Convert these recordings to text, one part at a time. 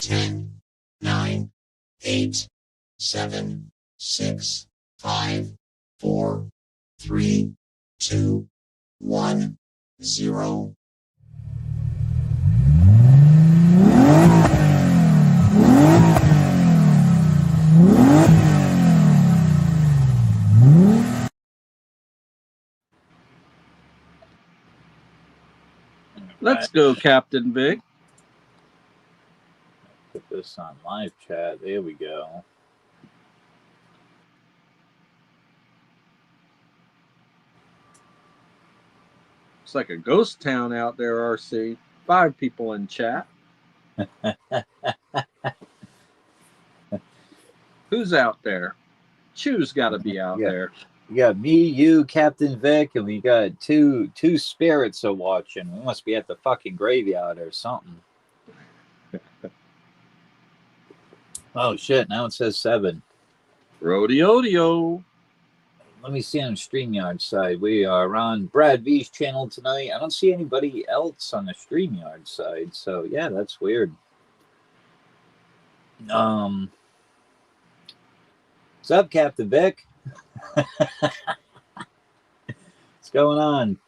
Ten, 9, 8, 7, 6, 5, 4, 3, 2, 1, 0. Let's go, Captain Vic. Put this on live chat. There we go. It's like a ghost town out there, RC. 5 people in chat. Who's out there? Chew's got to be out there. You got me, you, Captain Vic, and we got two spirits are watching. We must be at the fucking graveyard or something. Oh shit! Now it says 7. Rodeo. Let me see on the StreamYard side. We are on Brad V's channel tonight. I don't see anybody else on the StreamYard side, so yeah, that's weird. What's up, Captain Vic? What's going on?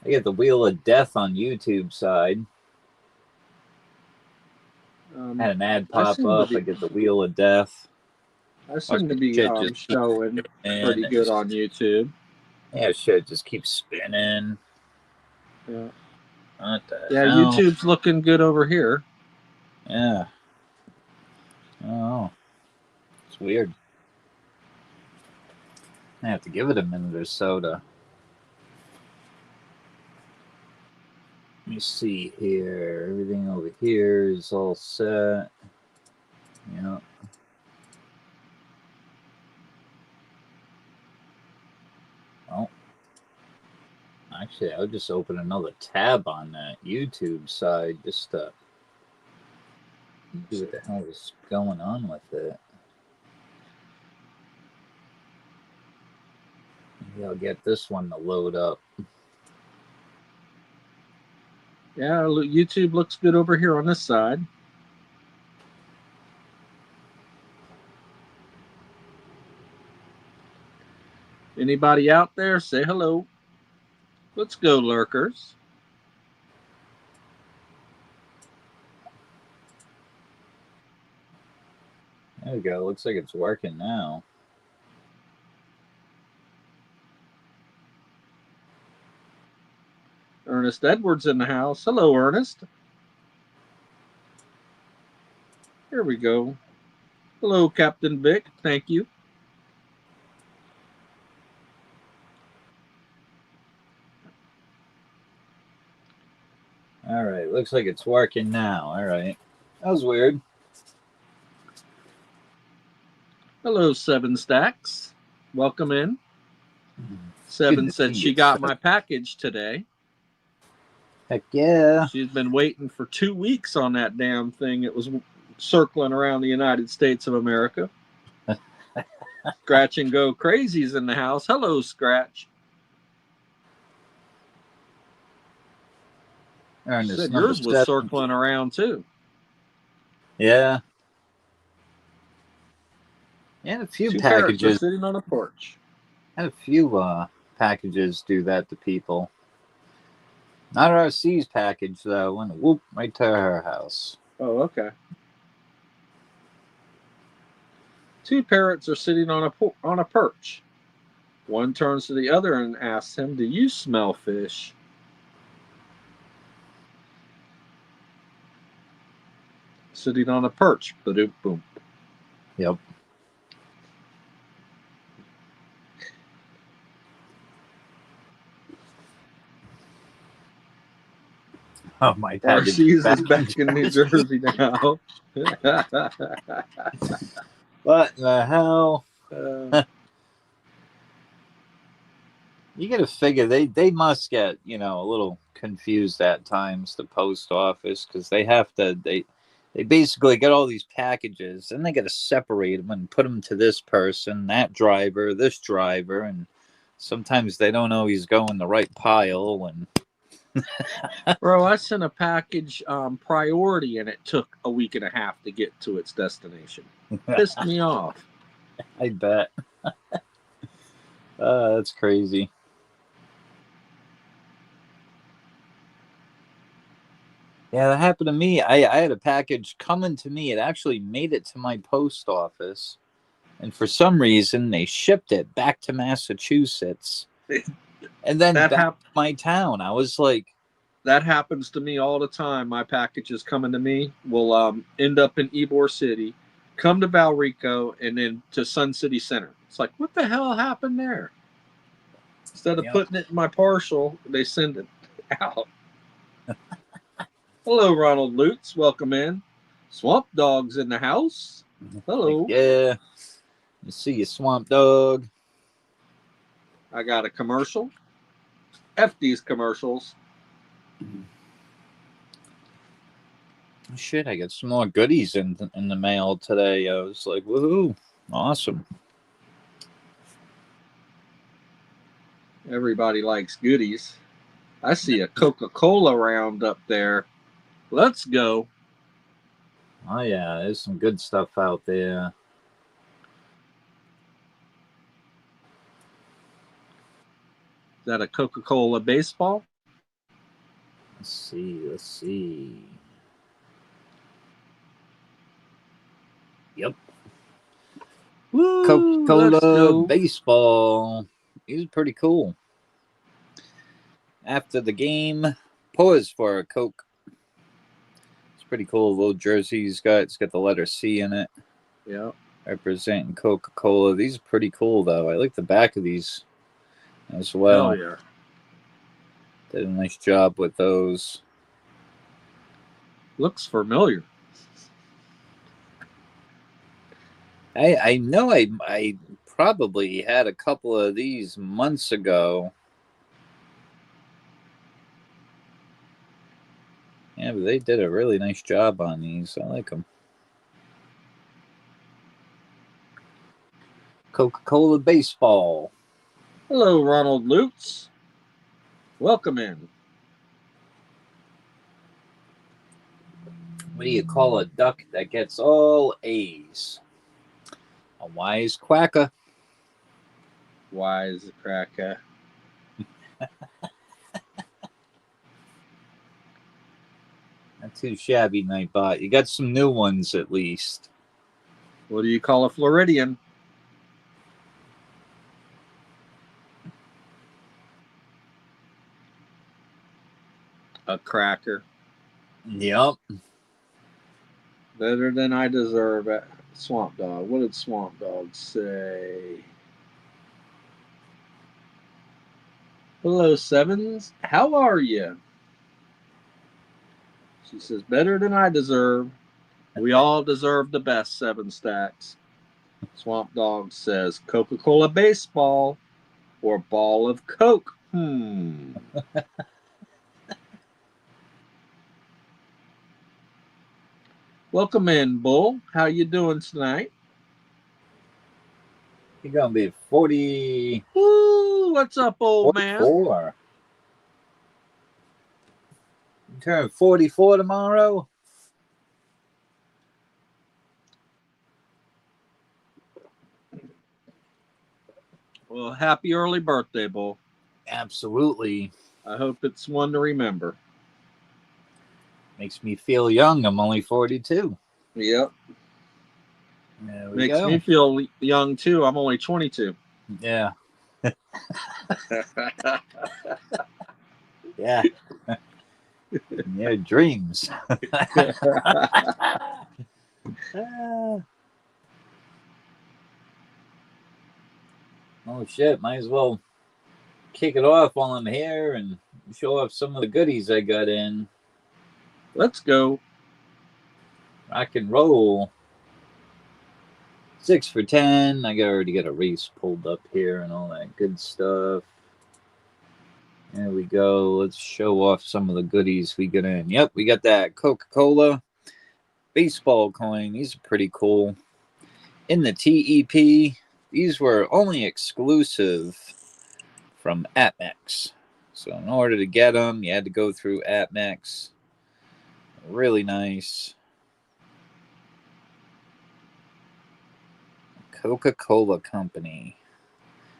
I get the Wheel of Death on YouTube side. Had an ad pop up. I get the Wheel of Death. I seem to be showing pretty good on YouTube. Yeah, shit just keeps spinning. Yeah. What the hell? YouTube's looking good over here. Yeah. Oh. It's weird. I have to give it a minute or so to... Let me see here. Everything over here is all set. Yeah. Oh. Actually, I'll just open another tab on that YouTube side just to see what the hell is going on with it. Maybe I'll get this one to load up. Yeah, YouTube looks good over here on this side. Anybody out there? Say hello. Let's go, lurkers. There we go. Looks like it's working now. Ernest Edwards in the house. Hello, Ernest. Here we go. Hello, Captain Vic. Thank you. All right. Looks like it's working now. All right. That was weird. Hello, 7 Stacks. Welcome in. 7 said she got my package today. Heck yeah. She's been waiting for 2 weeks on that damn thing. It was circling around the United States of America. Scratch and Go Crazy's in the house. Hello, Scratch. Said yours was circling around too. Yeah. And a few packages sitting on a porch. And a few packages do that to people. Not RC's package though. Went whoop right to her house. Oh, okay. 2 parrots are sitting on a perch. One turns to the other and asks him, "Do you smell fish?" Sitting on a perch. Ba-doop boom. Yep. Oh my God. RC's is back in New Jersey now. What the hell? You got to figure they must get, a little confused at times, the post office, because they have to, they basically get all these packages and they got to separate them and put them to this person, that driver, this driver. And sometimes they don't always go in the right pile. And Bro, I sent a package priority and it took a week and a half to get to its destination. Pissed me off. I bet. That's crazy. Yeah, that happened to me. I had a package coming to me. It actually made it to my post office. And for some reason, they shipped it back to Massachusetts. And then back to my town. I was like... That happens to me all the time. My packages coming to me will end up in Ybor City, come to Valrico, and then to Sun City Center. It's like, what the hell happened there? Instead of putting it in my parcel, they send it out. Hello, Ronald Lutz. Welcome in. Swamp Dog's in the house. Hello. Yeah. You see you, Swamp Dog. I got a commercial. F these commercials. Shit, I got some more goodies in the mail today. I was like, woohoo. Awesome. Everybody likes goodies. I see a Coca-Cola round up there. Let's go. Oh, yeah, there's some good stuff out there. Is that a Coca-Cola baseball? Let's see. Yep. Woo, Coca-Cola baseball. These are pretty cool. After the game, pause for a Coke. It's pretty cool. Little jersey he's got. It's got the letter C in it. Yeah. Representing Coca-Cola. These are pretty cool, though. I like the back of these as well. Hell yeah. Did a nice job with those. Looks familiar. I know I probably had a couple of these months ago. Yeah, but they did a really nice job on these. I like them. Coca-Cola baseball. Hello, Ronald Lutz. Welcome in. What do you call a duck that gets all A's? A wise quacker. Wise cracker. Not too shabby, Nightbot. You got some new ones at least. What do you call a Floridian? A cracker. Yep. Better than I deserve it. Swamp Dog. What did Swamp Dog say? Hello, Sevens. How are you? She says, better than I deserve. We all deserve the best, 7 stacks. Swamp Dog says, Coca-Cola baseball or ball of Coke. Welcome in, Bull. How you doing tonight? You're going to be 40. Woo, what's up, old 44. man? You turn 44 tomorrow? Well, happy early birthday, Bull. Absolutely. I hope it's one to remember. Makes me feel young. I'm only 42. Yep. Makes me feel young, too. I'm only 22. Yeah. Yeah. Your dreams. Oh, shit. Might as well kick it off while I'm here and show off some of the goodies I got in. Let's go. Rock and roll. 6 for 10. I already got a race pulled up here and all that good stuff. There we go. Let's show off some of the goodies we got in. Yep, we got that Coca-Cola baseball coin. These are pretty cool. In the TEP, these were only exclusive from APMEX. So in order to get them, you had to go through APMEX. Really nice. Coca-Cola Company.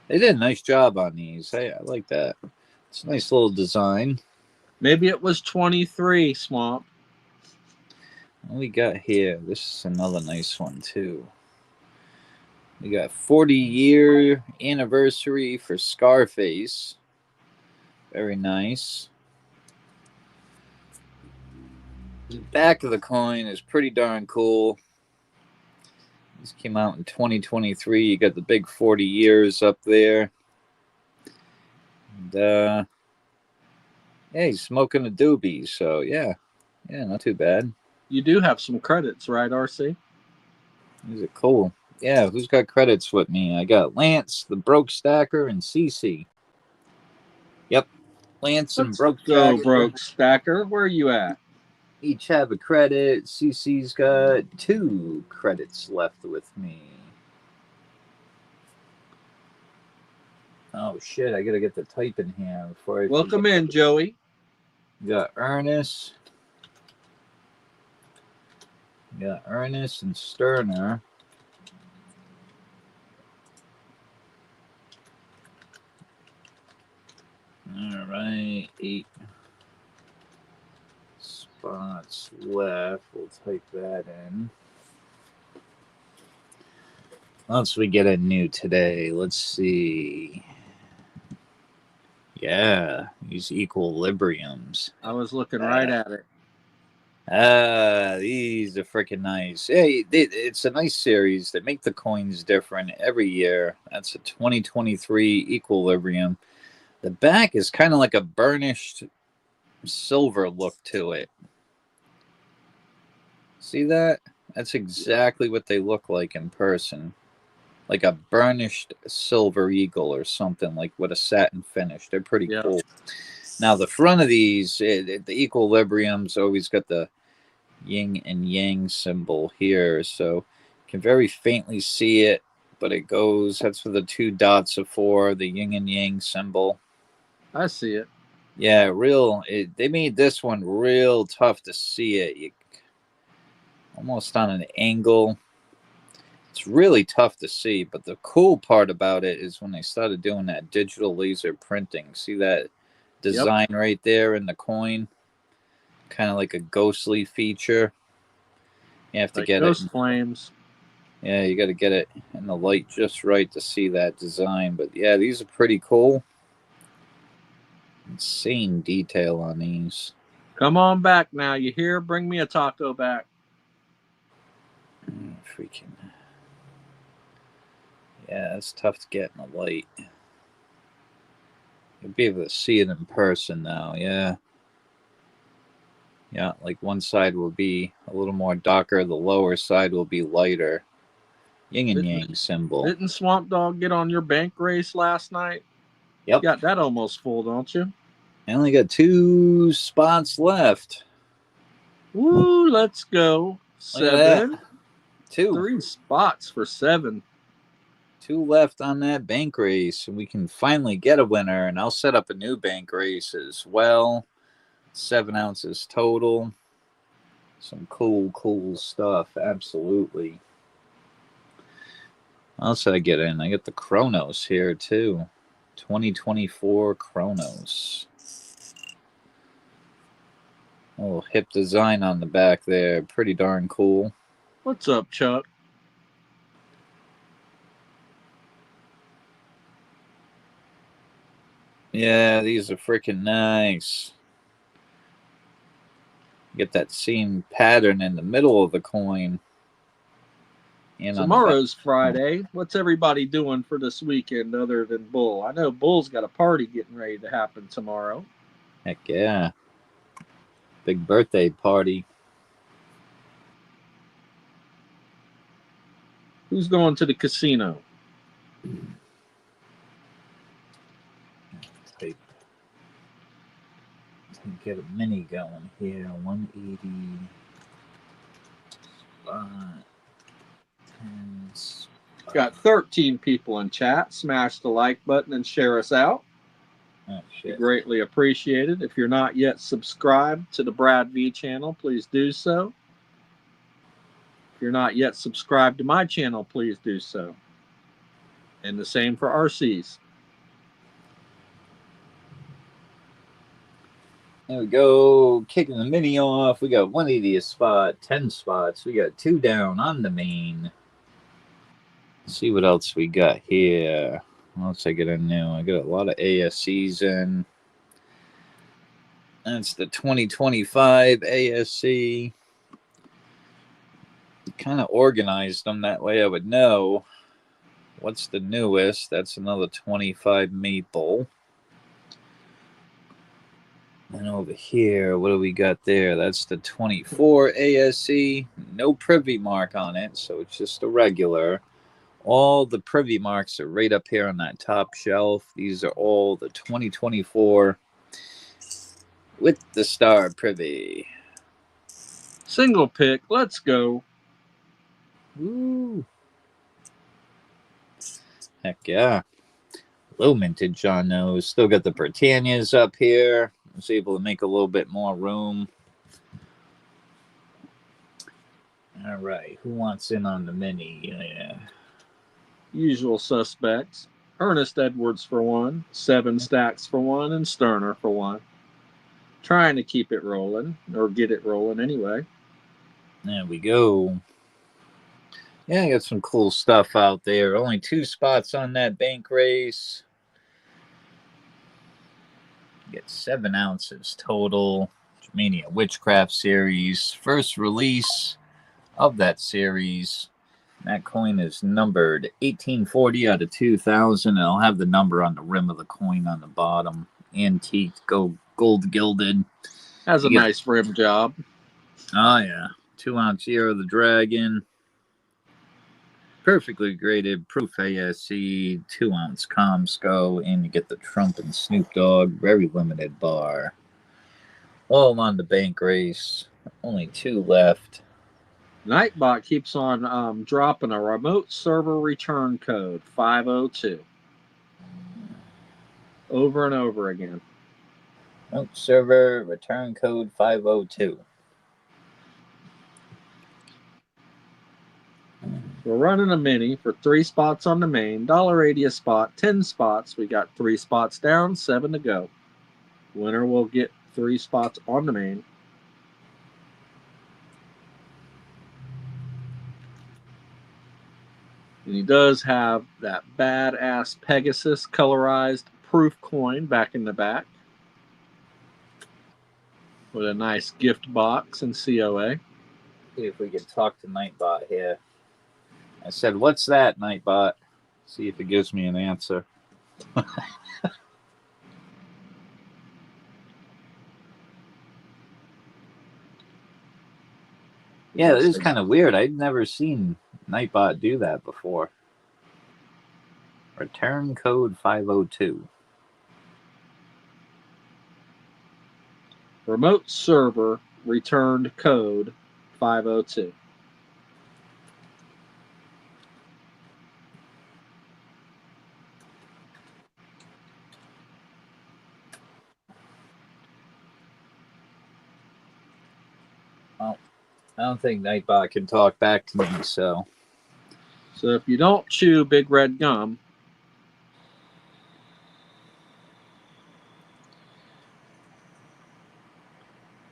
They did a nice job on these. I like that. It's a nice little design. Maybe it was 23, Swamp. What we got here? This is another nice one, too. We got 40-year anniversary for Scarface. Very nice. The back of the coin is pretty darn cool. This came out in 2023. You got the big 40 years up there. And, yeah, he's smoking a doobie. So, yeah, not too bad. You do have some credits, right, RC? These are cool. Yeah, who's got credits with me? I got Lance, the Broke Stacker, and CC. Yep, Lance and Broke Go, Stacker. Broke Stacker. Where are you at? Each have a credit. CC's got 2 credits left with me. Oh, shit, I gotta get the type in here before I Welcome forget. in, Joey. We got Ernest. We got Ernest and Sterner. All right, 8 spots left. We'll type that in. Once we get a new today, let's see. Yeah, these equilibriums. I was looking right at it. These are freaking nice. Hey, it's a nice series. They make the coins different every year. That's a 2023 equilibrium. The back is kind of like a burnished silver look to it. See that? That's exactly what they look like in person. Like a burnished silver eagle or something, like with a satin finish. They're pretty cool. Now, the front of these, the equilibrium's always got the yin and yang symbol here. So you can very faintly see it, but it goes, that's for the 2 dots of 4, the yin and yang symbol. I see it. Yeah, they made this one real tough to see it. Almost on an angle. It's really tough to see, but the cool part about it is when they started doing that digital laser printing. See that design right there in the coin? Kind of like a ghostly feature. You have to get ghost it. Flames. Yeah, you got to get it in the light just right to see that design. But yeah, these are pretty cool. Insane detail on these. Come on back now. You hear? Bring me a taco back. Freaking. Yeah, it's tough to get in the light. You'll be able to see it in person now, yeah. Yeah, like one side will be a little more darker, the lower side will be lighter. Yin and yang symbol. Didn't Swamp Dog get on your bank race last night? Yep. You got that almost full, don't you? I only got 2 spots left. Woo, let's go. 7. 2. 3 spots for 7. 2 left on that bank race. We can finally get a winner, and I'll set up a new bank race as well. 7 ounces total. Some cool stuff. Absolutely. What else did I get in? I got the Chronos here, too. 2024 Chronos. A little hip design on the back there. Pretty darn cool. What's up, Chuck? Yeah, these are freaking nice. Get that same pattern in the middle of the coin. And tomorrow's Friday. What's everybody doing for this weekend other than Bull? I know Bull's got a party getting ready to happen tomorrow. Heck yeah. Big birthday party. Who's going to the casino? Type. Get a mini going here. 180. Spot. 10. Got 13 people in chat. Smash the like button and share us out. Oh, Be shit. greatly appreciated. If you're not yet subscribed to the Brad V channel, please do so. If you're not yet subscribed to my channel, please do so. And the same for RC's. There we go. Kicking the mini off. We got 180 a spot, 10 spots. We got 2 down on the main. Let's see what else we got here. Once I get a new, I got a lot of ASCs in. That's the 2025 ASC. Kind of organized them that way I would know what's the newest. That's another 25 maple. And over here, what do we got there? That's the 24 ASC. No privy mark on it, so it's just a regular. All the privy marks are right up here on that top shelf. These are all the 2024 with the star privy. Single pick. Let's go. Woo. Heck yeah. Low mintage on those. Still got the Britannias up here. I was able to make a little bit more room. All right. Who wants in on the mini? Yeah. Usual suspects. Ernest Edwards for one, 7 Stacks for one, and Sterner for one. Trying to keep it rolling, or get it rolling anyway. There we go. Yeah, I got some cool stuff out there. Only 2 spots on that bank race. Get 7 ounces total. Mania Witchcraft series. First release of that series. That coin is numbered 1840 out of 2000. And I'll have the number on the rim of the coin on the bottom. Antique, gold gilded. Has a nice rim job. Oh, yeah. 2 ounce Year of the Dragon. Perfectly graded Proof ASC, 2 ounce Comsco, and you get the Trump and Snoop Dogg very limited bar. All on the bank race. Only 2 left. Nightbot keeps on dropping a remote server return code 502 over and over again. Remote server return code 502. We're running a mini for 3 spots on the main, $1.80 a spot, 10 spots. We got 3 spots down, 7 to go. Winner will get 3 spots on the main. And he does have that badass Pegasus colorized proof coin back in the back with a nice gift box and COA. See if we can talk to Nightbot here. I said, "What's that, Nightbot?" See if it gives me an answer. Yeah, it is kind of weird. I'd never seen Nightbot do that before. Return code 502. Remote server returned code 502. Well, I don't think Nightbot can talk back to me, so. So if you don't chew big red gum,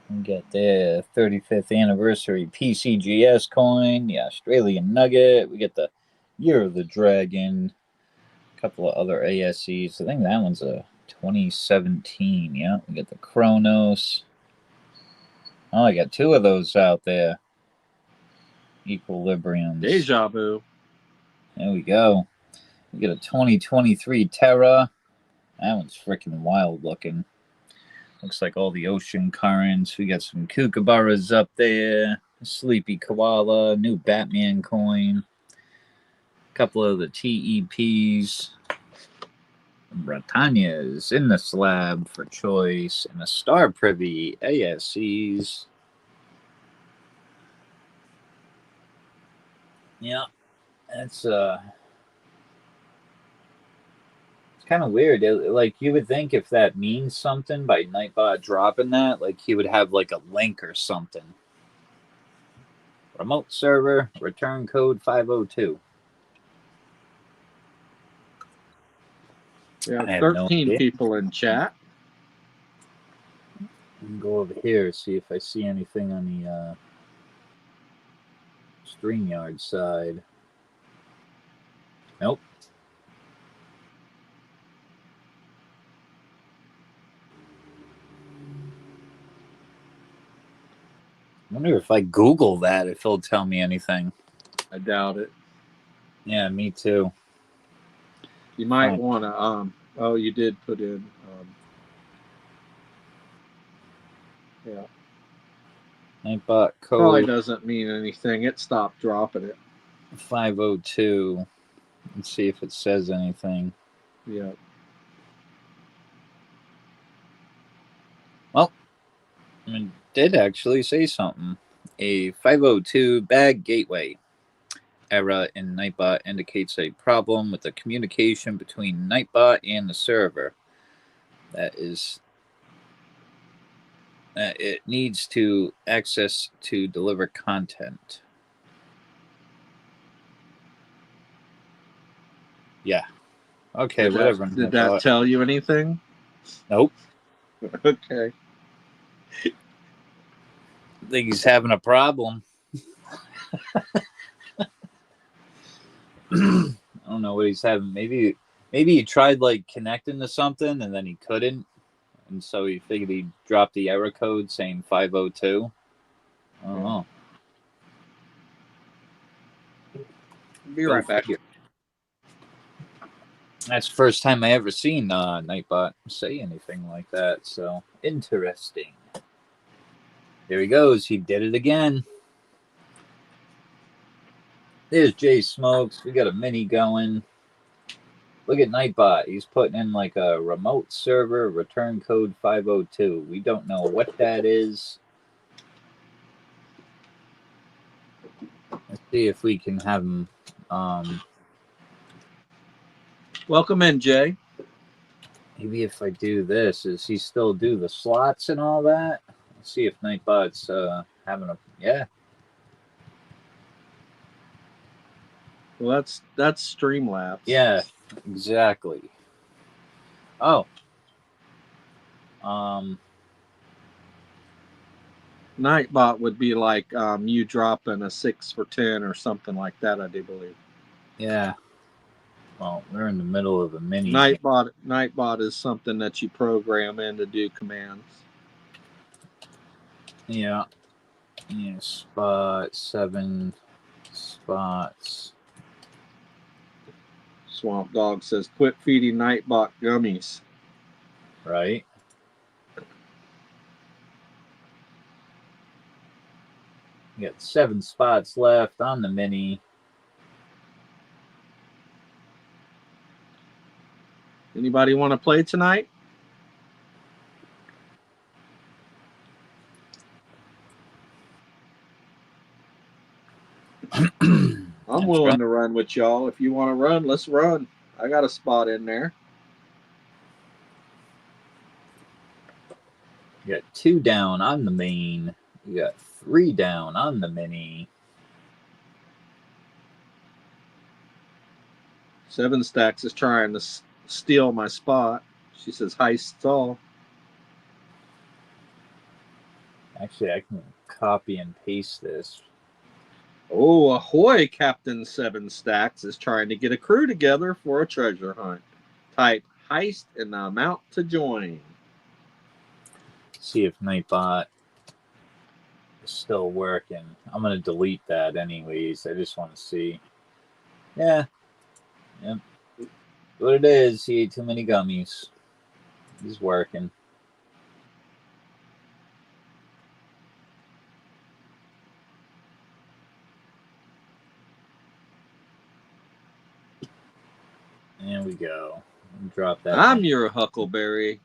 We get the 35th anniversary PCGS coin, the Australian Nugget. We get the Year of the Dragon, a couple of other ASCs. I think that one's a 2017. Yeah, we get the Chronos. Oh, I got 2 of those out there. Equilibriums. deja vu. There we go. We get a 2023 Terra. That one's freaking wild looking. Looks like all the ocean currents. We got some kookaburras up there. Sleepy Koala. New Batman coin. A couple of the TEPs. Britannias in the slab for choice. And a Star Privy ASCs. Yeah. It's kind of weird. Like you would think if that means something by Nightbot dropping that, like he would have like a link or something. Remote server, return code 502. We have I have no 13 idea. people in chat. I can go over here, see if I see anything on the StreamYard side. Nope. I wonder if I Google that, if it'll tell me anything. I doubt it. Yeah, me too. You might Fine. want to. Oh, you did put in. Yeah. Nightbot Probably code doesn't mean anything. It stopped dropping it. 502. Let's see if it says anything. Yeah. Well, it did actually say something. A 502 bad gateway error in Nightbot indicates a problem with the communication between Nightbot and the server. That it needs to access to deliver content. Yeah. Okay, whatever. Did that tell you anything? Nope. Okay. I think he's having a problem. I don't know what he's having. Maybe he tried like connecting to something and then he couldn't, and so he figured he'd drop the error code saying 502. I don't know. Be right back. That's the first time I ever seen Nightbot say anything like that. So interesting. There he goes. He did it again. There's Jay Smokes. We got a mini going. Look at Nightbot. He's putting in like a remote server return code 502. We don't know what that is. Let's see if we can have him. Welcome in, Jay. Maybe if I do this, does he still do the slots and all that? Let's see if Nightbot's having a yeah. Well, that's Streamlabs. Yeah, exactly. Oh. Nightbot would be like you dropping a 6 for 10 or something like that, I do believe. Yeah. Well, we're in the middle of a mini. Nightbot is something that you program in to do commands. Yeah. Yeah. Spot 7 spots. Swamp Dog says, quit feeding Nightbot gummies. Right. You got 7 spots left on the mini. Anybody want to play tonight? I'm willing to run with y'all. If you want to run, let's run. I got a spot in there. You got 2 down on the main. You got 3 down on the mini. 7 Stacks is trying to steal my spot. She says, hi, stall. Actually, I can copy and paste this. Oh, ahoy, Captain 7 Stacks is trying to get a crew together for a treasure hunt. Type heist and the amount to join. See if Nightbot is still working. I'm going to delete that anyways. I just want to see. Yeah. Yep. What it is, he ate too many gummies. He's working. There we go. Drop that. I'm your Huckleberry.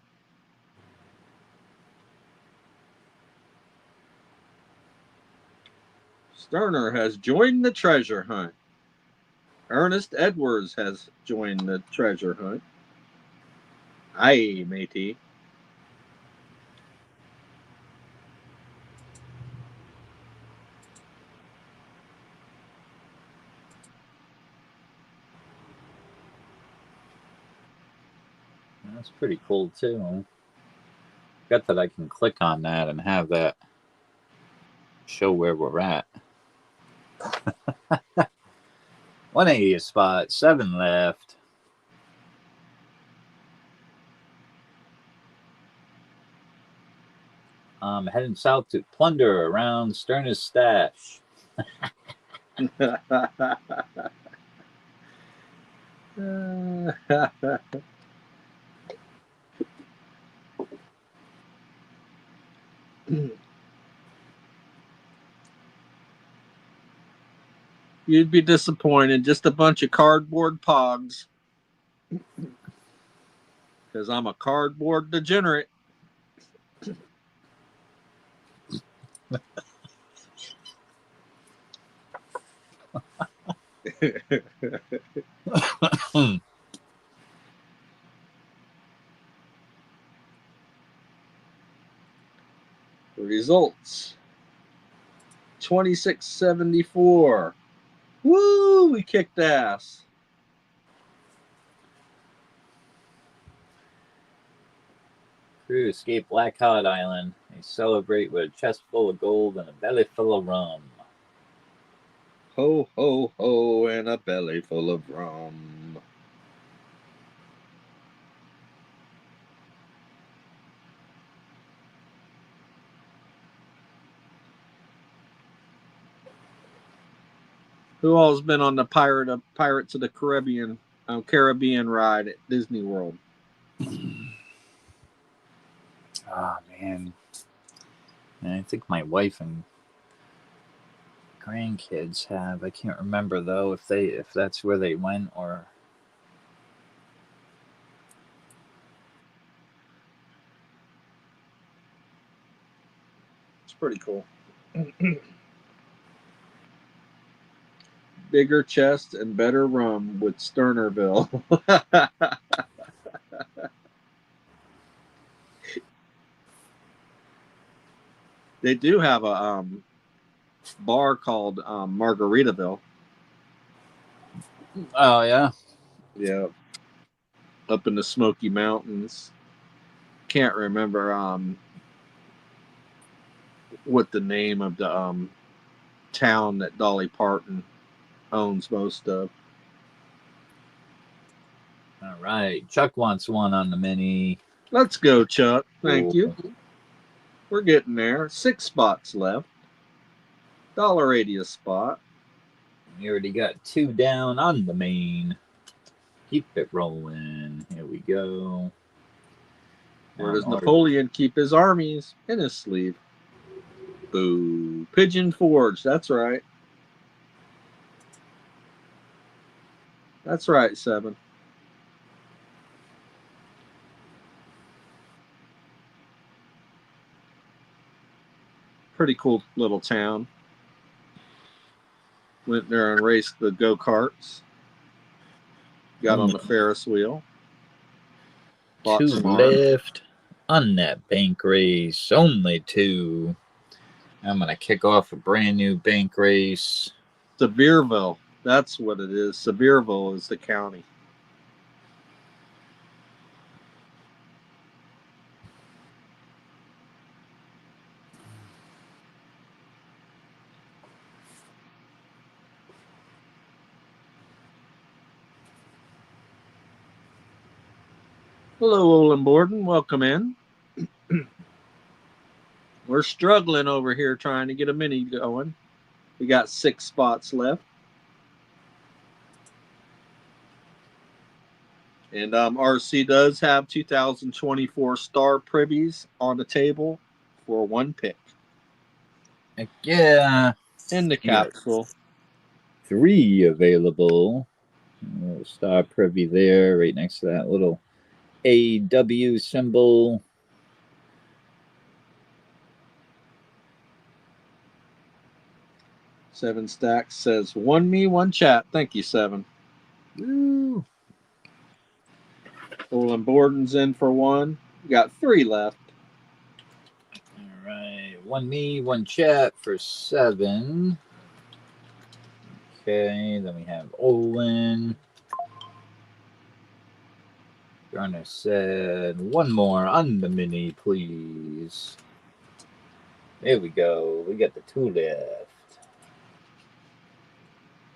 Sterner has joined the treasure hunt. Ernest Edwards has joined the treasure hunt. Aye, matey. That's pretty cool too. Got that I can click on that and have that show where we're at. 180 spot, 7 left. Heading south to plunder around Sterner's stash. You'd be disappointed. Just a bunch of cardboard pogs. Because I'm a cardboard degenerate. Results 2674. Woo! We kicked ass. Crew escape Black Hot Island. They celebrate with a chest full of gold and a belly full of rum. Ho, ho, ho, and a belly full of rum. Who all's been on the Pirates of the Caribbean ride at Disney World? Oh man. And I think my wife and grandkids have. I can't remember though if that's where they went or It's pretty cool. Bigger chest and better rum with Sternerville. They do have a bar called Margaritaville. Oh yeah. Yeah, up in the Smoky Mountains. Can't remember what the name of the town that Dolly Parton owns most of. All right. Chuck wants one on the mini. Let's go, Chuck. Thank Cool. you. We're getting there. 6 spots left. $1.80 a spot. We already got 2 down on the main. Keep it rolling. Here we go. Where does Napoleon keep his armies? In his sleeve. Boo. Pigeon Forge. That's right. That's right, 7. Pretty cool little town. Went there and raced the go-karts. Got on the Ferris wheel. Bought 2 some arms. left on that bank race. Only 2. I'm going to kick off a brand new bank race. Sevierville. That's what it is. Sevierville is the county. Hello, Olin Borden. Welcome in. We're struggling over here trying to get a mini going. We got 6 spots left. And RC does have 2024 star privies on the table for 1 pick. Yeah. In the capsule. 3 available. A little star privy there, right next to that little AW symbol. Seven Stacks says, 1 me, 1 chat. Thank you, 7. Woo. Olin Borden's in for one. We got 3 left. All right. One me, one chat for 7. Okay, then we have Olin. Garner said, one more on the mini, please. There we go. We got the 2 left.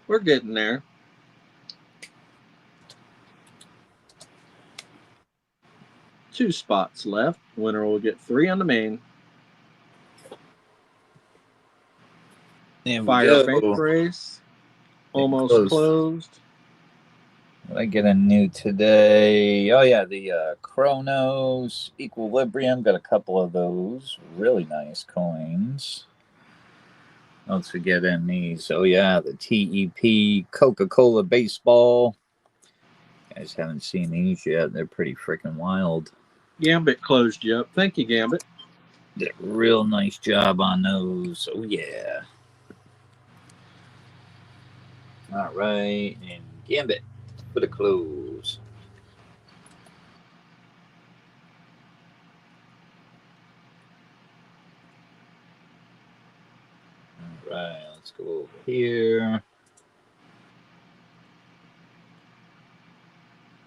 We're getting there. Two spots left. Winner will get 3 on the main. There we Fire bank go. race. Almost Close. closed. What I get a new today? Oh yeah, the Chronos Equilibrium. Got a couple of those. Really nice coins. What else we get in these? Oh yeah, the TEP Coca-Cola baseball. Guys haven't seen these yet. They're pretty freaking wild. Gambit closed you up. Thank you, Gambit. Did a real nice job on those. Oh yeah. All right, and Gambit for the close. All right, let's go over here.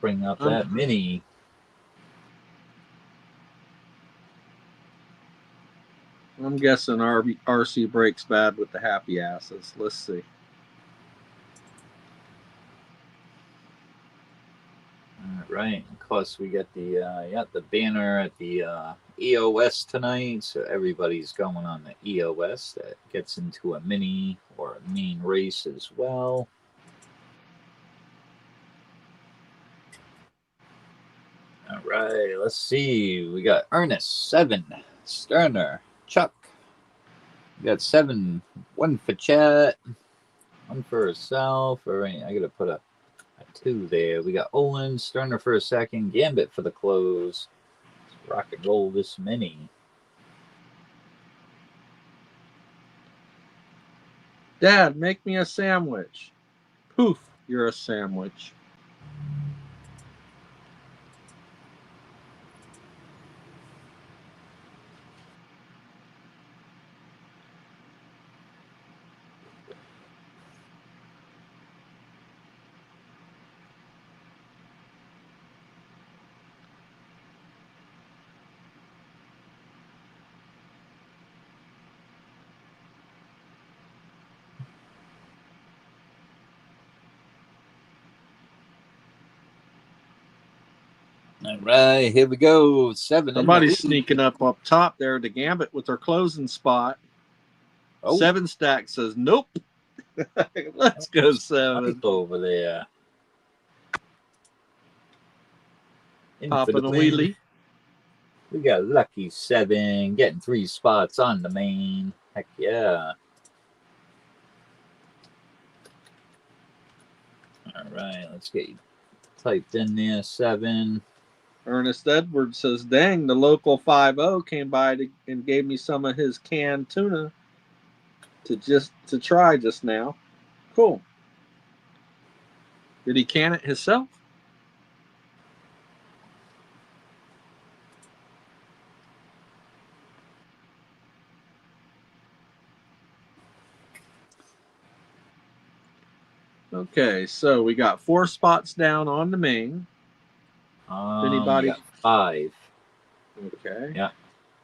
Bring up that mini. I'm guessing RC breaks bad with the happy asses. Let's see. All right. Plus, we got the banner at the EOS tonight, so everybody's going on the EOS. That gets into a mini or a main race as well. All right. Let's see. We got Ernest 7, Sterner, Chuck. We got 7. 1 for chat, 1 for herself. All right. I gotta put a 2 there. We got Olin, Sterner for a second, Gambit for the close. Let's rock and roll this mini. Dad, make me a sandwich. Poof, you're a sandwich. All right, here we go. 7. Somebody's sneaking up top there to Gambit with their closing spot. Oh. 7 stack says nope. Let's go 7. Over there. Popping a wheelie. We got lucky 7 getting 3 spots on the main. Heck yeah. All right, let's get you typed in there. 7. Ernest Edwards says, dang, the local 5-0 came by and gave me some of his canned tuna to try just now. Cool. Did he can it himself? Okay, so we got 4 spots down on the main. Anybody? We got 5. Okay. Yeah.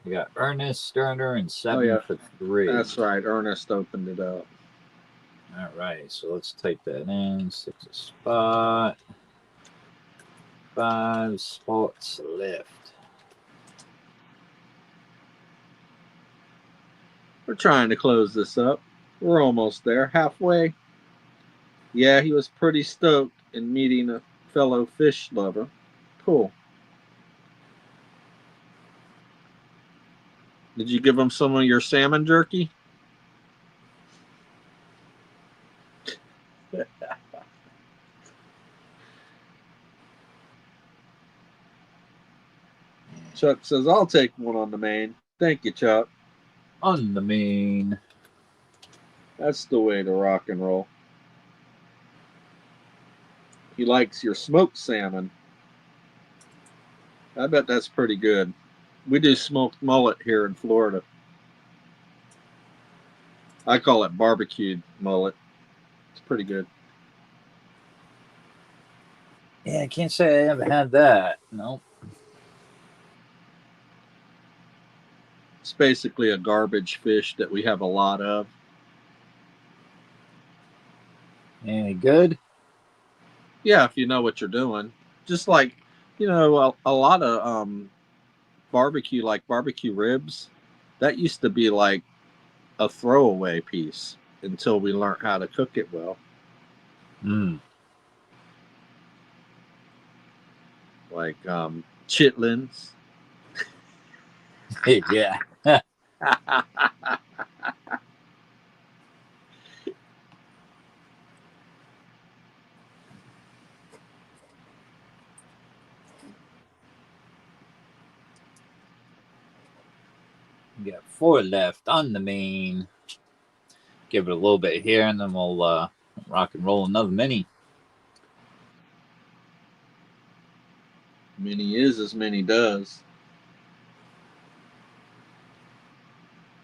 We got Ernest, Sterner, and 7 for 3. That's right. Ernest opened it up. All right, so let's type that in. 6 a spot. 5 spots left. We're trying to close this up. We're almost there. Halfway. Yeah, he was pretty stoked in meeting a fellow fish lover. Cool. Did you give him some of your salmon jerky? Chuck says, I'll take one on the main. Thank you, Chuck. On the main. That's the way to rock and roll. He likes your smoked salmon. I bet that's pretty good. We do smoked mullet here in Florida. I call it barbecued mullet. It's pretty good. Yeah, I can't say I haven't had that. No. It's basically a garbage fish that we have a lot of. Any good? Yeah, if you know what you're doing. Just like, a lot of barbecue, like barbecue ribs, that used to be like a throwaway piece until we learned how to cook it well. Mm. Like chitlins. Yeah. We got 4 left on the main. Give it a little bit here, and then we'll rock and roll another mini. Many is as many does.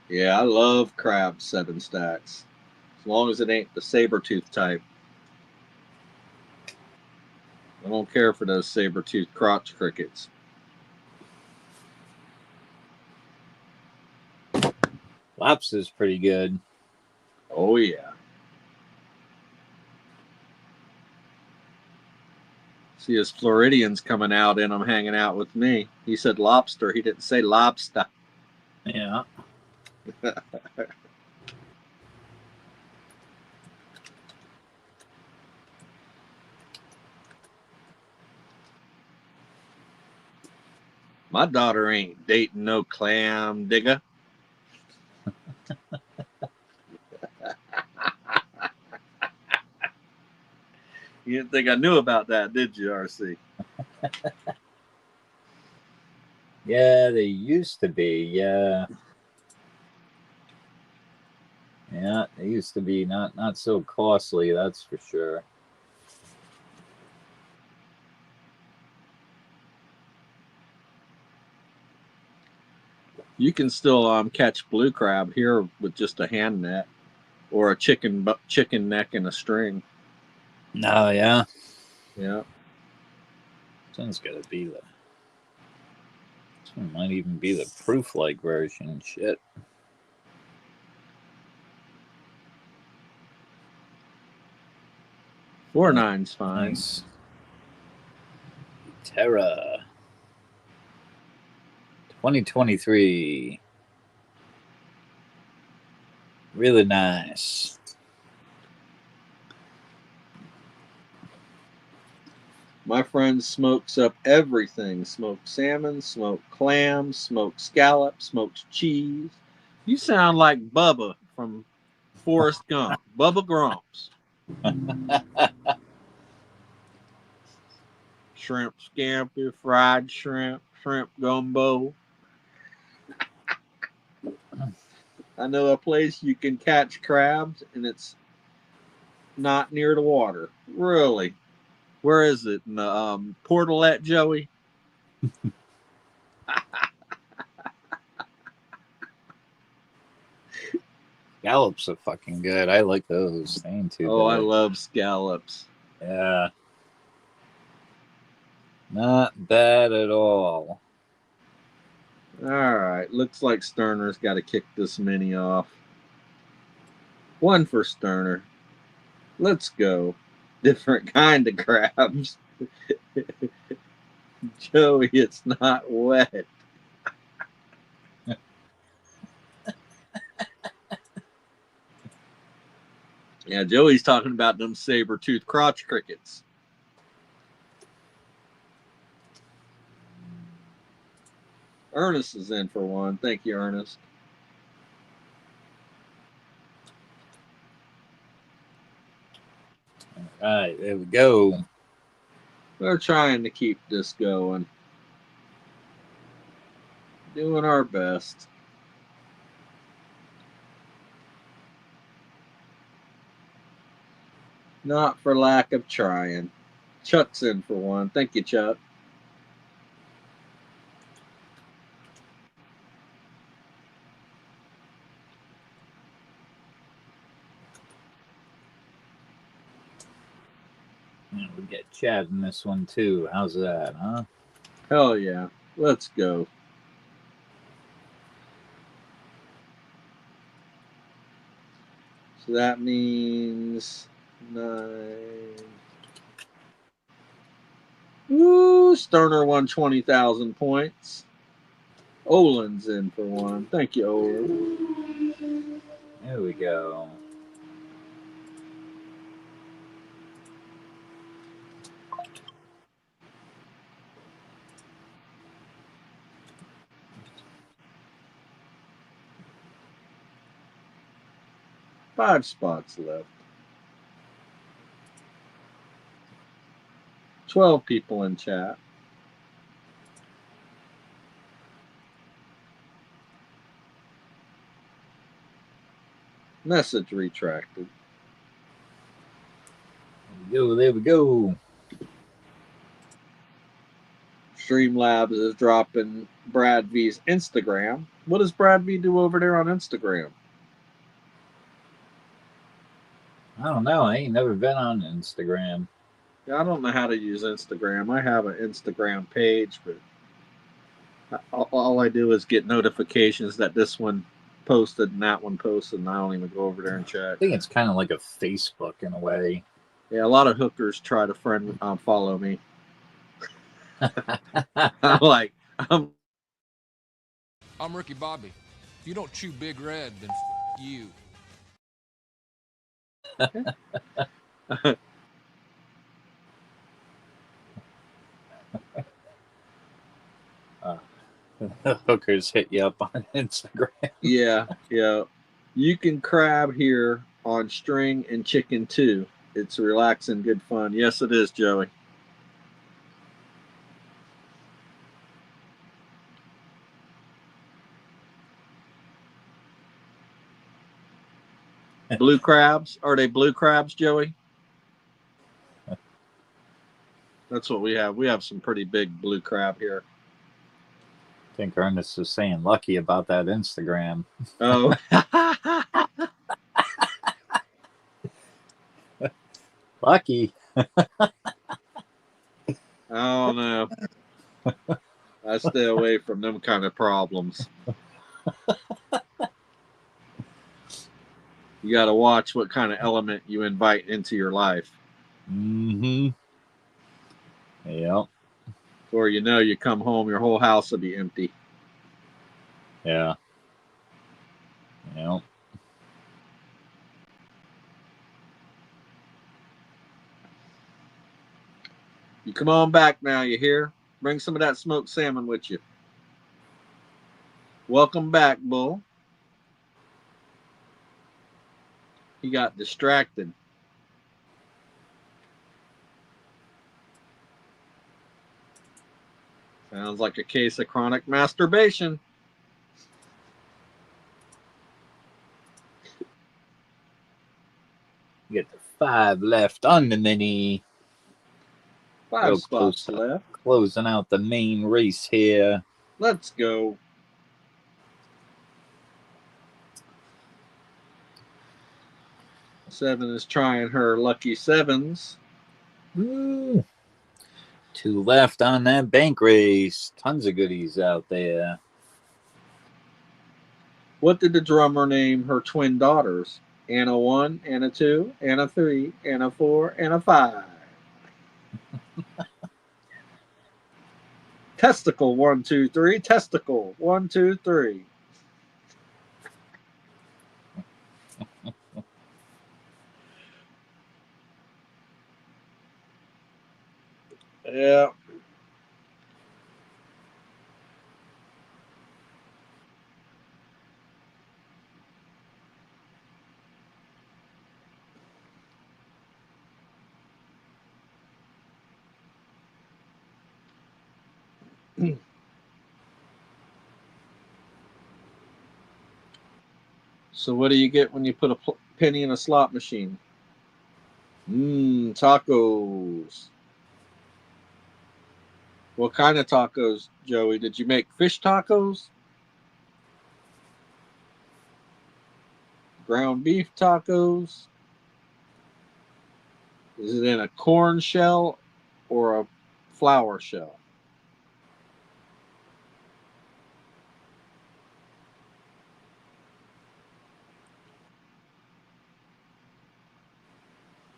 Yeah, I love crab 7 stacks. As long as it ain't the saber tooth type. I don't care for those saber tooth crotch crickets. Lobster's pretty good. Oh, yeah. See his Floridians coming out in them hanging out with me. He said lobster. He didn't say lobster. Yeah. My daughter ain't dating no clam digger. You didn't think I knew about that, did you, RC? Yeah, they used to be. Yeah. Yeah, they used to be not so costly, that's for sure. You can still catch blue crab here with just a hand net or a chicken neck and a string. No, yeah. Yeah. Sounds gotta be the. This one might even be the proof-like version. Shit. 4.9's fine. Nice. Terra. 2023. Really nice. My friend smokes up everything. Smoked salmon, smoked clams, smoked scallops, smoked cheese. You sound like Bubba from Forrest Gump. Bubba Grumps. Shrimp scampi, fried shrimp, shrimp gumbo. I know a place you can catch crabs and it's not near the water. Really? Where is it? In the Portalette, Joey? Scallops are fucking good. I like those. They ain't too Oh, I bad. love scallops. Yeah. Not bad at all. All right. Looks like Sterner's got to kick this mini off. 1 for Sterner. Let's go. Different kind of crabs. Joey, it's not wet. Yeah, Joey's talking about them saber-toothed crotch crickets. Ernest is in for 1. Thank you, Ernest. All right, there we go. We're trying to keep this going. Doing our best. Not for lack of trying. Chuck's in for 1. Thank you, Chuck. Yeah, we get Chad in this one too. How's that, huh? Hell yeah. Let's go. So that means 9. Woo! Sterner won 20,000 points. Olin's in for 1. Thank you, Olin. There we go. Five spots left. 12 people in chat. Message retracted. There we go. Streamlabs is dropping Brad V's Instagram. What does Brad V do over there on Instagram? I don't know. I ain't never been on Instagram. Yeah, I don't know how to use Instagram. I have an Instagram page, but all I do is get notifications that this one posted and that one posted, and I don't even go over there and check. I think it's kind of like a Facebook in a way. Yeah, a lot of hookers try to follow me. I'm Ricky Bobby. If you don't chew Big Red, then you. Hookers hit you up on Instagram. Yeah. You can crab here on string and chicken too. It's relaxing, good fun. Yes, it is, Joey. Blue crabs? Are they blue crabs, Joey? That's what we have. We have some pretty big blue crab here. I think Ernest is saying lucky about that Instagram. Oh. Lucky. Oh, no. I stay away from them kind of problems. You got to watch what kind of element you invite into your life. Mm-hmm. Yep. Or you come home, your whole house will be empty. Yeah. Yep. You come on back now, you hear? Bring some of that smoked salmon with you. Welcome back, Bull. He got distracted. Sounds like a case of chronic masturbation. You get the 5 left on the mini. 5 spots left. Closing out the main race here. Let's go. Seven is trying her lucky sevens. Woo. 2 left on that bank race. Tons of goodies out there. What did the drummer name her twin daughters? Anna 1, Anna 2, Anna 3, Anna 4, Anna 5. Testicle 1, 2, 3. Testicle 1, 2, 3. Yeah. So what do you get when you put a penny in a slot machine? Tacos. What kind of tacos, Joey? Did you make fish tacos? Ground beef tacos? Is it in a corn shell or a flour shell?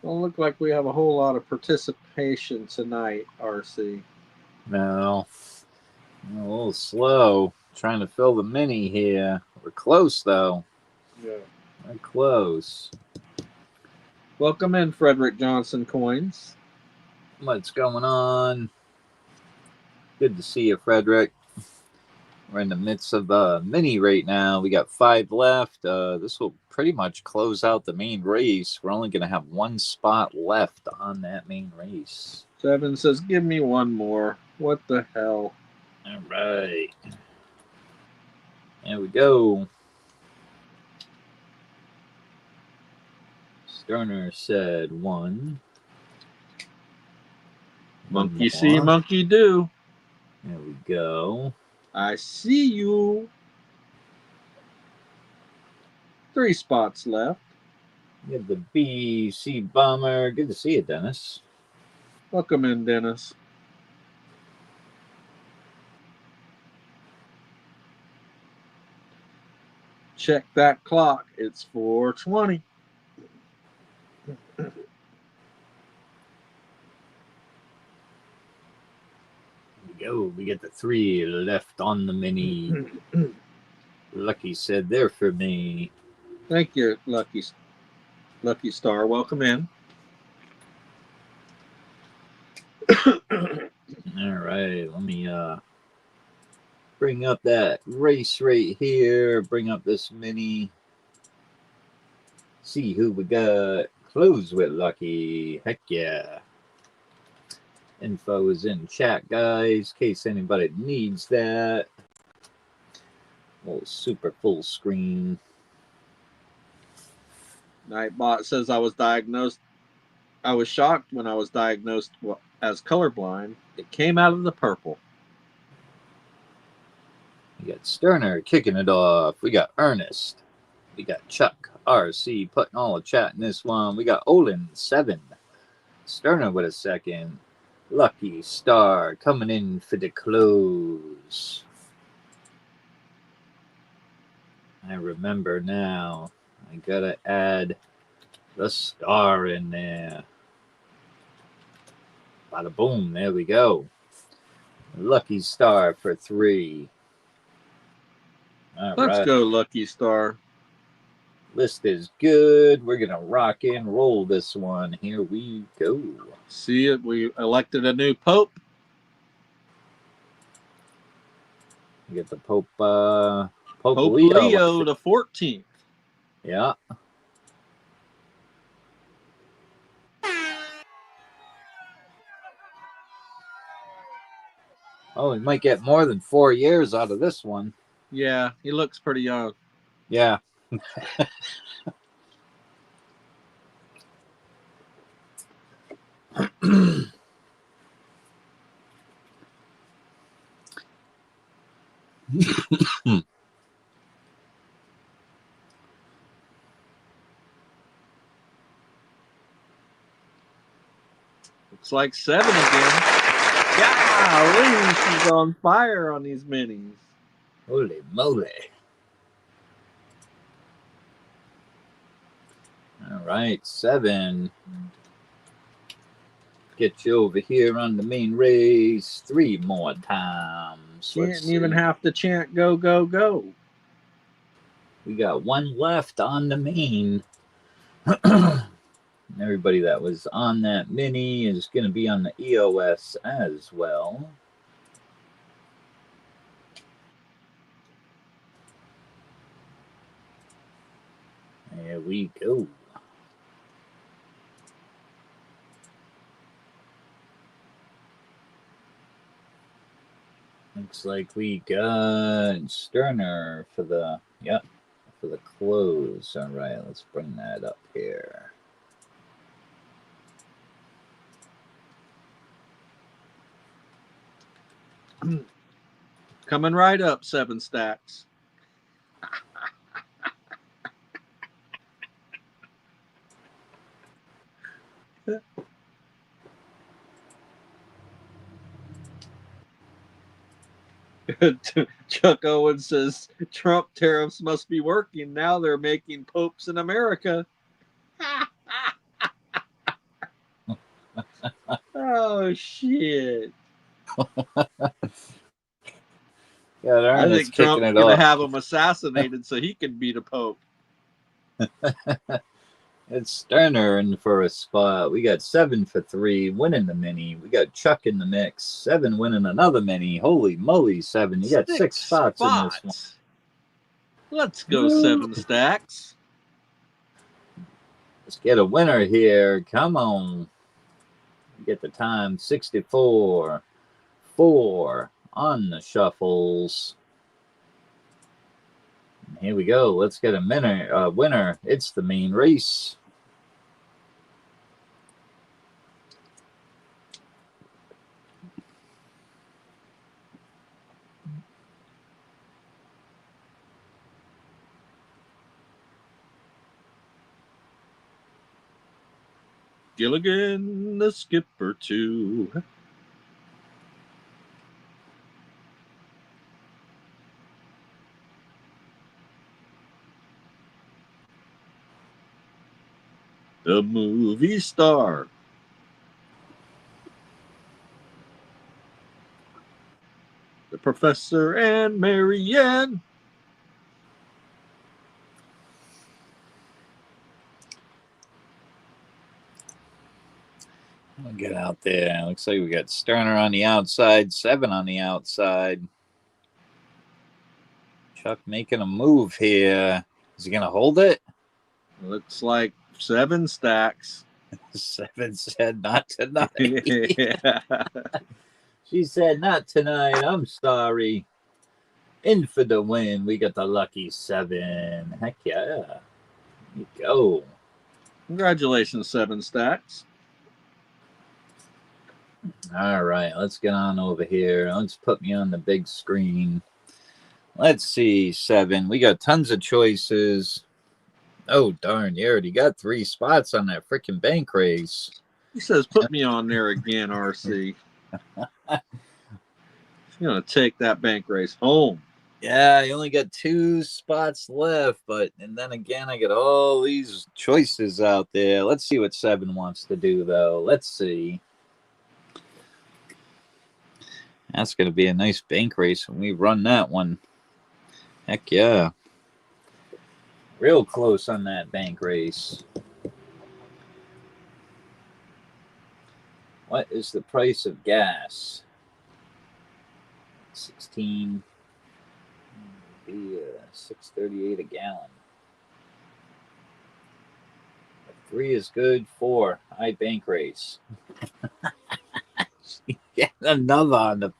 Don't look like we have a whole lot of participation tonight, RC. No. A little slow. Trying to fill the mini here. We're close, though. Yeah. We're close. Welcome in, Frederick Johnson Coins. What's going on? Good to see you, Frederick. We're in the midst of a mini right now. We got 5 left. This will pretty much close out the main race. We're only going to have 1 spot left on that main race. 7 says, give me one more. What the hell? All right. There we go. Sterner said 1. Monkey see, monkey do. There we go. I see you. 3 spots left. We have the BC Bomber. Good to see you, Dennis. Welcome in, Dennis. Check that clock. It's 4:20. There we go. We get the 3 left on the mini. Lucky said there for me. Thank you, Lucky Star. Welcome in. All right, let me bring up that race right here. Bring up this mini. See who we got. Close with Lucky. Heck yeah. Info is in chat, guys, in case anybody needs that. Oh, super full screen. Nightbot says I was shocked when I was diagnosed as colorblind. It came out of the purple. We got Sterner kicking it off. We got Ernest. We got Chuck RC putting all the chat in this one. We got Olin 7. Sterner with a 2nd. Lucky Star coming in for the close. I remember now. I gotta add the star in there. Bada boom, there we go. Lucky Star for 3. Let's go, Lucky Star. List is good. We're gonna rock and roll this one. Here we go. See it. We elected a new pope. We get the Pope Leo the 14th. Yeah. Oh, we might get more than 4 years out of this one. Yeah, he looks pretty young. Yeah. Looks like 7 again. Golly, she's on fire on these minis. Holy moly. All right, 7. Get you over here on the main race 3 more times. She didn't even have to chant go, go, go. We got 1 left on the main. Everybody that was on that mini is going to be on the EOS as well. There we go. Looks like we got Sterner for the, for the close. All right, let's bring that up here. Coming right up, 7 stacks. Chuck Owen says Trump tariffs must be working. Now they're making popes in America. Oh shit! Yeah, I Ernest think kicking Trump's it gonna off. have him assassinated so he can be the pope. It's Sterner in for a spot. We got 7 for 3, winning the mini. We got Chuck in the mix. 7 winning another mini. Holy moly, 7. You got 6 spots in this one. Let's go 7 stacks. Let's get a winner here. Come on. Get the time. 64. 4 on the shuffles. Here we go. Let's get a winner. It's the main race. Gilligan, the skipper, too. The movie star. The professor and Marianne. We'll get out there. Looks like we got Sterner on the outside, 7 on the outside. Chuck making a move here. Is he going to hold it? Looks like 7 stacks. 7 said not tonight. Yeah. She said not tonight. I'm sorry. In for the win. We got the lucky 7. Heck yeah. There you go. Congratulations, 7 stacks. All right, let's get on over here. Let's put me on the big screen. Let's see, 7. We got tons of choices. Oh, darn, you already got 3 spots on that freaking bank race. He says, put me on there again, RC. He's going to take that bank race home. Yeah, I only got 2 spots left, and then again, I got all these choices out there. Let's see what 7 wants to do, though. Let's see. That's going to be a nice bank race when we run that one. Heck yeah. Real close on that bank race. What is the price of gas? 16. Be $6.38 a gallon. 3 is good. 4. High bank race. Get another on the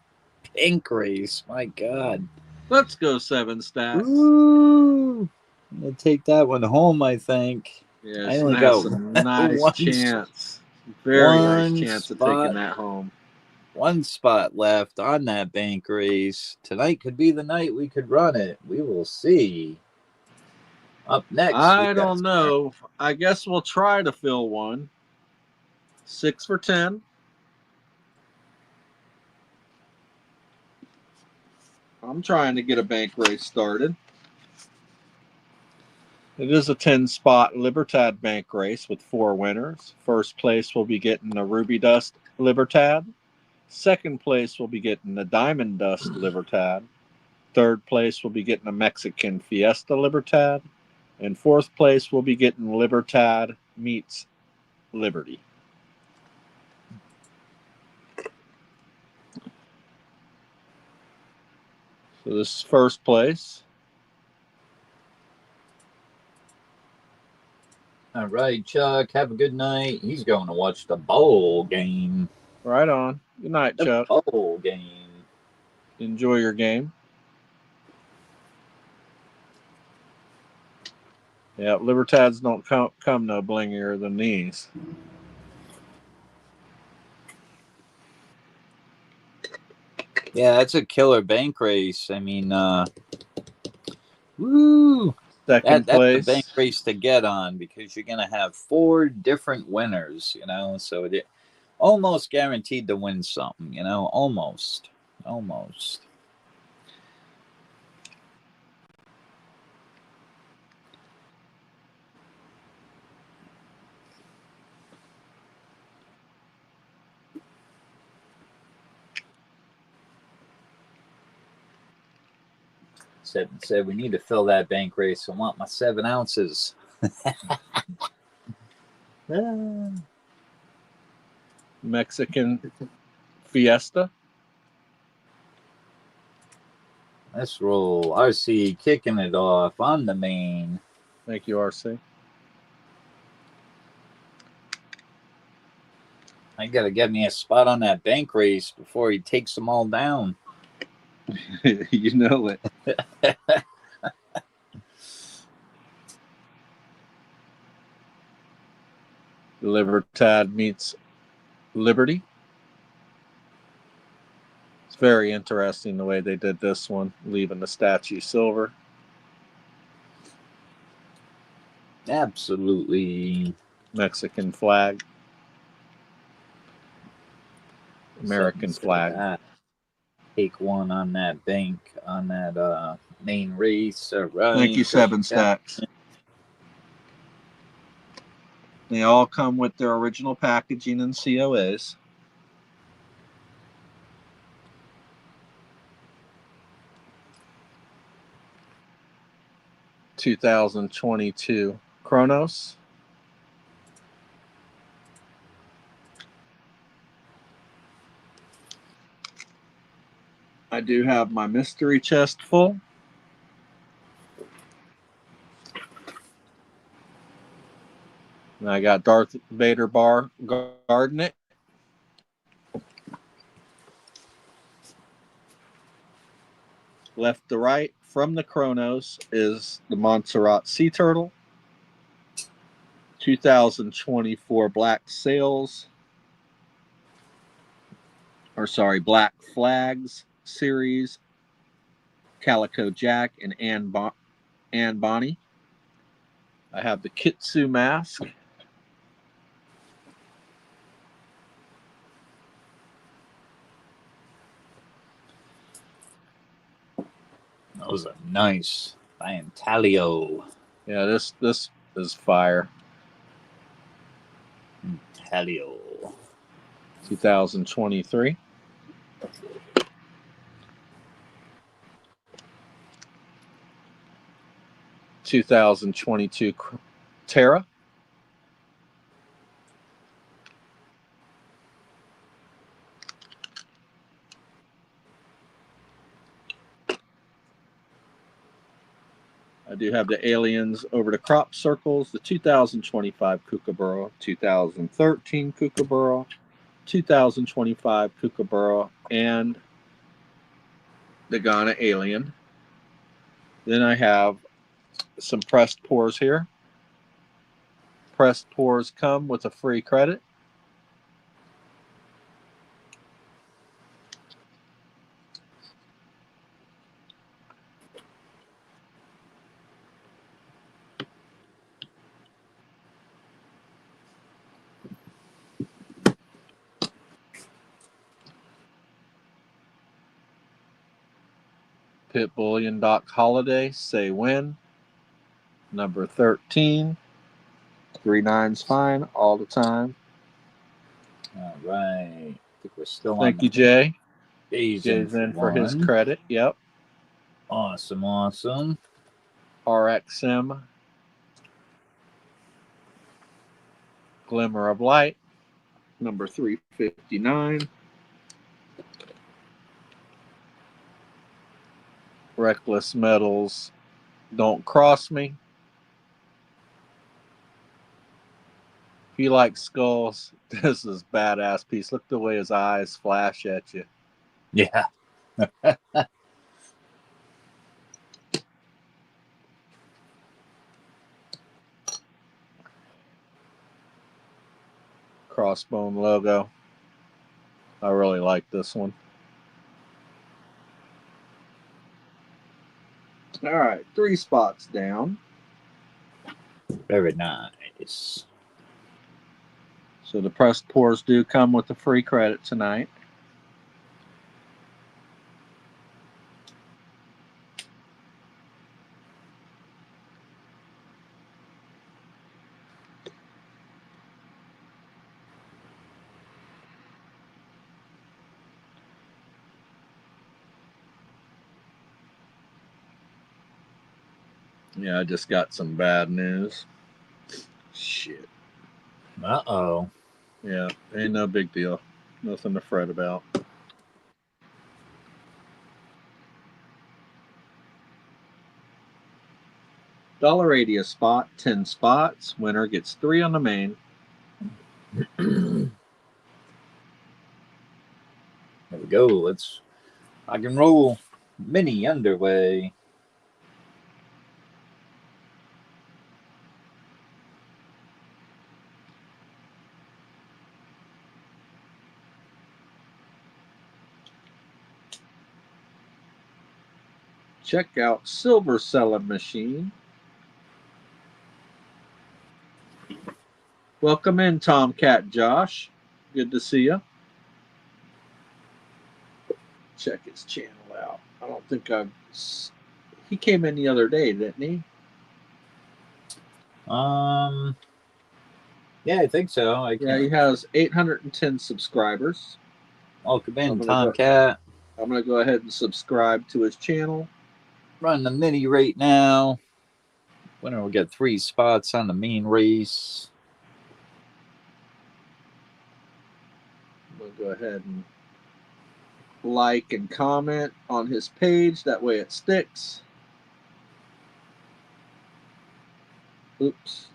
bank race. My God. Let's go 7 stacks. Ooh. I'm going to take that one home, I think. Yeah, I she only has got a nice one chance. Very nice chance spot. of taking that home. 1 spot left on that bank race. Tonight could be the night we could run it. We will see. Up next, I don't know. I guess we'll try to fill one. 6 for 10. I'm trying to get a bank race started. It is a 10-spot Libertad bank race with 4 winners. First place will be getting the Ruby Dust Libertad. Second place will be getting the Diamond Dust Libertad. Third place will be getting a Mexican Fiesta Libertad. And fourth place will be getting Libertad meets Liberty. So this is first place. All right, Chuck, have a good night. He's going to watch the bowl game. Right on. Good night, Chuck. The bowl game. Enjoy your game. Yeah, Libertads don't come no blingier than these. Yeah, that's a killer bank race. I mean, woo! Second That's the place. bank race to get on because you're going to have 4 different winners, so it almost guaranteed to win something, almost. Said we need to fill that bank race. I want my 7 ounces. Mexican Fiesta. Let's roll. RC kicking it off on the main. Thank you, RC. I gotta get me a spot on that bank race before he takes them all down. You know it. Libertad meets Liberty. It's very interesting the way they did this one, leaving the statue silver. Absolutely. Mexican flag. American flag. Take one on that bank, on that main race. All right. Thank you, 7 stacks. They all come with their original packaging and COAs. (2022) Chronos. I do have my mystery chest full. And I got Darth Vader bar guarding it. Left to right from the Chronos is the Montserrat Sea Turtle. 2024 Black Sails. Black Flags series. Calico Jack and Anne Bonnie. I have the Kitsu mask. Those are nice. Talio. Yeah, this is fire. Talio. 2023. (2022) Terra. I do have the aliens over the crop circles, the 2025 Kookaburra, 2013 Kookaburra, 2025 Kookaburra, and the Ghana alien. Then I have some pressed pours here. Pressed pours come with a free credit. Pit Bullion Doc Holiday, say when. Number 13. 3-9's fine all the time. All right. I think we're still Thank you, Jay. Jay's in for his credit. Yep. Awesome. RXM. Glimmer of Light. Number 359. Reckless Metals. Don't Cross Me. If you like skulls, this is badass piece. Look the way his eyes flash at you. Yeah. Crossbone logo. I really like this one. All right, 3 spots down. Very nice. So the pressed pours do come with a free credit tonight. Yeah, I just got some bad news. Shit. Uh-oh. Yeah, ain't no big deal. Nothing to fret about. $1.80 a spot, 10 spots. Winner gets 3 on the main. There we go. Let's rock and roll. Mini underway. Check out Silver Selling Machine. Welcome in, Tomcat Josh. Good to see you. Check his channel out. I don't think I've. He came in the other day, didn't he? Yeah, I think so. Yeah, he has 810 subscribers. Welcome in, I'm Tomcat. going to go ahead and subscribe to his channel. Running the mini right now. Winner will get 3 spots on the main race. I'm going to go ahead and like and comment on his page. That way it sticks. Oops.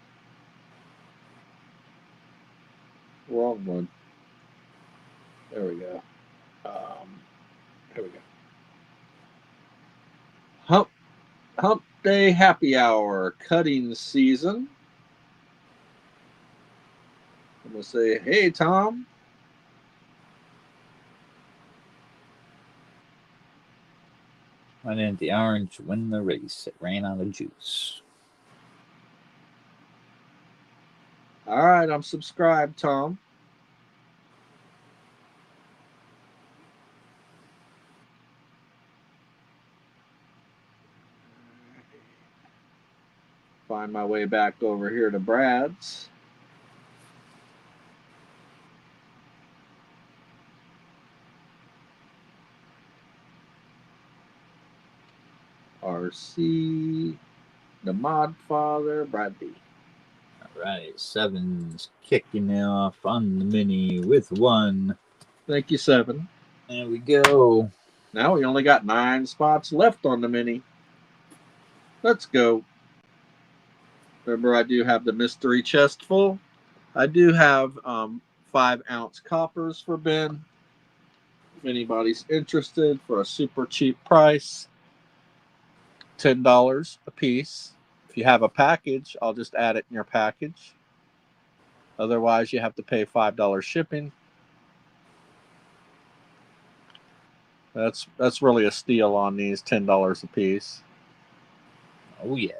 Wrong one. There we go. There we go. Hump Day Happy Hour cutting season. I'm going to say, hey, Tom. Went in the orange, win the race. It ran out of juice. All right, I'm subscribed, Tom. Find my way back over here to Brad's. RC, the Mod Father, Brad B. All right, 7's kicking off on the mini with 1. Thank you, 7. There we go. Now we only got 9 spots left on the mini. Let's go. Remember, I do have the mystery chest full. I do have 5-ounce coppers for Ben. If anybody's interested, for a super cheap price, $10 a piece. If you have a package, I'll just add it in your package. Otherwise, you have to pay $5 shipping. That's really a steal on these, $10 a piece. Oh, yeah.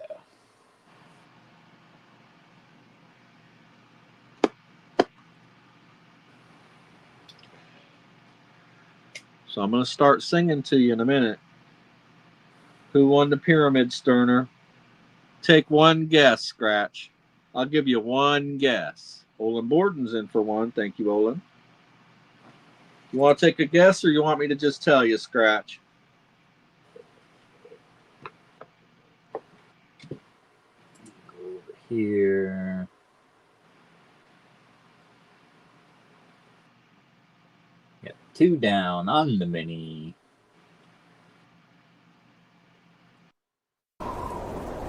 So I'm going to start singing to you in a minute. Who won the pyramid, Sterner? Take one guess, Scratch. I'll give you one guess. Olin Borden's in for one. Thank you, Olin. You want to take a guess, or you want me to just tell you, Scratch? Go over here. Got 2 down on the mini.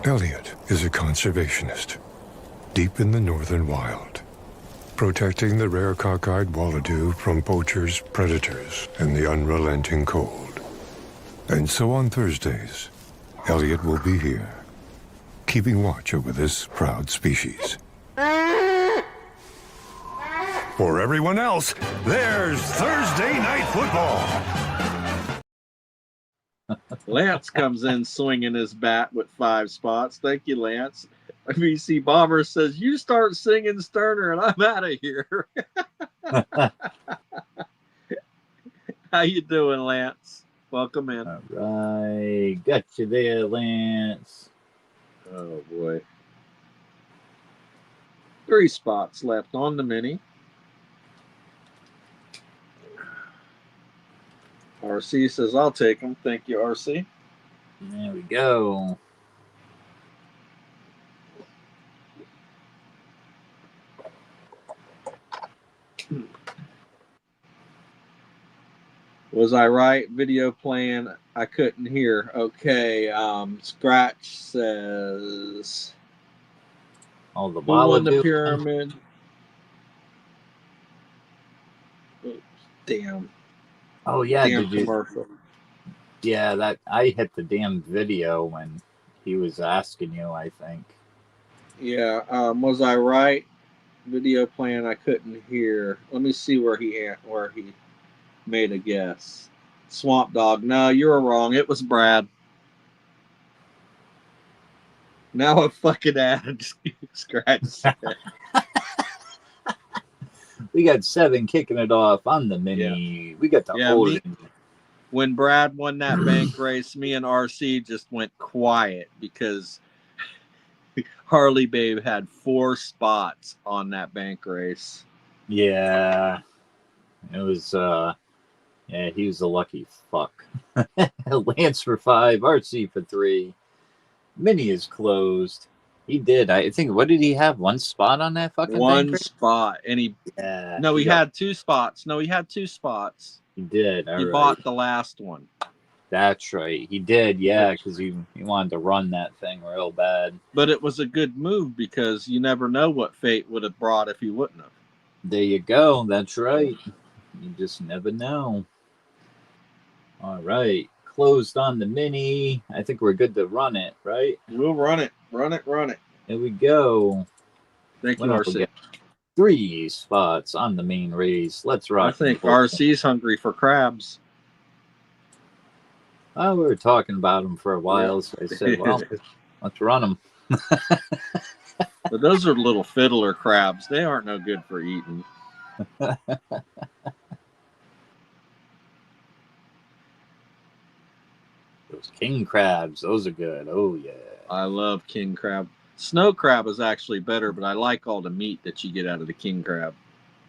Elliot is a conservationist, deep in the northern wild, protecting the rare cockeyed walladoo from poachers, predators, and the unrelenting cold. And so on Thursdays, Elliot will be here, keeping watch over this proud species. For everyone else, there's Thursday Night Football. Lance comes in swinging his bat with 5 spots. Thank you, Lance. VC Bomber says, you start singing, Sterner, and I'm out of here. How you doing, Lance? Welcome in. All right. Got you there, Lance. Oh, boy. 3 spots left on the mini. RC says, I'll take them. Thank you, RC. There we go. Was I right? Video playing. I couldn't hear. Okay. Scratch says, Oh, the who won the Wallaby. pyramid? Oops, damn. Oh yeah, Damn did you? commercial. Yeah, that I hit the damn video when he was asking you. I think. Yeah. Was I right? Video playing. I couldn't hear. Let me see where he made a guess. Swamp Dog. No, you were wrong. It was Brad. Now a fucking ad. Scratch said. We got 7 kicking it off on the mini. Yeah. We got the Yeah, old. when Brad won that bank race, me and RC just went quiet because Harley Babe had 4 spots on that bank race. Yeah, it was. Yeah, he was a lucky fuck. Lance for 5, RC for 3. Mini is closed. He did. I think. What did he have? 1 spot on that fucking bank One race? spot, and he had 2 spots. No, he had 2 spots. He did. All he right. bought the last one. That's right. He did. Yeah, because he wanted to run that thing real bad. But it was a good move because you never know what fate would have brought if he wouldn't have. There you go. That's right. You just never know. All right. Closed on the mini. I think we're good to run it, right? We'll run it. Run it. Run it. Here we go. Thank you, RC. 3 spots on the main race. Let's rock. I think RC's hungry for crabs. Oh, we were talking about them for a while, so I said, well, let's run them. But those are little fiddler crabs. They aren't no good for eating. Those king crabs, those are good. Oh, yeah. I love king crab. Snow crab is actually better, but I like all the meat that you get out of the king crab.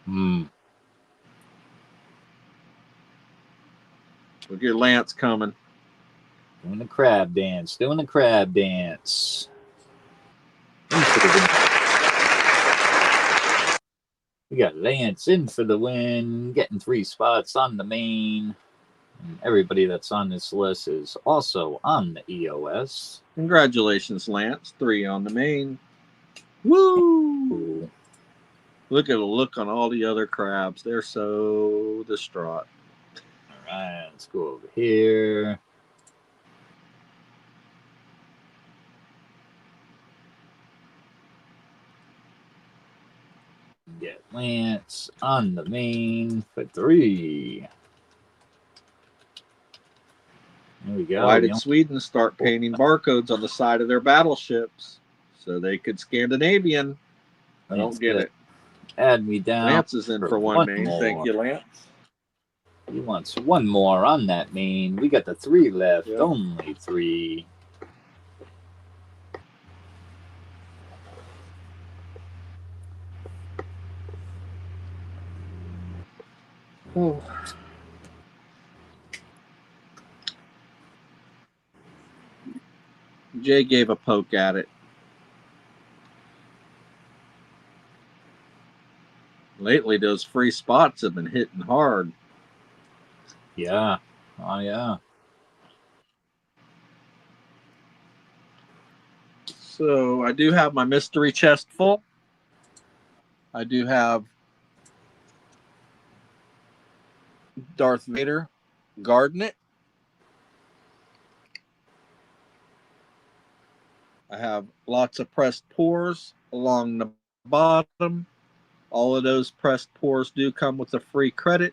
Mm. Look at Lance coming. Doing the crab dance. Doing the crab dance. We got Lance in for the win, getting 3 spots on the main. And everybody that's on this list is also on the EOS. Congratulations, Lance. 3 on the main. Woo! Cool. Look at the look on all the other crabs. They're so distraught. All right, let's go over here. Get Lance on the main for 3. There we go. Why did Sweden start painting barcodes on the side of their battleships so they could Scandinavian? I don't get it. Add me down. Lance is in for 1 main. More. Thank you, Lance. He wants 1 more on that main. We got the 3 left. Yep. Only 3. Oh. Jay gave a poke at it. Lately, those free spots have been hitting hard. Yeah. Oh, yeah. So I do have my mystery chest full. I do have Darth Vader guarding it. I have lots of pressed pours along the bottom. All of those pressed pours do come with a free credit.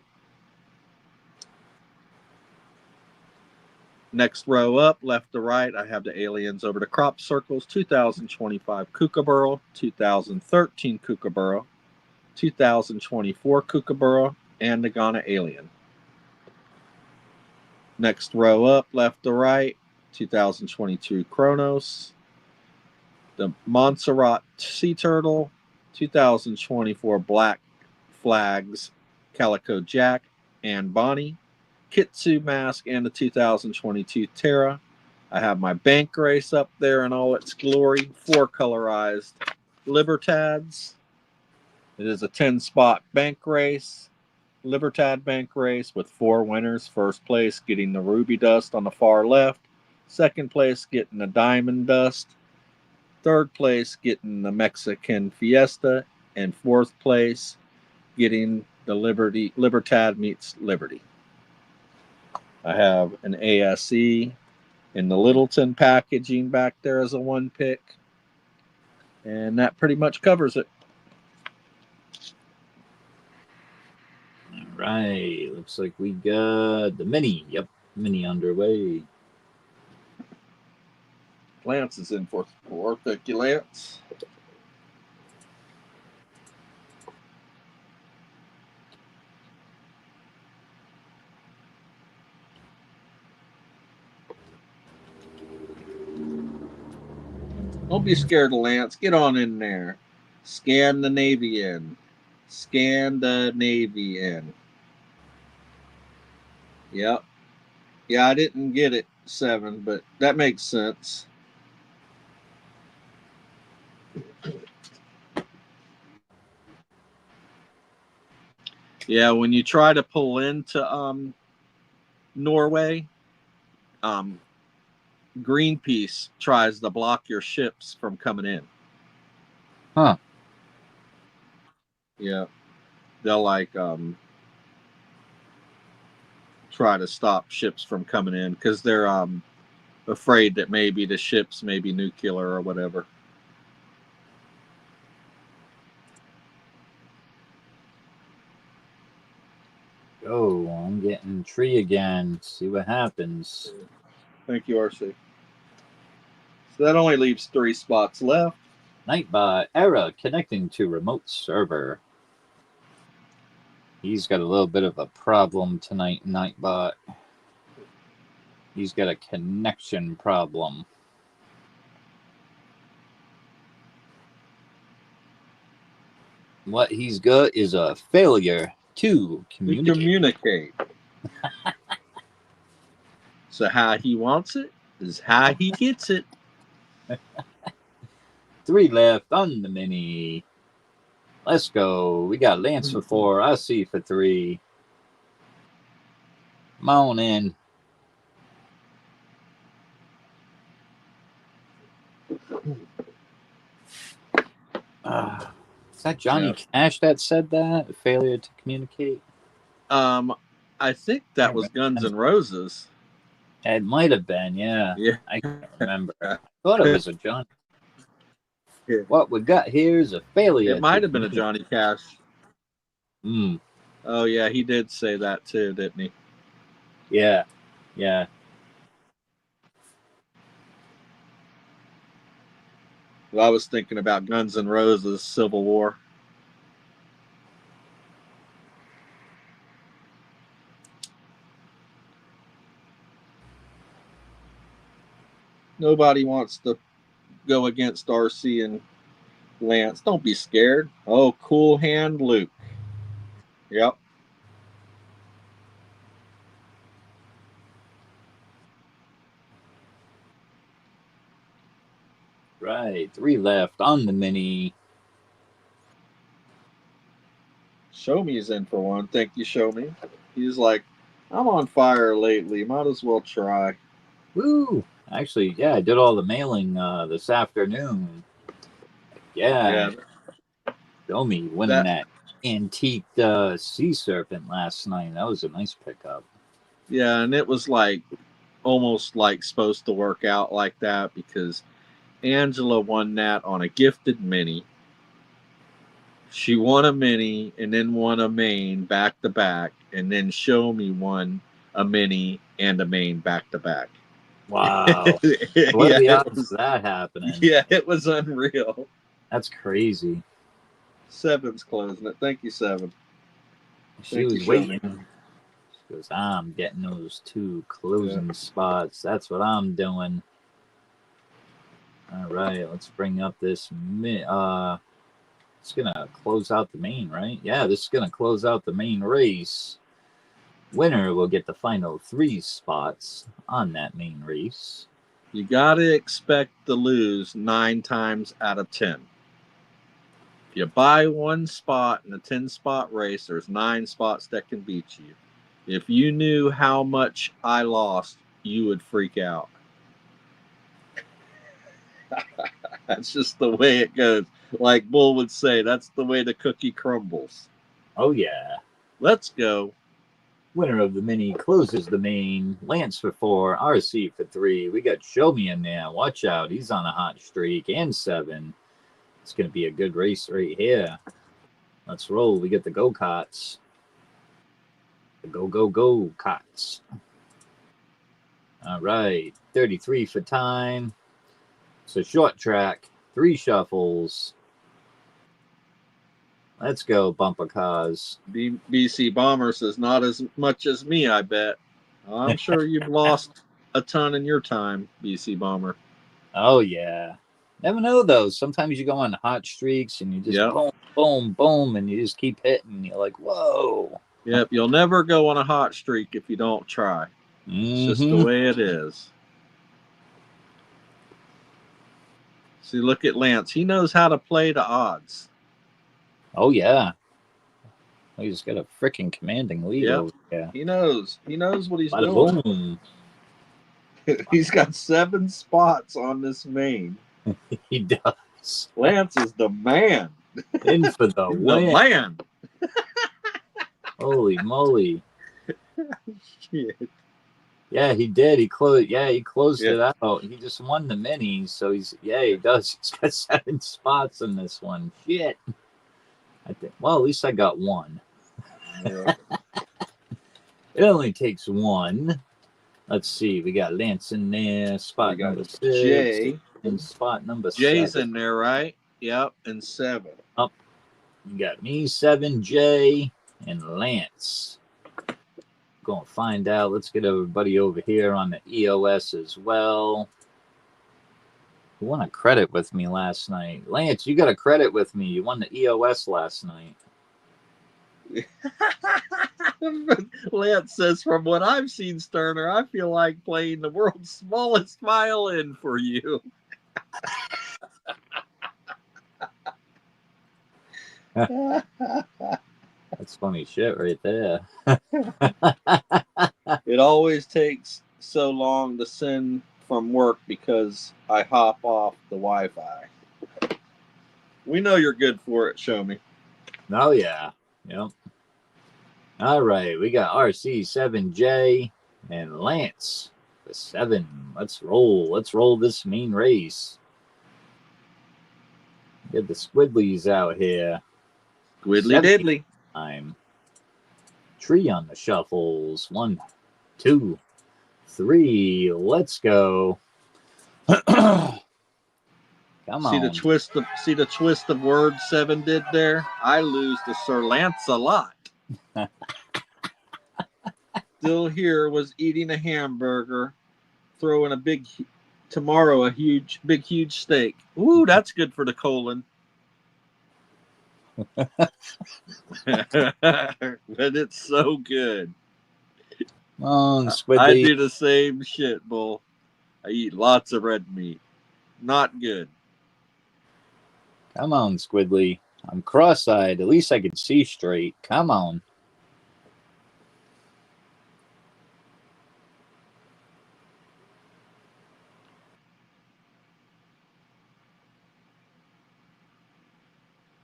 Next row up, left to right, I have the aliens over the crop circles. 2025 Kookaburra, 2013 Kookaburra, 2024 Kookaburra, and the Ghana alien. Next row up, left to right, 2022 Kronos, the Montserrat Sea Turtle, 2024 Black Flags, Calico Jack, and Bonnie, Kitsu Mask, and the 2022 Terra. I have my bank race up there in all its glory, 4 colorized Libertads. It is a 10-spot bank race. Libertad Bank race with 4 winners. First place getting the Ruby Dust on the far left. Second place getting the Diamond Dust. Third place getting the Mexican Fiesta. And fourth place getting the Libertad meets Liberty. I have an ASE in the Littleton packaging back there as a 1 pick. And that pretty much covers it. All right. Looks like we got the mini. Yep. Mini underway. Lance is in for 4. Thank you, Lance. Don't be scared of Lance. Get on in there. Scan the Navy in. Scan the Navy in. Yep. Yeah, I didn't get it 7, but that makes sense. Yeah, when you try to pull into Norway, Greenpeace tries to block your ships from coming in. Huh. Yeah. They'll try to stop ships from coming in because they're afraid that maybe the ships may be nuclear or whatever. Oh, I'm getting tree again. See what happens. Thank you, RC. So that only leaves 3 spots left. Nightbot error connecting to remote server. He's got a little bit of a problem tonight, Nightbot. He's got a connection problem. What he's got is a failure to communicate. So how he wants it is how he gets it. 3 left on the mini. Let's go. We got Lance for 4. I see for 3. Come on in. Is that Johnny Cash that said that? Failure to communicate? I think that was Guns N' Roses. It might have been, yeah. Yeah. I can't remember. I thought it was a Johnny. What we got here is a failure. It might have been a Johnny Cash. Mm. Oh, yeah, he did say that too, didn't he? Yeah, yeah. Well, I was thinking about Guns N' Roses, Civil War. Nobody wants to go against RC and Lance. Don't be scared. Oh, cool hand, Luke. Yep. Right, 3 left on the mini. Show Me is in for 1. Thank you, Show Me. He's like, I'm on fire lately. Might as well try. Woo! Actually, yeah, I did all the mailing this afternoon. Yeah. Show Me winning that antique sea serpent last night. That was a nice pickup. Yeah, and it was almost supposed to work out like that because Angela won that on a gifted mini. She won a mini and then won a main back to back, and then Show Me won a mini and a main back to back. Wow. What are the odds of that happening? Yeah, it was unreal. That's crazy. 7's closing it. Thank you, 7. She was waiting. She goes, I'm getting those 2 closing spots. That's what I'm doing. All right, let's bring up this. It's going to close out the main, right? Yeah, this is going to close out the main race. Winner will get the final 3 spots on that main race. You got to expect to lose 9 times out of 10. You buy one spot in a 10-spot race, there's 9 spots that can beat you. If you knew how much I lost, you would freak out. That's just the way it goes. Like Bull would say, that's the way the cookie crumbles. Oh, yeah. Let's go. Winner of the mini closes the main. Lance for 4, RC for 3. We got Show Me in there. Watch out. He's on a hot streak. And 7. It's going to be a good race right here. Let's roll. We get the go-karts. The go-go-go-karts. All right. 33 for time. It's a short track. 3 shuffles. Let's go, bumper cars. BC Bomber says, not as much as me, I bet. I'm sure you've lost a ton in your time, BC Bomber. Oh, yeah. Never know, though. Sometimes you go on hot streaks and you just boom, boom, boom, and you just keep hitting. You're like, whoa. Yep, you'll never go on a hot streak if you don't try. It's just the way it is. See, look at Lance. He knows how to play the odds. Oh, yeah. He's got a freaking commanding lead over there. He knows. He knows what he's Bada doing. Boom. He's got 7 spots on this main. He does. Lance is the man. In for the win. The man. Holy moly. Shit. Yeah, he did. He closed. Yeah, he closed it out. He just won the minis, so he's. Yeah, he does. He's got 7 spots in this one. Shit. I think. Well, at least I got 1. Yeah. It only takes 1. Let's see. We got Lance in there. Spot number 6. Jay. And spot number Jay's 7. in there, right? Yep. And 7. Up. You got me, 7, Jay, and Lance. Gonna find out. Let's get everybody over here on the EOS as well. Who won a credit with me last night? Lance, you got a credit with me. You won the EOS last night. Lance says, from what I've seen, Sterner, I feel like playing the world's smallest violin for you. That's funny shit right there. It always takes so long to send from work because I hop off the Wi-Fi. We know you're good for it, Show Me. Oh, yeah. Yep. All right. We got RC, 7J, and Lance for 7. Let's roll. Let's roll this main race. Get the squiddlies out here. Squiddly diddly. Time. Tree on the shuffles. 1, 2, 3. Let's go. Come on. See the twist of words 7 did there? I lose to Sir Lance-a-Lot. Still here was eating a hamburger, throwing a big huge steak. Ooh, that's good for the colon. But it's so good. Come on, Squiddly. I do the same shit, Bull. I eat lots of red meat. Not good. Come on, Squiddly. I'm cross-eyed. At least I can see straight. Come on.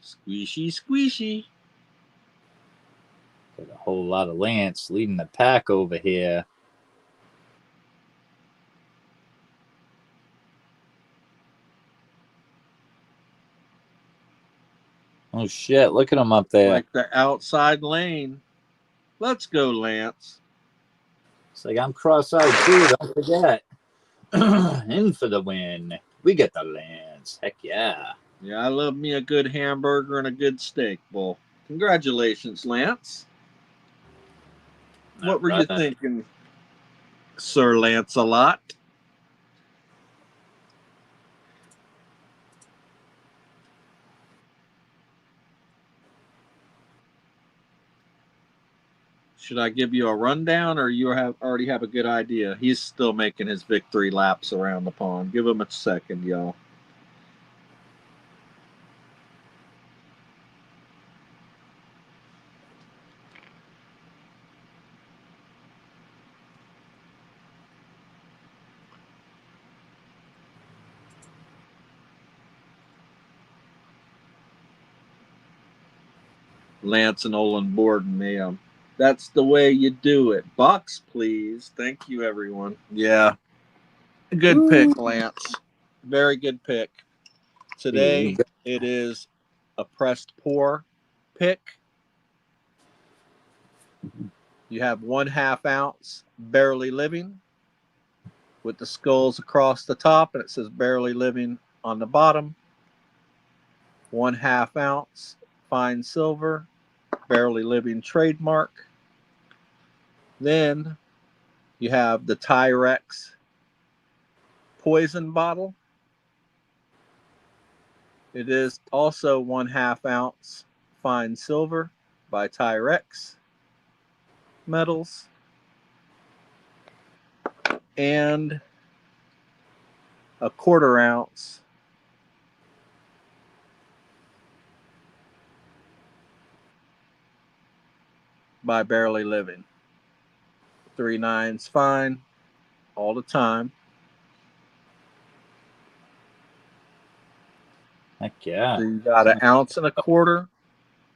Squishy, squishy. Got a whole lot of Lance leading the pack over here. Oh, shit. Look at him up there. Like the outside lane. Let's go, Lance. It's like I'm cross-eyed too. Don't forget. In for the win. We get the Lance. Heck yeah. Yeah, I love me a good hamburger and a good steak, Bull. Congratulations, Lance. What were you thinking, Sir Lance-a-Lot? Should I give you a rundown, or you already have a good idea? He's still making his victory laps around the pond. Give him a second, y'all. Lance and Olin Borden, that's the way you do it. Bucks, please. Thank you, everyone. Yeah. Good pick, Lance. Very good pick. Today, it is a pressed pour pick. You have 1/2 ounce Barely Living with the skulls across the top, and it says Barely Living on the bottom. 1/2 ounce fine silver Barely Living trademark. Then you have the Tyrex poison bottle. It is also 1/2 ounce fine silver by Tyrex Metals. And a 1/4 ounce by Barely Living. 3/9's fine all the time. Heck yeah. So you got 1 1/4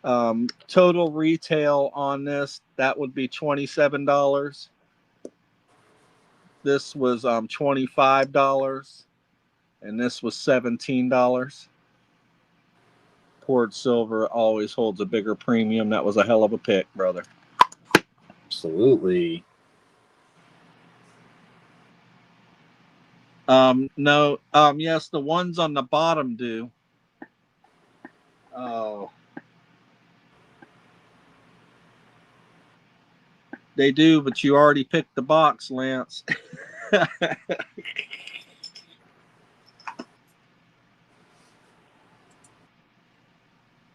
ounce. Total retail on this, that would be $27. This was $25, and this was $17. Poured silver always holds a bigger premium. That was a hell of a pick, brother. Absolutely. No, yes, the ones on the bottom do. Oh. They do, but you already picked the box, Lance.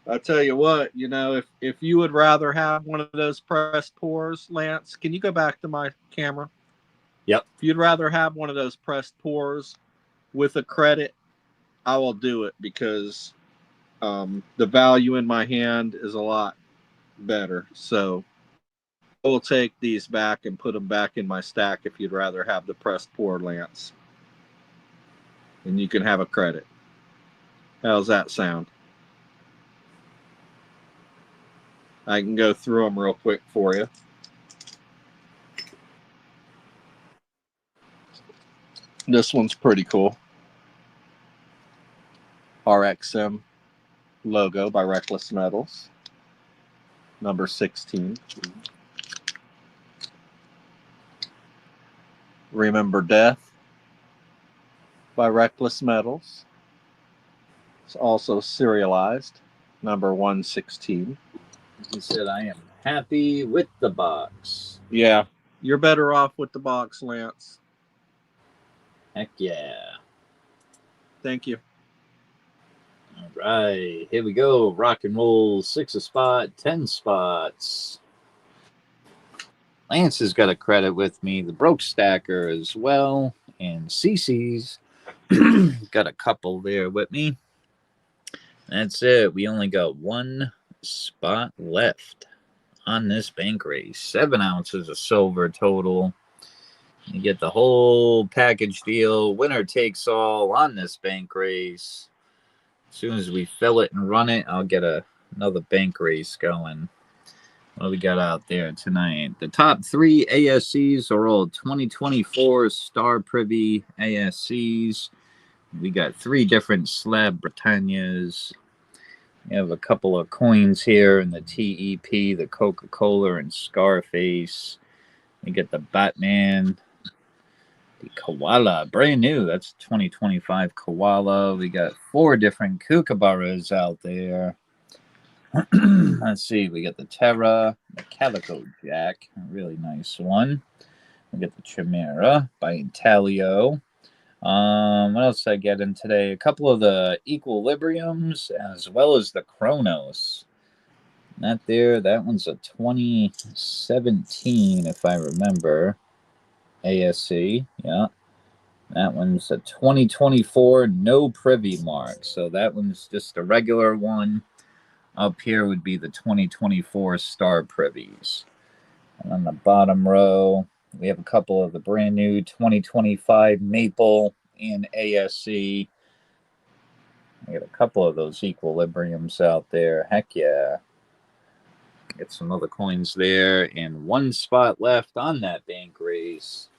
I tell you what, if you would rather have one of those pressed pours, Lance, can you go back to my camera? Yep. If you'd rather have one of those pressed pours with a credit, I will do it because the value in my hand is a lot better. So I will take these back and put them back in my stack if you'd rather have the pressed pour, Lance. And you can have a credit. How's that sound? I can go through them real quick for you. This one's pretty cool. RXM logo by Reckless Metals. Number 16. Remember Death by Reckless Metals. It's also serialized. Number 116. He said, I am happy with the box. Yeah, you're better off with the box, Lance. Heck yeah. Thank you. All right, here we go. Rock and roll, 6 a spot, 10 spots. Lance has got a credit with me. The Broke Stacker as well. And CC's got a couple there with me. That's it. We only got 1 spot left on this bank race. 7 ounces of silver total. You get the whole package deal. Winner takes all on this bank race. As soon as we fill it and run it, I'll get another bank race going. What do we got out there tonight? The top 3 ASCs are all 2024 Star Privy ASCs. We got 3 different Slab Britannias. We have a couple of coins here in the TEP, the Coca-Cola and Scarface. We get the Batman, the Koala, brand new. That's 2025 Koala. We got 4 different Kookaburras out there. Let's see. We got the Terra, the Calico Jack, a really nice one. We got the Chimera by Intalio. What else did I get in today? A couple of the Equilibriums as well as the Chronos. That one's a 2017, if I remember. ASC, yeah. That one's a 2024 no privy mark. So that one's just a regular one. Up here would be the 2024 Star Privies. And on the bottom row, we have a couple of the brand new 2025 Maple and ASC. We got a couple of those Equilibriums out there. Heck yeah. Get some other coins there, and one spot left on that bank race.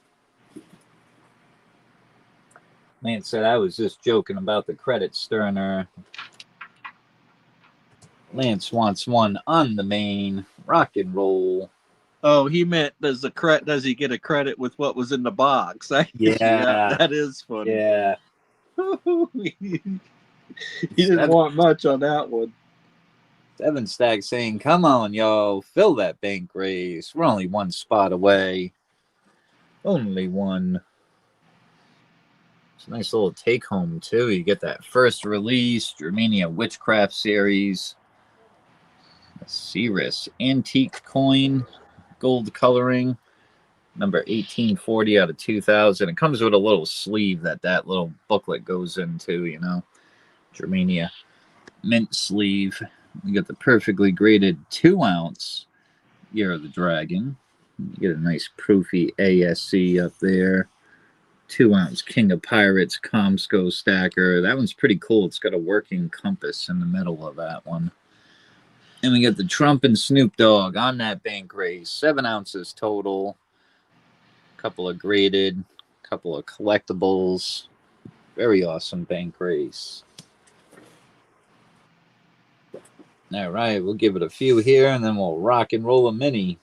Lance said I was just joking about the credit, Sterner. Lance wants one on the main. Rock and roll. Oh, he meant does he get a credit with what was in the box? Yeah. That is funny. Yeah. He didn't want much on that one. Seven Stack saying, come on, yo, fill that bank race. We're only one spot away. Only one. It's a nice little take home, too. You get that first release, Germania Witchcraft Series. A Cirrus Antique Coin, gold coloring. Number 1840 out of 2000. It comes with a little sleeve that little booklet goes into, you know. Germania mint sleeve. You get the perfectly graded 2-ounce Year of the Dragon. You get a nice proofy ASC up there. 2-ounce King of Pirates Comsco stacker. That one's pretty cool. It's got a working compass in the middle of that one. And we got the Trump and Snoop Dogg on that bank race. 7 ounces total. Couple of graded. Couple of collectibles. Very awesome bank race. All right, we'll give it a few here, and then we'll rock and roll a mini.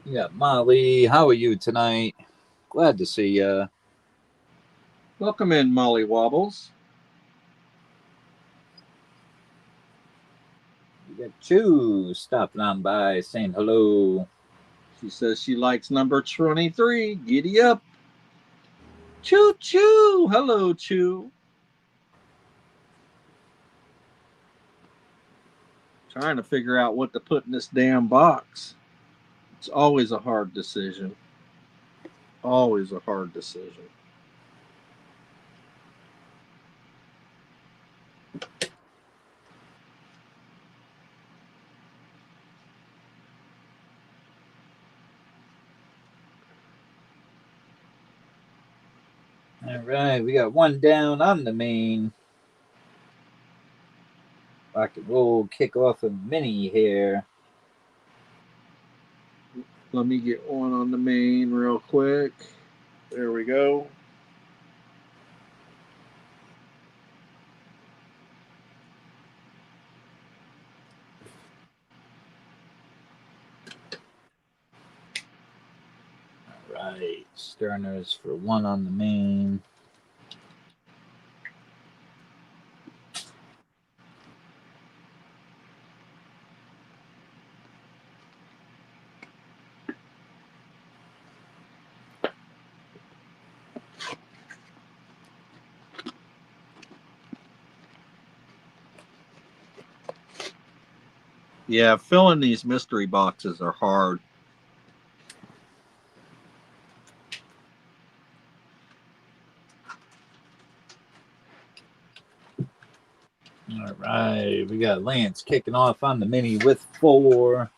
You got Molly. How are you tonight? Glad to see you. Welcome in, Molly Wobbles. You got Chew stopping on by saying hello. She says she likes number 23. Giddy up. Choo choo. Hello, Choo. Trying to figure out what to put in this damn box. It's always a hard decision. Always a hard decision. All right, we got one down on the main. Rock and roll, kick off a mini here. Let me get one on the main real quick. There we go. All right, Sterner's for one on the main. Yeah, filling these mystery boxes are hard. All right, we got Lance kicking off on the mini with 4.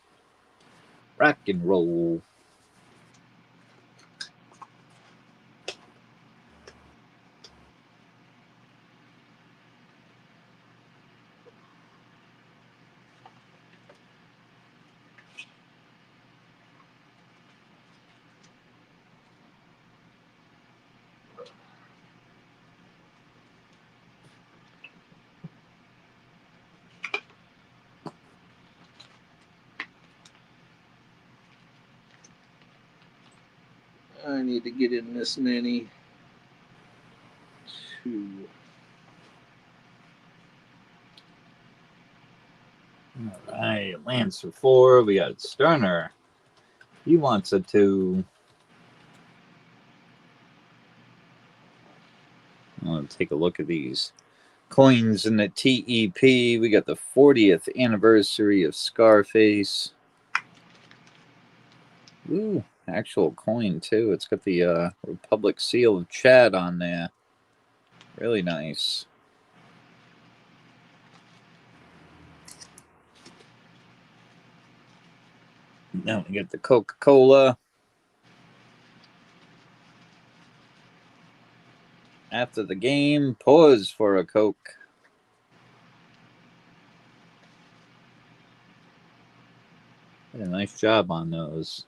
Rock and roll. I need to get in this mini. 2. All right, Lance for 4. We got Sterner. He wants a 2. I want to take a look at these coins in the TEP. We got the 40th anniversary of Scarface. Ooh, actual coin too. It's got the Republic seal of Chad on there. Really nice. Now we get the Coca-Cola. After the game, pause for a Coke. Did a nice job on those.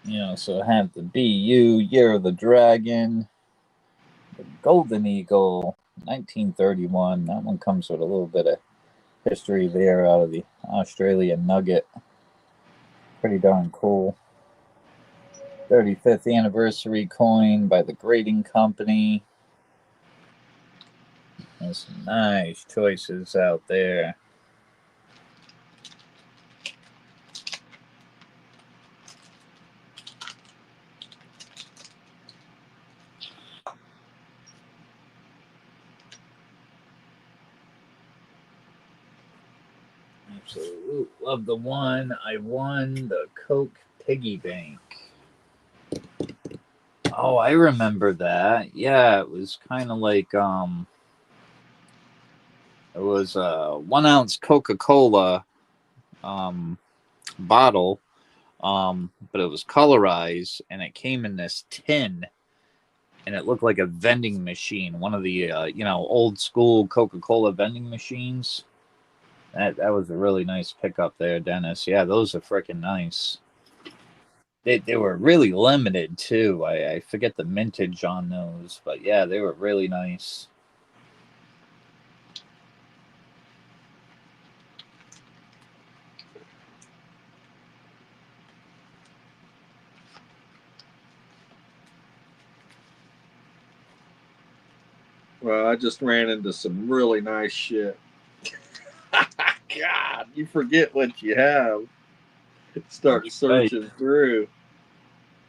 You also have the BU, Year of the Dragon, the Golden Eagle, 1931. That one comes with a little bit of history there out of the Australian Nugget. Pretty darn cool. 35th anniversary coin by the Grading Company. There's some nice choices out there. Absolute love the one. I won the Coke Piggy Bank. Oh, I remember that. Yeah, it was kind of like it was a 1 ounce Coca-Cola bottle, but it was colorized and it came in this tin, and it looked like a vending machine, one of the old school Coca-Cola vending machines. That was a really nice pickup there, Dennis. Yeah, those are freaking nice. They were really limited too. I forget the mintage on those, but yeah, they were really nice. Well, I just ran into some really nice shit. God, you forget what you have. Start Right. searching through.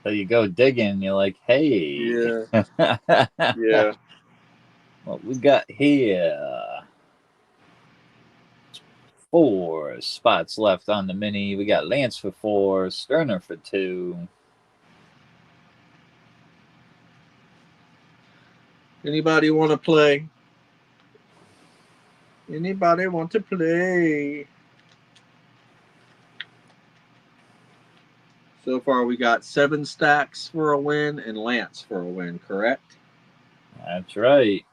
So you go digging, you're like, hey. Yeah. Yeah. What we got here? 4 spots left on the mini. We got Lance for 4, Sterner for 2. Anybody want to play? Anybody want to play? So far, we got 7 stacks for a win and Lance for a win, correct? That's right.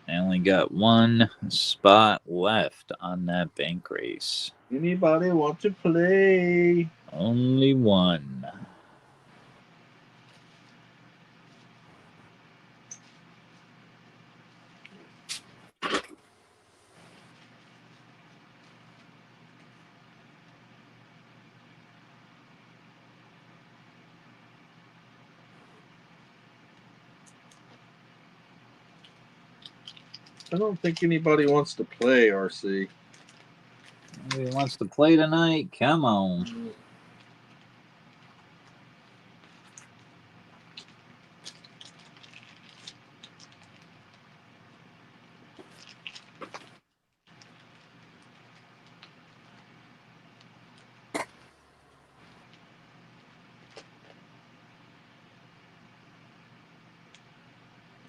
I only got 1 spot left on that bank race. Anybody want to play? Only 1. I don't think anybody wants to play, RC. Nobody wants to play tonight? Come on.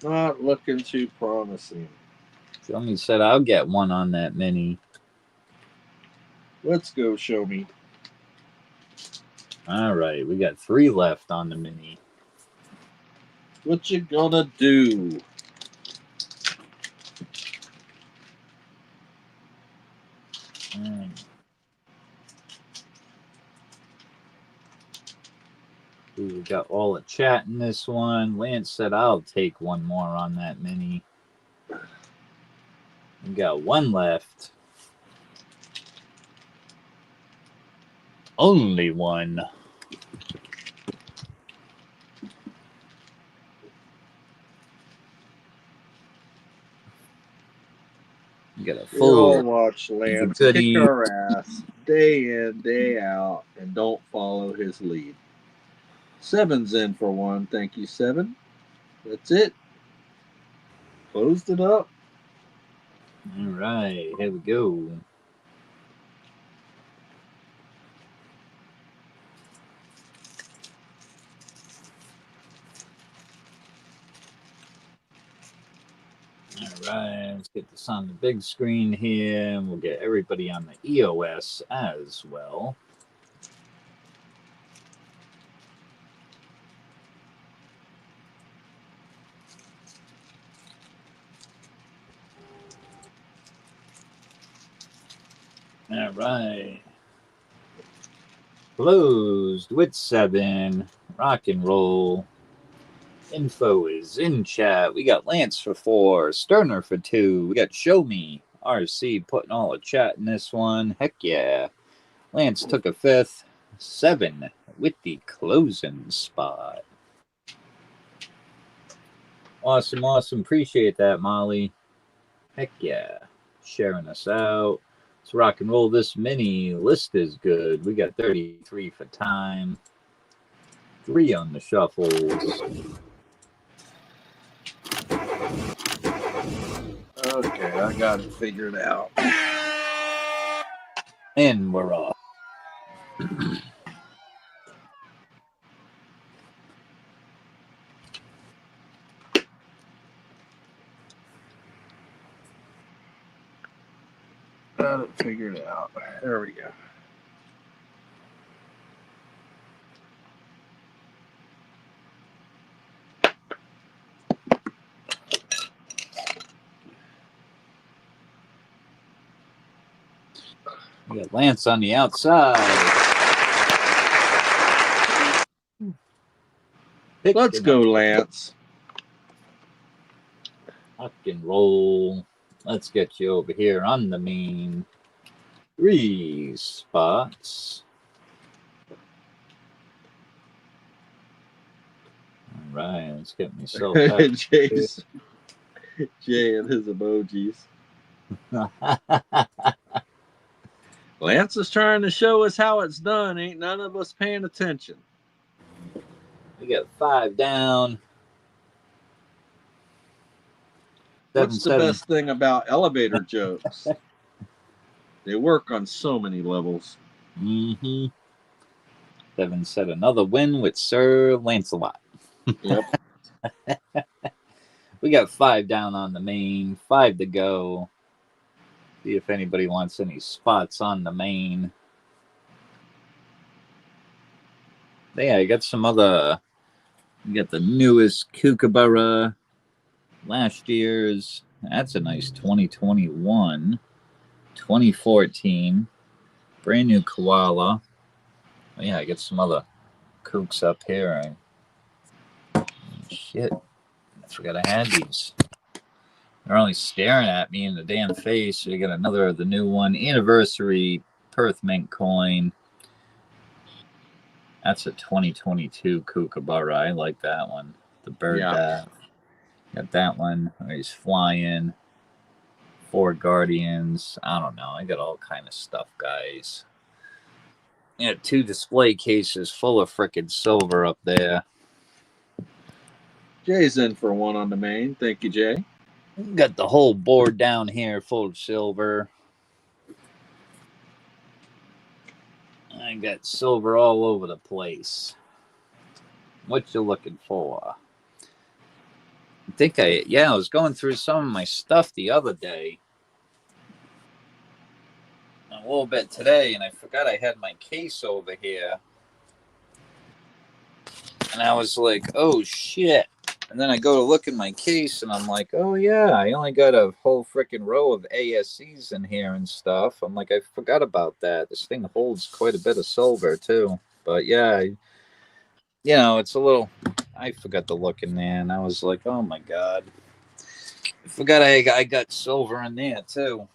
Not looking too promising. Johnny said I'll get 1 on that mini. Let's go, show me. All right, we got 3 left on the mini. What you gonna do? We got all the chat in this one. Lance said I'll take 1 more on that mini. We got 1 left. Only 1. You got a We all full watch Lance kick goodie. our ass day in, day out, and don't follow his lead. 7's in for 1. Thank you, 7. That's it. Closed it up. All right, here we go. All right, let's get this on the big screen here, and we'll get everybody on the EOS as well. All right. Closed with 7. Rock and roll. Info is in chat. We got Lance for 4. Sterner for 2. We got Show Me. RC putting all the chat in this one. Heck yeah. Lance took a 5th. 7 with the closing spot. Awesome, awesome. Appreciate that, Molly. Heck yeah. Sharing us out. Let's rock and roll this mini. List is good. We got 33 for time. 3 on the shuffles. Okay, I got it figured out. And we're off. Got it figured out. There we go. We got Lance on the outside. Let's go, Lance. Rock and roll. Let's get you over here on the main. 3 spots. All right, let's get myself out. Jay and his emojis. Lance is trying to show us how it's done. Ain't none of us paying attention. We got 5 down. What's the best thing about elevator jokes? They work on so many levels. 7 said another win with Sir Lancelot. Yep. We got 5 down on the main, 5 to go. See if anybody wants any spots on the main. Yeah, I got some other. You got the newest Kookaburra. Last year's. That's a nice 2021. 2014. Brand new koala. Oh, yeah, I got some other kooks up here. Shit. I forgot I had these. They're only staring at me in the damn face. So you got another of the new one. Anniversary Perth Mint coin. That's a 2022 Kookaburra. I like that one. The bird bath. Got that one. He's flying. 4 guardians. I don't know. I got all kind of stuff, guys. Yeah, 2 display cases full of frickin' silver up there. Jay's in for 1 on the main. Thank you, Jay. Got the whole board down here full of silver. I got silver all over the place. What you looking for? I was going through some of my stuff the other day. A little bit today, and I forgot I had my case over here. And I was like, oh shit. And then I go to look in my case, and I'm like, oh yeah, I only got a whole freaking row of ASCs in here and stuff. I'm like, I forgot about that. This thing holds quite a bit of silver too. But yeah, it's a little. I forgot to look in there, and I was like, oh my god, I forgot I got silver in there too.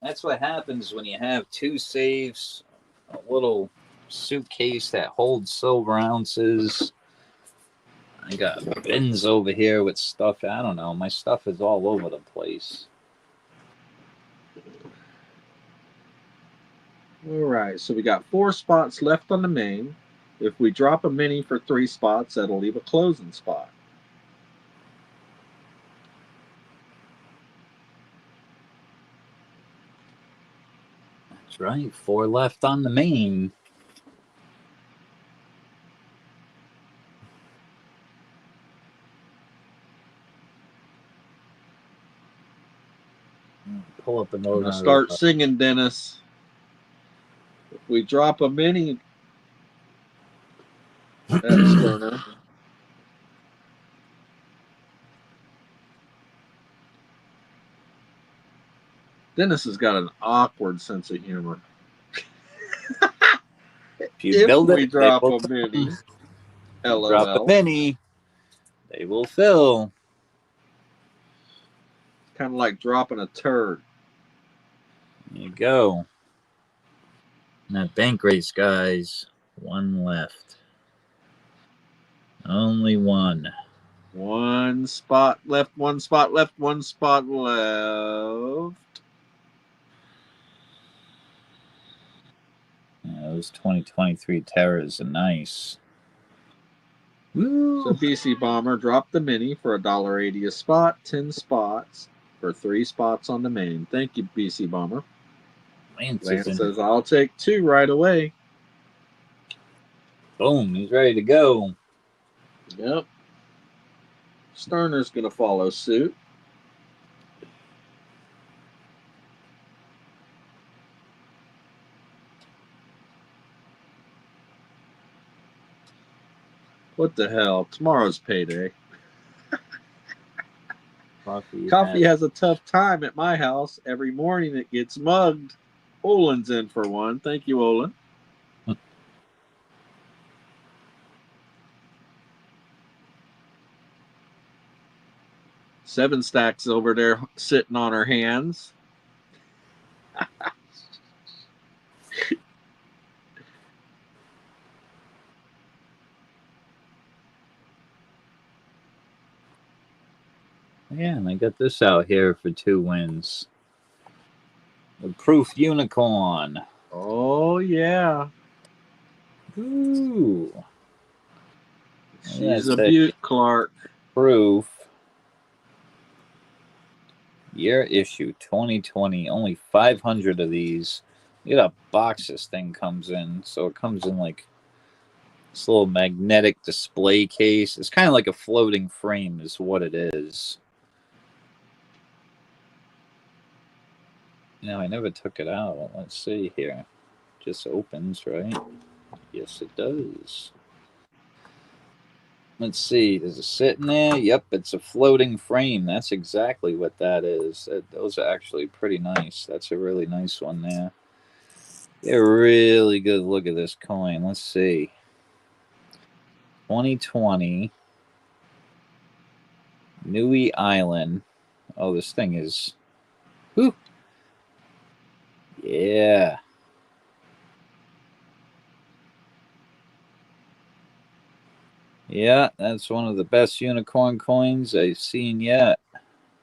That's what happens when you have 2 safes, a little suitcase that holds silver ounces. I got bins over here with stuff. I don't know. My stuff is all over the place. All right. So we got 4 spots left on the main. If we drop a mini for 3 spots, that'll leave a closing spot. That's right. 4 left on the main. Pull up the I'm note. gonna start singing, Dennis. If we drop a mini at Sterner, Dennis has got an awkward sense of humor. If you If build we it, they drop will a mini, come. Drop a LOL. mini, they will fill. Kind of like dropping a turd. There you go. And that bank race, guys. One left. Only one. One spot left, one spot left, one spot left. Yeah, those 2023 Terras are nice. Woo! So BC Bomber dropped the mini for $1.80 a spot, 10 spots for 3 spots on the main. Thank you, BC Bomber. Lance Lance says, I'll take 2 right away. Boom, he's ready to go. Yep. Sterner's going to follow suit. What the hell? Tomorrow's payday. Coffee has a tough time at my house. Every morning it gets mugged. Olin's in for one. Thank you, Olin. Seven Stacks over there sitting on her hands. Yeah, and I got this out here for 2 wins. The Proof Unicorn. Oh, yeah. Ooh. She's a beaut, Clark. Proof. Year issue 2020. Only 500 of these. Look at how box this thing comes in. So it comes in like this little magnetic display case. It's kind of like a floating frame is what it is. No, I never took it out. Let's see here. Just opens, right? Yes, it does. Let's see. Does it sit in there? Yep, it's a floating frame. That's exactly what that is. Those are actually pretty nice. That's a really nice one there. Get a really good look at this coin. Let's see. 2020. Nui Island. Oh, this thing is... Whew. Yeah. Yeah, that's one of the best unicorn coins I've seen yet.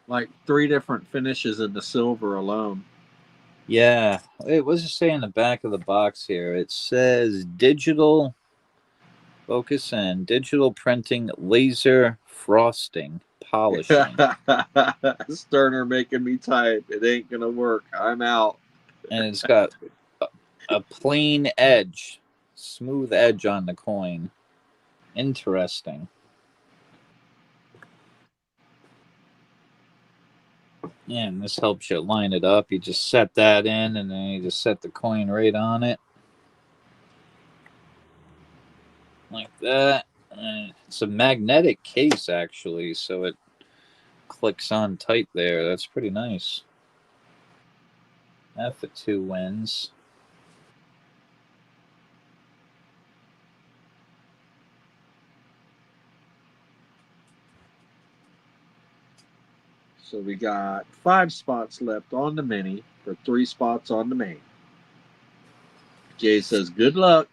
Like 3 different finishes in the silver alone. Yeah. Wait, what does it say in the back of the box here? It says digital, focus in, digital printing, laser frosting, polishing. Sterner making me type. It ain't going to work. I'm out. And it's got a plain edge, smooth edge on the coin. Interesting. Yeah, and this helps you line it up. You just set that in, and then you just set the coin right on it. Like that. And it's a magnetic case, actually, so it clicks on tight there. That's pretty nice. That for 2 wins. So we got 5 spots left on the mini for 3 spots on the main. Jay says, good luck.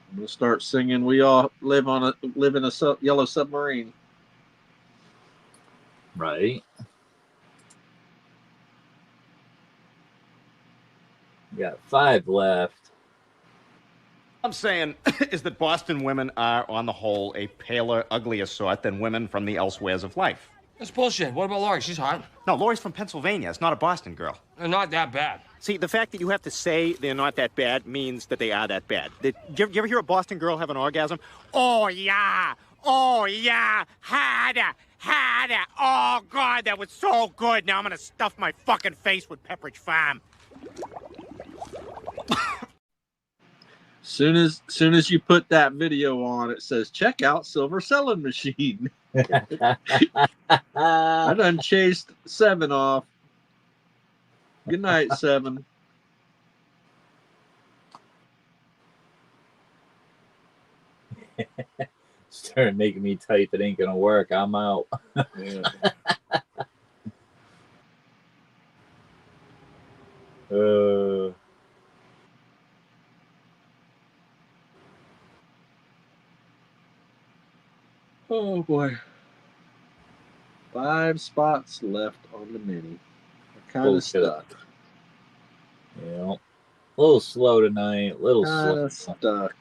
I'm going to start singing We All Live in a Yellow Submarine. Right. We got 5 left. I'm saying is that Boston women are, on the whole, a paler, uglier sort than women from the elsewheres of life. That's bullshit. What about Laurie? She's hot. No, Lori's from Pennsylvania. It's not a Boston girl. They're not that bad. See, the fact that you have to say they're not that bad means that they are that bad. Do you ever hear a Boston girl have an orgasm? Oh, yeah. Oh, yeah. Had it. Oh, God, that was so good. Now I'm going to stuff my fucking face with Pepperidge Farm. Soon as you put that video on, it says check out Silver Selling Machine. I done chased 7 off. Good night, 7. Started making me type. It ain't gonna work. I'm out. Yeah. Oh boy. 5 spots left on the mini. We're kind of stuck. Yeah. A little slow tonight. A little Kind slow. of stuck.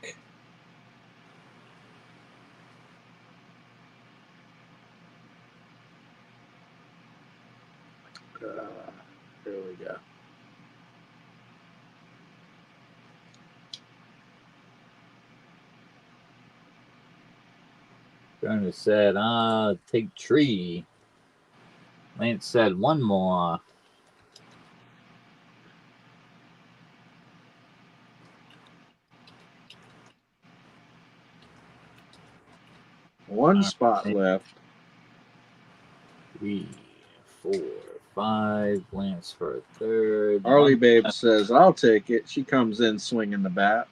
Here we go. Turner said, take tree. Lance said, one more. One spot left. 3, 4, 5. Lance for a third. Harley Babe says, I'll take it. She comes in swinging the bat.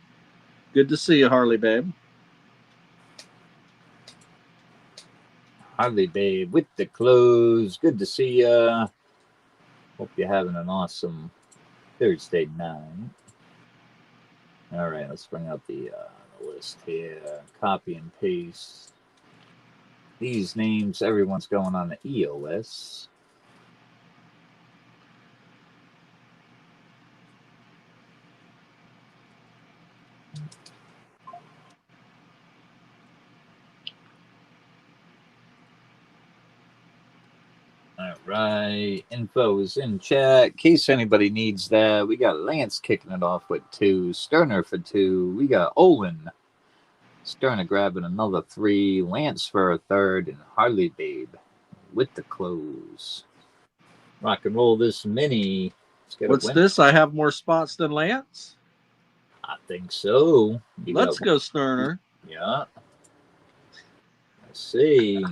Good to see you, Harley Babe. Harley Babe with the clothes. Good to see ya. Hope you're having an awesome Thursday night. All right, let's bring up the list here. Copy and paste these names. Everyone's going on the EOS. All right, info is in chat. In case anybody needs that, we got Lance kicking it off with 2, Sterner for 2. We got Olin. Sterner grabbing another 3, Lance for a third, and Harley Babe with the close. Rock and roll this mini. Let's get What's this? I have more spots than Lance? I think so. Let's go, Sterner. Yeah. Let's see.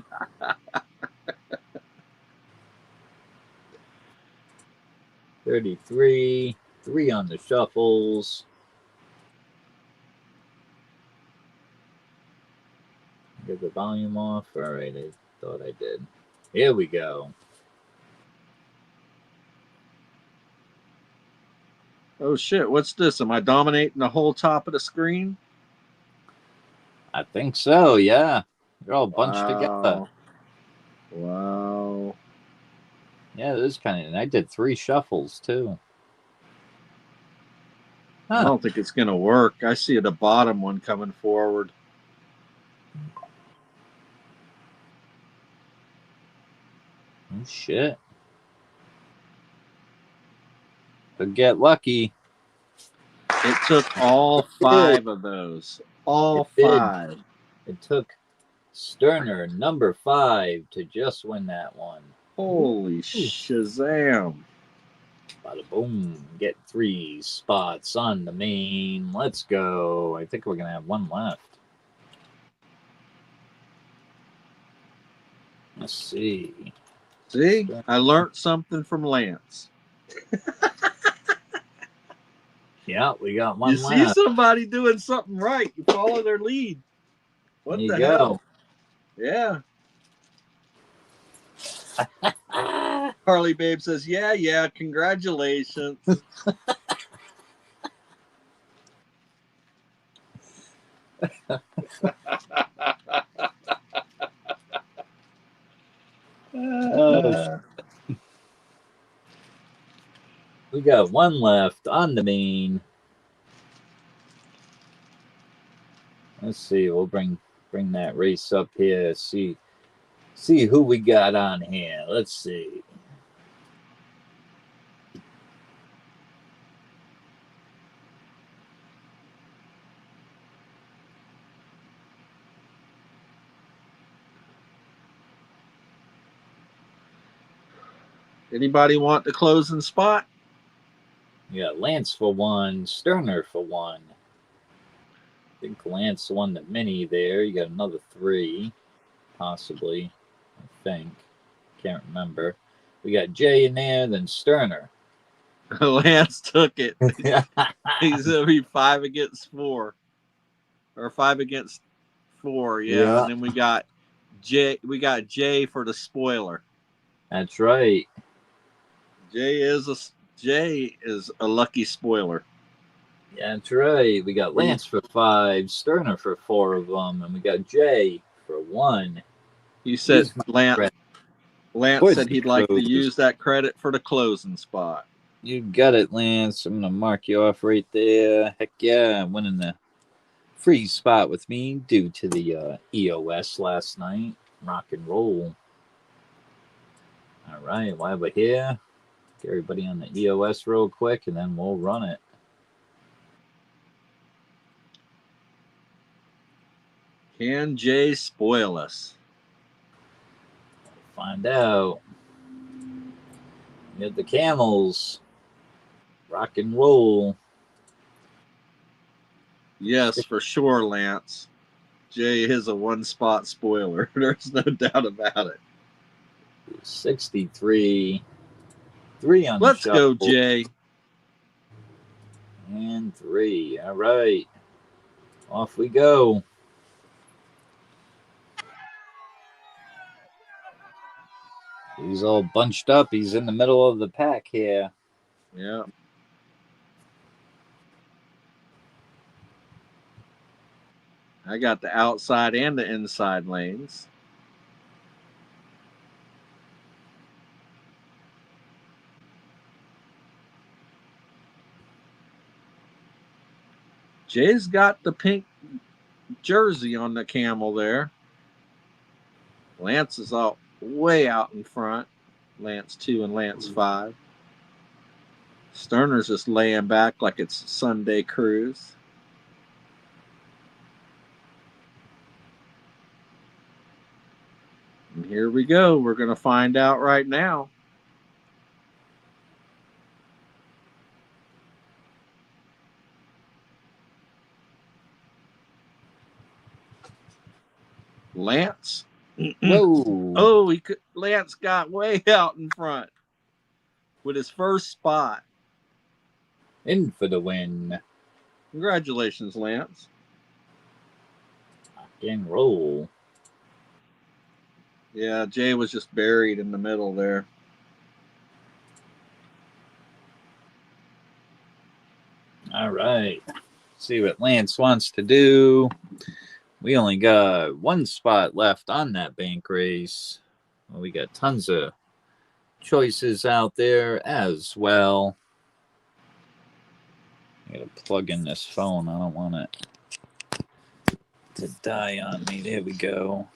$33, 3 on the shuffles. Get the volume off. All right, I thought I did. Here we go. Oh shit! What's this? Am I dominating the whole top of the screen? I think so. Yeah, they're all bunched together. Wow. Yeah, this is kind of. And I did 3 shuffles too. Huh. I don't think it's gonna work. I see the bottom one coming forward. Oh shit! But get lucky. It took all 5 of those. All 5. It took Sterner, number 5, to just win that one. Holy Shazam. Bada boom. Get 3 spots on the main. Let's go. I think we're going to have 1 left. Let's see. See? I learned something from Lance. Yeah, we got 1 you left. You see somebody doing something right. You follow their lead. What there the you hell? Go. Yeah. Harley Babe says, yeah, congratulations. We got 1 left on the main. Let's see. We'll bring that race up here. See See who we got on here. Let's see. Anybody want the closing spot? You got Lance for one, Sterner for one. I think Lance won the mini there. You got another 3, possibly. I think. Can't remember. We got Jay in there, then Sterner. Lance took it. He's gonna be 5 against 4, or 5 against 4. Yeah, and then we got Jay. We got Jay for the spoiler. That's right. Jay is a lucky spoiler. Yeah, that's right. We got Lance for 5, Sterner for 4 of them, and we got Jay for 1. You said Lance Towards said the he'd like to close. use that credit for the closing spot. You got it, Lance. I'm going to mark you off right there. Heck yeah, winning the free spot with me due to the EOS last night. Rock and roll. All right, while we're here, get everybody on the EOS real quick, and then we'll run it. Can Jay spoil us? Find out. We have the camels. Rock and roll. Yes, for sure, Lance. Jay is a 1-spot spoiler. There's no doubt about it. 63. 3 on Let's the go, shuffle. Jay. And 3. All right. Off we go. He's all bunched up. He's in the middle of the pack here. Yeah. I got the outside and the inside lanes. Jay's got the pink jersey on the camel there. Lance is way out in front. Lance 2 and Lance 5. Sterner's just laying back like it's Sunday cruise. And here we go. We're going to find out right now. Lance. Whoa. Oh, Lance got way out in front with his first spot. In for the win. Congratulations, Lance. Rock and roll. Yeah, Jay was just buried in the middle there. All right. See what Lance wants to do. We only got 1 spot left on that bank race. Well, we got tons of choices out there as well. I gotta plug in this phone. I don't want it to die on me. There we go.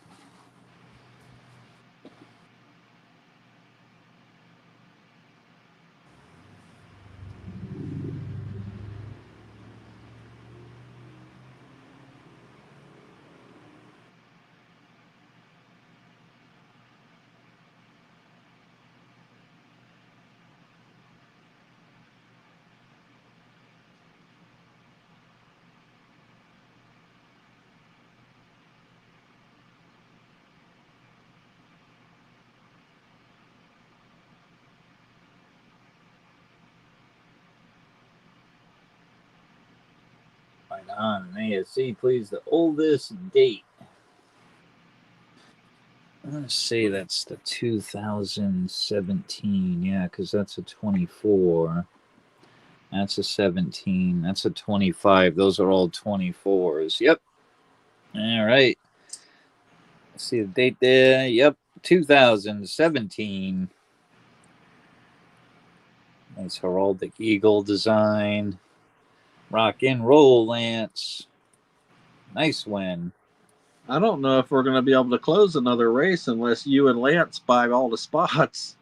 Right on. ASC, please. The oldest date. Let's see. That's the 2017. Yeah, because that's a 24. That's a 17. That's a 25. Those are all 24s. Yep. All right. See the date there. Yep. 2017. Nice heraldic eagle design. Rock and roll, Lance. Nice win. I don't know if we're going to be able to close another race unless you and Lance buy all the spots.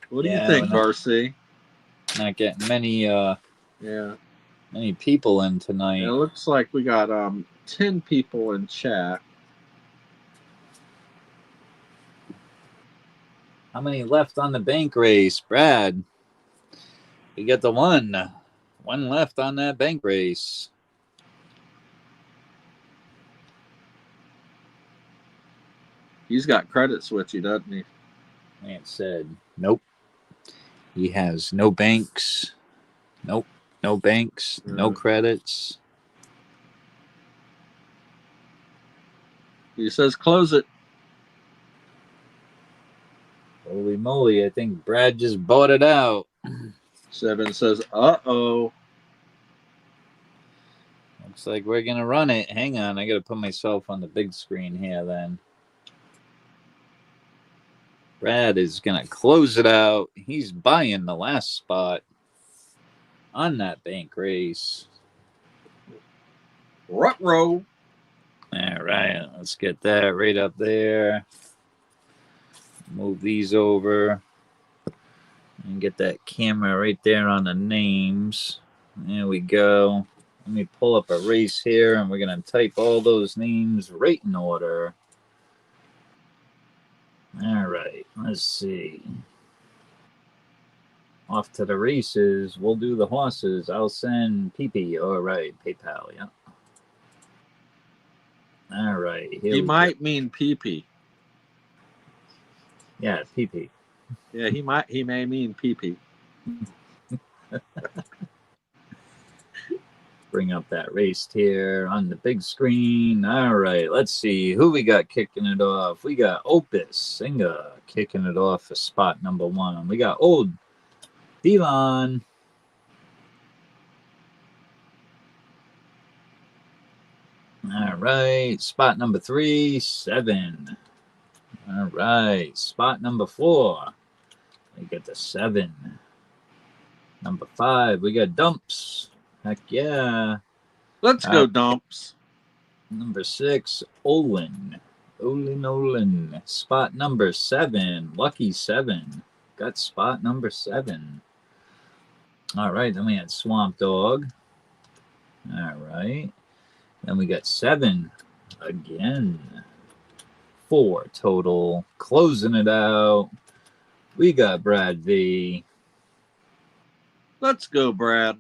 What do you think, RC? Not getting many Yeah. many people in tonight. It looks like we got 10 people in chat. How many left on the bank race, Brad? You get the one left on that bank race. He's got credits with you, doesn't he? Lance said, nope. He has no banks. Nope. No banks. No credits. He says close it. Holy moly, I think Brad just bought it out. 7 says, uh-oh. Looks like we're going to run it. Hang on, I got to put myself on the big screen here then. Brad is going to close it out. He's buying the last spot on that bank race. Ruh-roh. All right, let's get that right up there. Move these over and get that camera right there on the names. There we go. Let me pull up a race here, and we're going to type all those names right in order. All right, let's see. Off to the races. We'll do the horses. I'll send PP. All right, PayPal, yeah. All right. He might mean PP. Yeah, PP. Yeah, he may mean PP. Bring up that race here on the big screen. All right, let's see who we got kicking it off. We got Opus Singer kicking it off for spot number 1. We got Old Delon. All right, spot number 3, 7. All right, spot number 4. We get the 7. Number 5, we got Dumps. Heck yeah. Let's go, Dumps. Number 6, Olin. Olin. Spot number 7. Lucky 7. Got spot number 7. All right, then we had Swamp Dog. All right. Then we got 7 again. 4 total. Closing it out. We got Brad V. Let's go, Brad.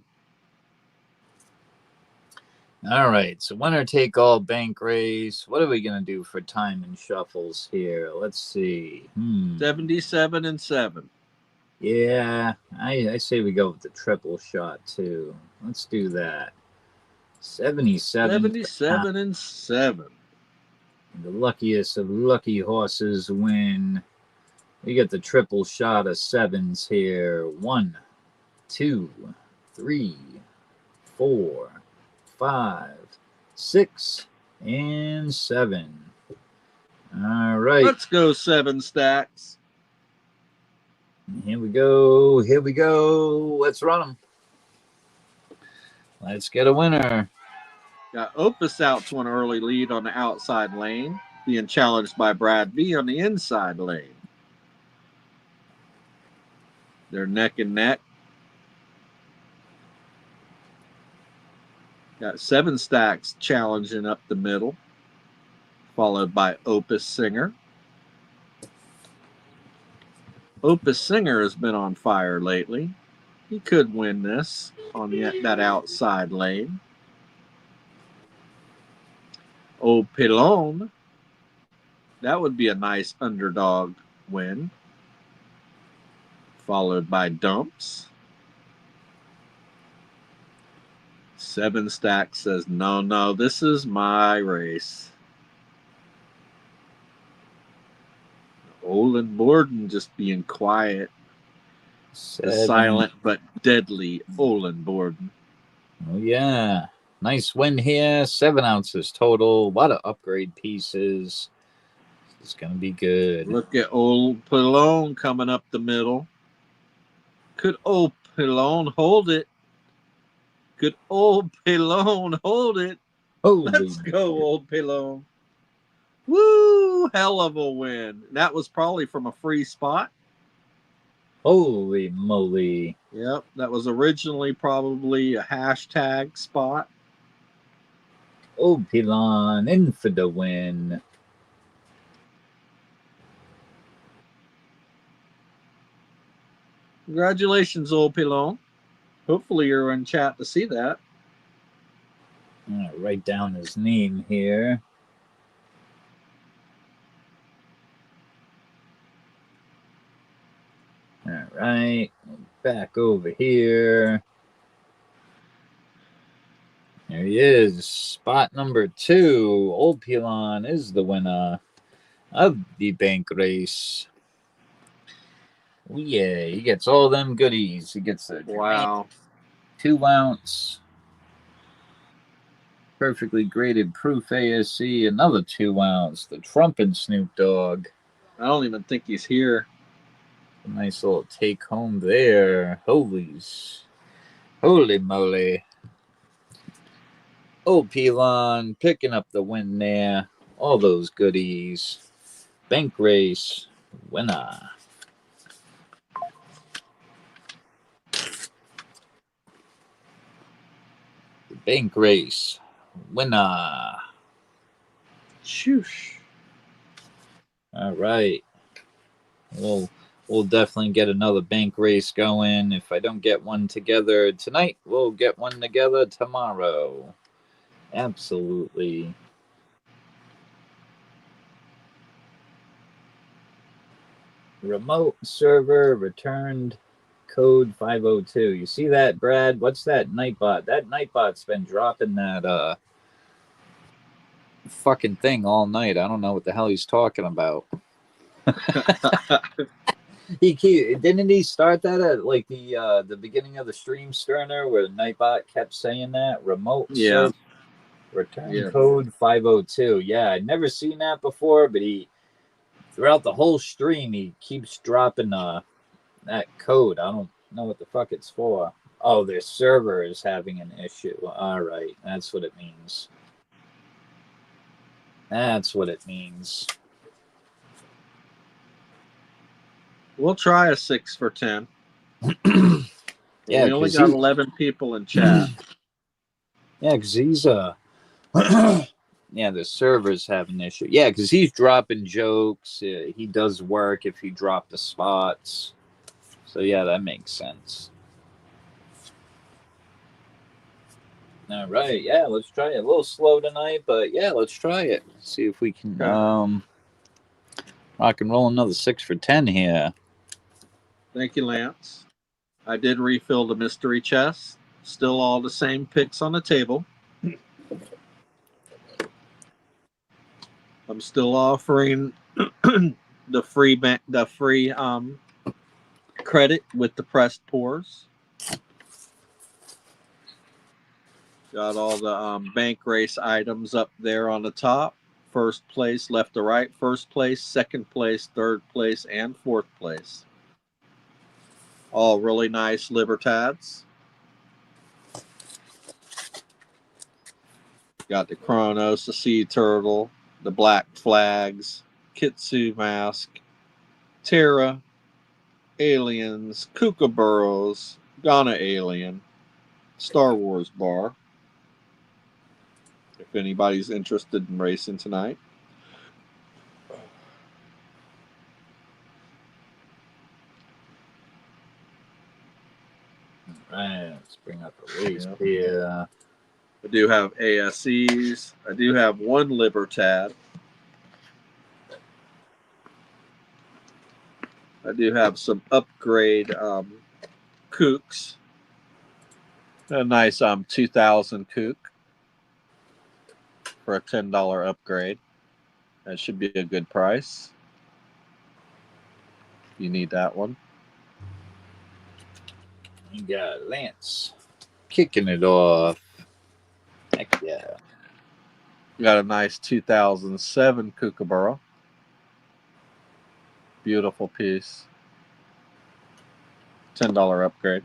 All right, so winner take all bank race. What are we going to do for time and shuffles here? Let's see. 77 and 7. Yeah, I say we go with the triple shot too. Let's do that. 77 and 7. The luckiest of lucky horses win. We get the triple shot of 7s here. 1, 2, 3, 4, 5, 6, and 7. All right. Let's go 7 stacks. Here we go. Let's run them. Let's get a winner. Got Opus out to an early lead on the outside lane, being challenged by Brad V on the inside lane. They're neck and neck. Got 7 stacks challenging up the middle, followed by Opus Singer. Opus Singer has been on fire lately. He could win this on that outside lane. Old Pilon, that would be a nice underdog win. Followed by Dumps. 7 stacks says, no, this is my race. Olin Borden just being quiet. The silent but deadly Olin Borden. Oh, yeah. Nice win here. 7 ounces total. A lot of upgrade pieces. It's going to be good. Look at old Pilon coming up the middle. Could old Pilon hold it? Could old Pilon hold it? Holy, Let's go, old Pilon. Woo! Hell of a win. That was probably from a free spot. holy moly. Yep, that was originally probably a hashtag spot. Old Pilon in for the win. Congratulations, old Pilon. Hopefully you're in chat to see that. I'm gonna write down his name here. All right, back over here. There he is. Spot number 2. Old Pilon is the winner of the bank race. Oh, yeah, he gets all them goodies. He gets a Wow. 2-ounce perfectly graded proof ASC, another 2-ounce, the Trump and Snoop Dogg. I don't even think he's here. A nice little take home there. Holy moly. Old Pilon picking up the win there. All those goodies. Bank race winner. The bank race winner. Shoosh. All right. We'll definitely get another bank race going. If I don't get one together tonight, we'll get one together tomorrow. Absolutely. Remote server returned code 502. You see that, Brad? What's that Nightbot? That Nightbot's been dropping that fucking thing all night. I don't know what the hell he's talking about. Didn't he start that at like the beginning of the stream, Sterner, where Nightbot kept saying that remote Yeah. server return code 502. Yeah, I'd never seen that before, but he throughout the whole stream he keeps dropping that code. I don't know what the fuck it's for. Oh, their server is having an issue. All right, that's what it means. That's what it means. We'll try a 6 for 10. Yeah, we only got 11 people in chat. Yeah, because he's yeah, the server's having an issue. Yeah, because he's dropping jokes. He does work if he dropped the spots. So yeah, that makes sense. All right, yeah, let's try it. A little slow tonight, but yeah, let's try it. See if we can rock and roll another 6 for 10 here. Thank you, Lance. I did refill the mystery chest. Still all the same picks on the table. I'm still offering the free credit with the pressed pours. Got all the bank race items up there on the top. First place, left to right. First place, second place, third place, and fourth place. All really nice Libertads. Got the Kronos, the Sea Turtle, the Black Flags, Kitsu Mask, Terra, Aliens, Kookaburras, Ghana Alien, Star Wars Bar. If anybody's interested in racing tonight. All right, let's bring up a race here. I do have ASEs. I do have one Libertad. I do have some upgrade kooks. A nice 2000 kook for a $10 upgrade. That should be a good price. You need that one. You got Lance kicking it off. Heck yeah. Got a nice 2007 Kookaburra. Beautiful piece. $10 upgrade.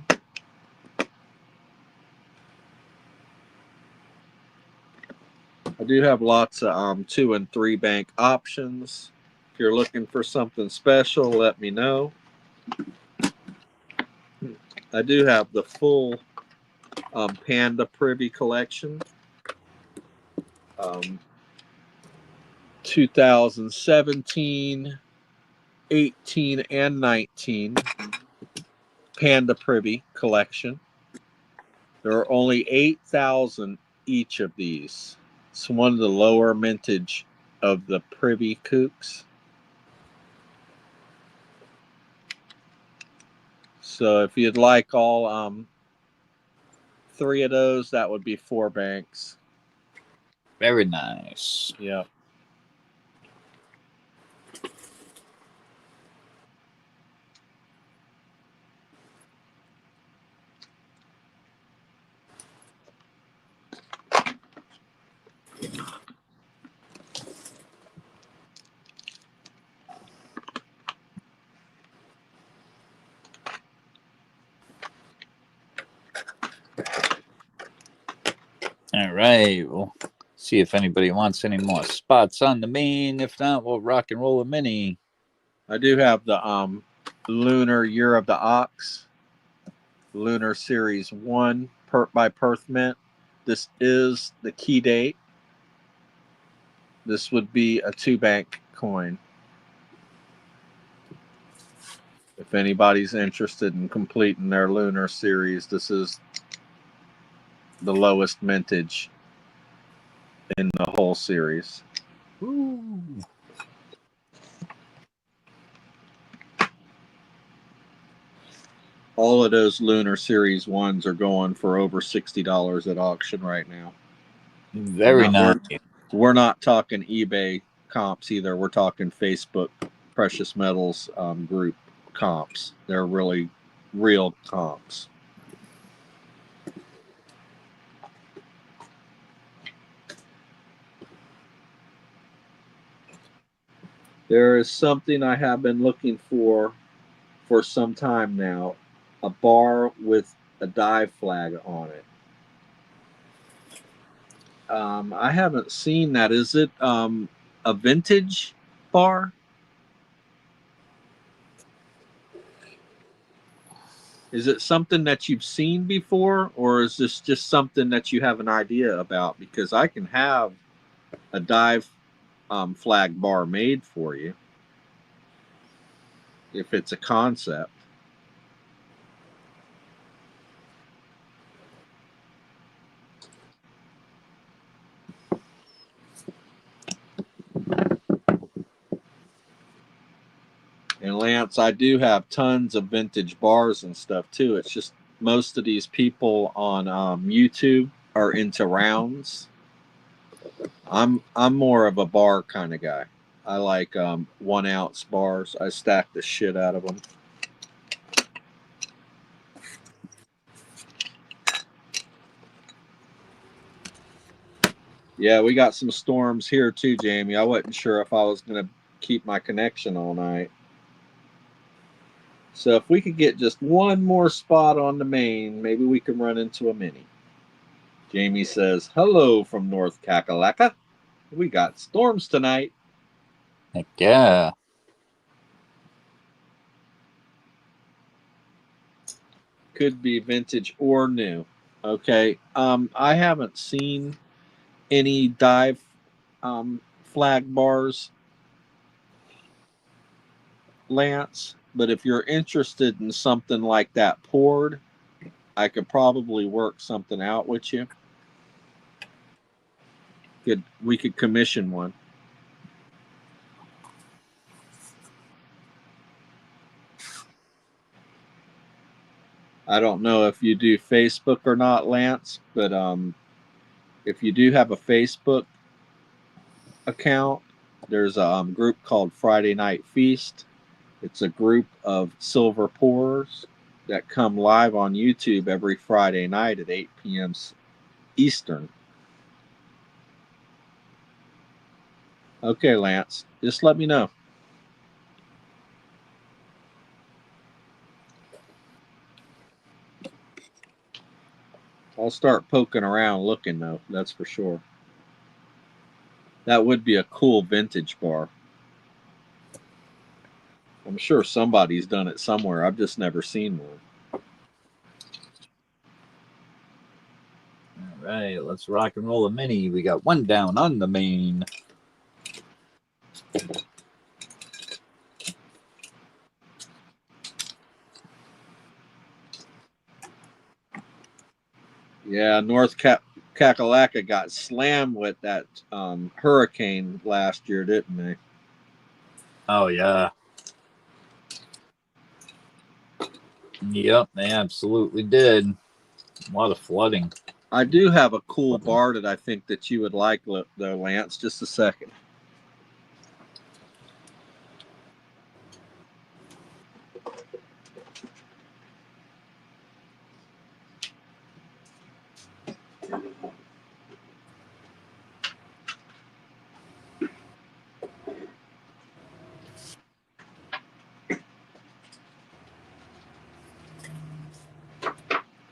I do have lots of 2 and 3 bank options. If you're looking for something special, let me know. I do have the full Panda Privy collection. 2017, 18, and 19 Panda Privy collection. There are only 8,000 each of these. It's one of the lower mintage of the Privy Kooks. So if you'd like all 3 of those, that would be 4 banks. Very nice. Yeah. All right. We'll see if anybody wants any more spots on the main. If not, we'll rock and roll a mini. I do have the Lunar Year of the Ox, Lunar Series 1 by Perth Mint. This is the key date. This would be a 2 bank coin. If anybody's interested in completing their Lunar Series, this is the lowest mintage in the whole series. Ooh. All of those Lunar Series 1s are going for over $60 at auction right now. Very nice. We're not talking eBay comps either. We're talking Facebook Precious Metals group comps. They're really real comps. There is something I have been looking for some time now, a bar with a dive flag on it. I haven't seen that. Is it a vintage bar? Is it something that you've seen before, or is this just something that you have an idea about? Because I can have a dive flag bar made for you if it's a concept. And Lance, I do have tons of vintage bars and stuff too. It's just most of these people on YouTube are into rounds. I'm more of a bar kind of guy. I like 1 ounce bars. I stack the shit out of them. Yeah, we got some storms here too, Jamie. I wasn't sure if I was going to keep my connection all night. So if we could get just one more spot on the main, maybe we can run into a mini. Jamie says, hello from North Kakalaka. We got storms tonight. Heck yeah. Could be vintage or new. Okay. I haven't seen any dive flag bars, Lance, but if you're interested in something like that poured, I could probably work something out with you. We could commission one. I don't know if you do Facebook or not, Lance, but if you do have a Facebook account, there's a group called Friday Night Feast. It's a group of silver pourers that come live on YouTube every Friday night at 8 p.m. Eastern. Okay, Lance, just let me know. I'll start poking around looking, though, that's for sure. That would be a cool vintage bar. I'm sure somebody's done it somewhere. I've just never seen one. All right, let's rock and roll a mini. We got one down on the main. Yeah, Kakalaka got slammed with that hurricane last year, didn't they? Oh, yeah. Yep, they absolutely did. A lot of flooding. I do have a cool bar that I think that you would like, though, Lance. Just a second.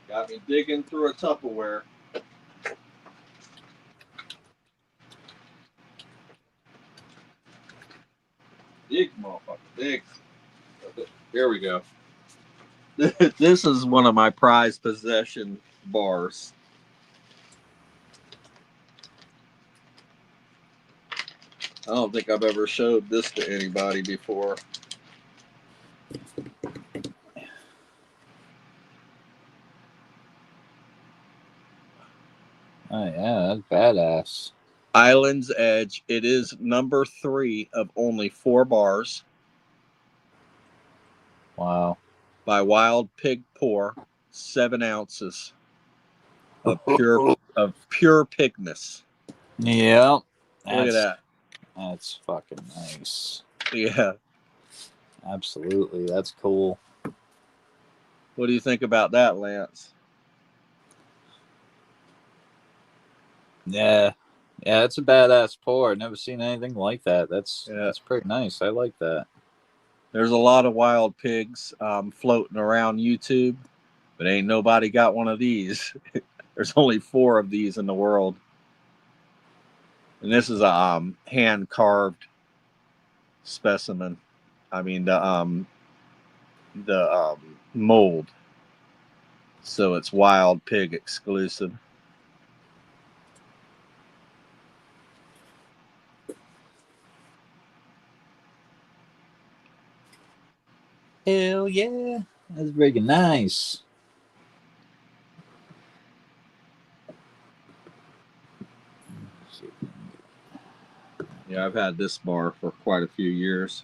Got me digging through a Tupperware. Dig, motherfucker, dig. Here we go. This is one of my prized possession bars. I don't think I've ever showed this to anybody before. Oh, yeah, that's badass. Island's Edge. It is number 3 of only 4 bars. Wow. By Wild Pig Pour, 7 ounces of pure pigness. Yep. Look at that. That's fucking nice. Yeah. Absolutely. That's cool. What do you think about that, Lance? Yeah. Yeah, it's a badass pour. I've never seen anything like that. That's pretty nice. I like that. There's a lot of wild pigs floating around YouTube, but ain't nobody got one of these. There's only 4 of these in the world. And this is a hand carved specimen. I mean the mold. So it's wild pig exclusive. Hell yeah. That's very nice. Yeah, I've had this bar for quite a few years.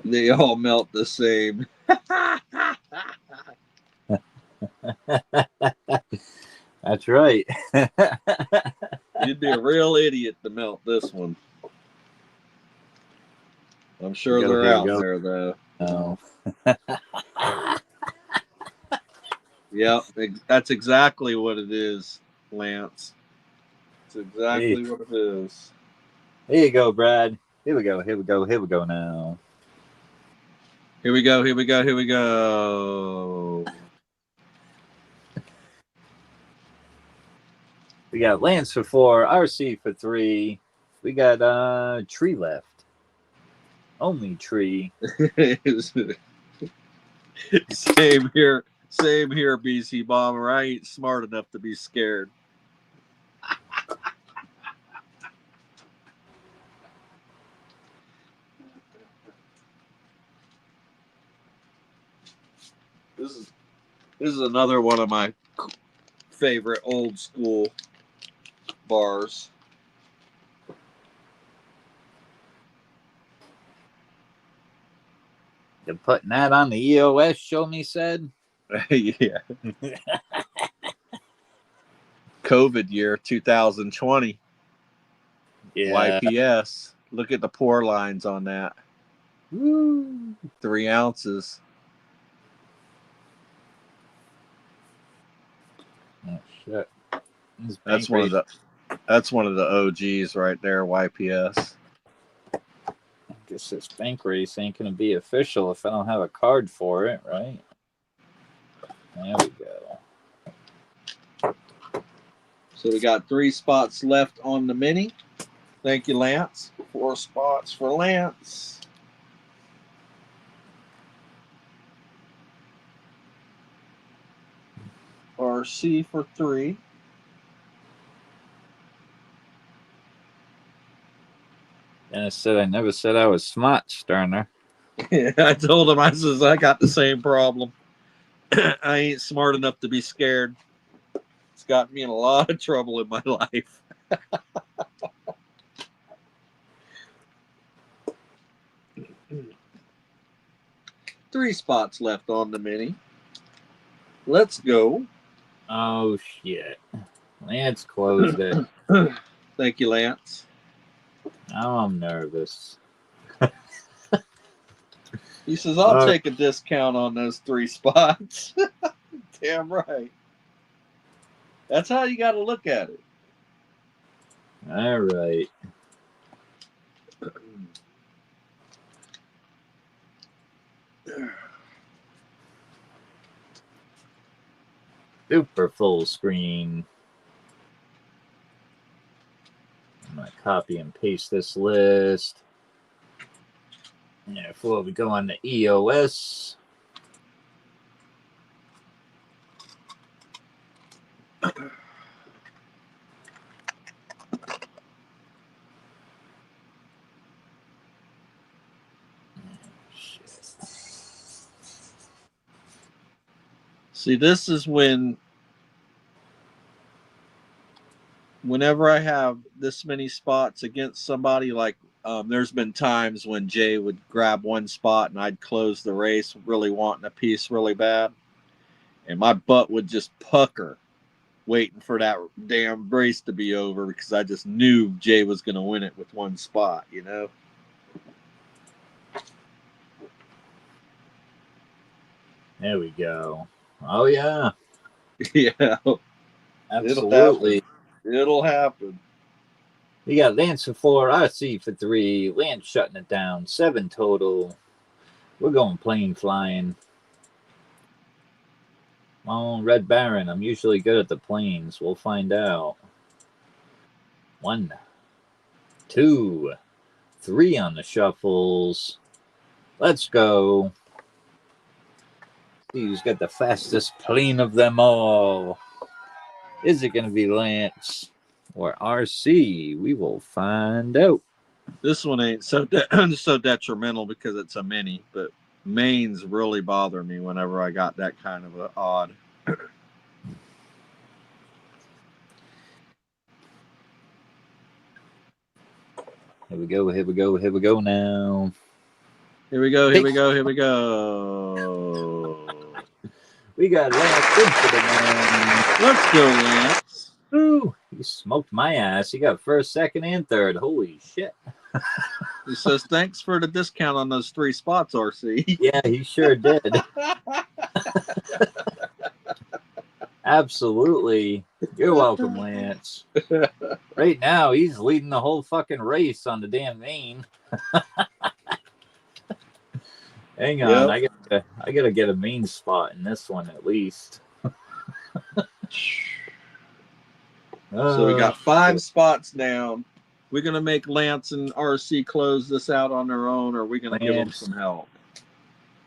They all melt the same. That's right. You'd be a real idiot to melt this one. I'm sure they're out there, though. No. Yep, that's exactly what it is, Lance. It's exactly what it is. Here you go, Brad. Here we go. Here we go. Here we go now. Here we go. Here we go. Here we go. We got Lance for 4, RC for 3. We got Tree left. Only Tree. Same here. Same here, BC Bomber. I ain't smart enough to be scared. This is another one of my favorite old school bars. They're putting that on the EOS, show me said. Yeah. COVID year 2020. Yeah. YPS. Look at the pour lines on that. Woo. 3 ounces. Oh shit. That's one of the OGs right there, YPS. guess this bank race ain't gonna be official if I don't have a card for it, right? There we go. So we got 3 spots left on the mini. Thank you, Lance. 4 spots for Lance. RC for 3. Dennis said I never said I was smart, Sterner. Yeah, I told him, I says, I got the same problem. I ain't smart enough to be scared. It's got me in a lot of trouble in my life. 3 spots left on the mini. Let's go. Oh, shit. Lance closed it. Thank you, Lance. Now I'm nervous. He says, I'll take a discount on those 3 spots. Damn right. That's how you got to look at it. All right. Super full screen. I'm going to copy and paste this list. Yeah, before we go on to EOS. See, this is whenever I have this many spots against somebody, like there's been times when Jay would grab one spot and I'd close the race really wanting a piece really bad. And my butt would just pucker waiting for that damn race to be over because I just knew Jay was going to win it with one spot, you know? There we go. Oh, yeah. Yeah. Absolutely. It'll happen. We got Lance for 4, RC for 3, Lance shutting it down, 7 total. We're going plane flying. Oh, Red Baron, I'm usually good at the planes. We'll find out. 1, 2, 3 on the shuffles. Let's go. See who's got the fastest plane of them all. Is it going to be Lance or RC? We will find out. This one ain't so so detrimental because it's a mini, but mains really bother me whenever I got that kind of an odd. Here we go, here we go, here we go now. Here we go, here we go, here we go. We got Lance into the man. Let's go, Lance. Ooh, he smoked my ass. He got first, second, and third. Holy shit. He says, thanks for the discount on those 3 spots, RC. Yeah, he sure did. Absolutely. You're welcome, Lance. Right now, he's leading the whole fucking race on the damn main. Hang on, I gotta get a main spot in this one at least. So we got 5 spots down. We're gonna make Lance and RC close this out on their own, or are we gonna give them some help?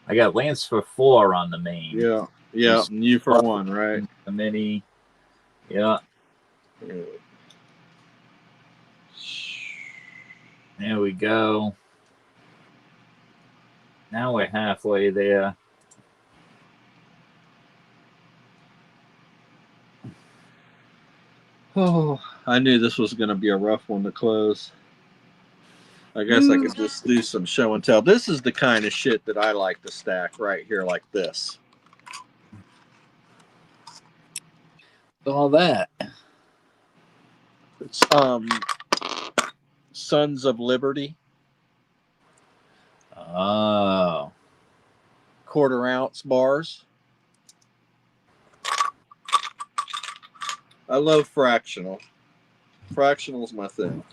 I got Lance for 4 on the main. Yeah, yeah, and you for 1, right? The mini. Yeah. There we go. Now we're halfway there. Oh, I knew this was going to be a rough one to close. I guess I could just do some show and tell. This is the kind of shit that I like to stack right here like this. All that. It's Sons of Liberty. Oh. 1/4 ounce bars. I love fractional. Fractional's my thing.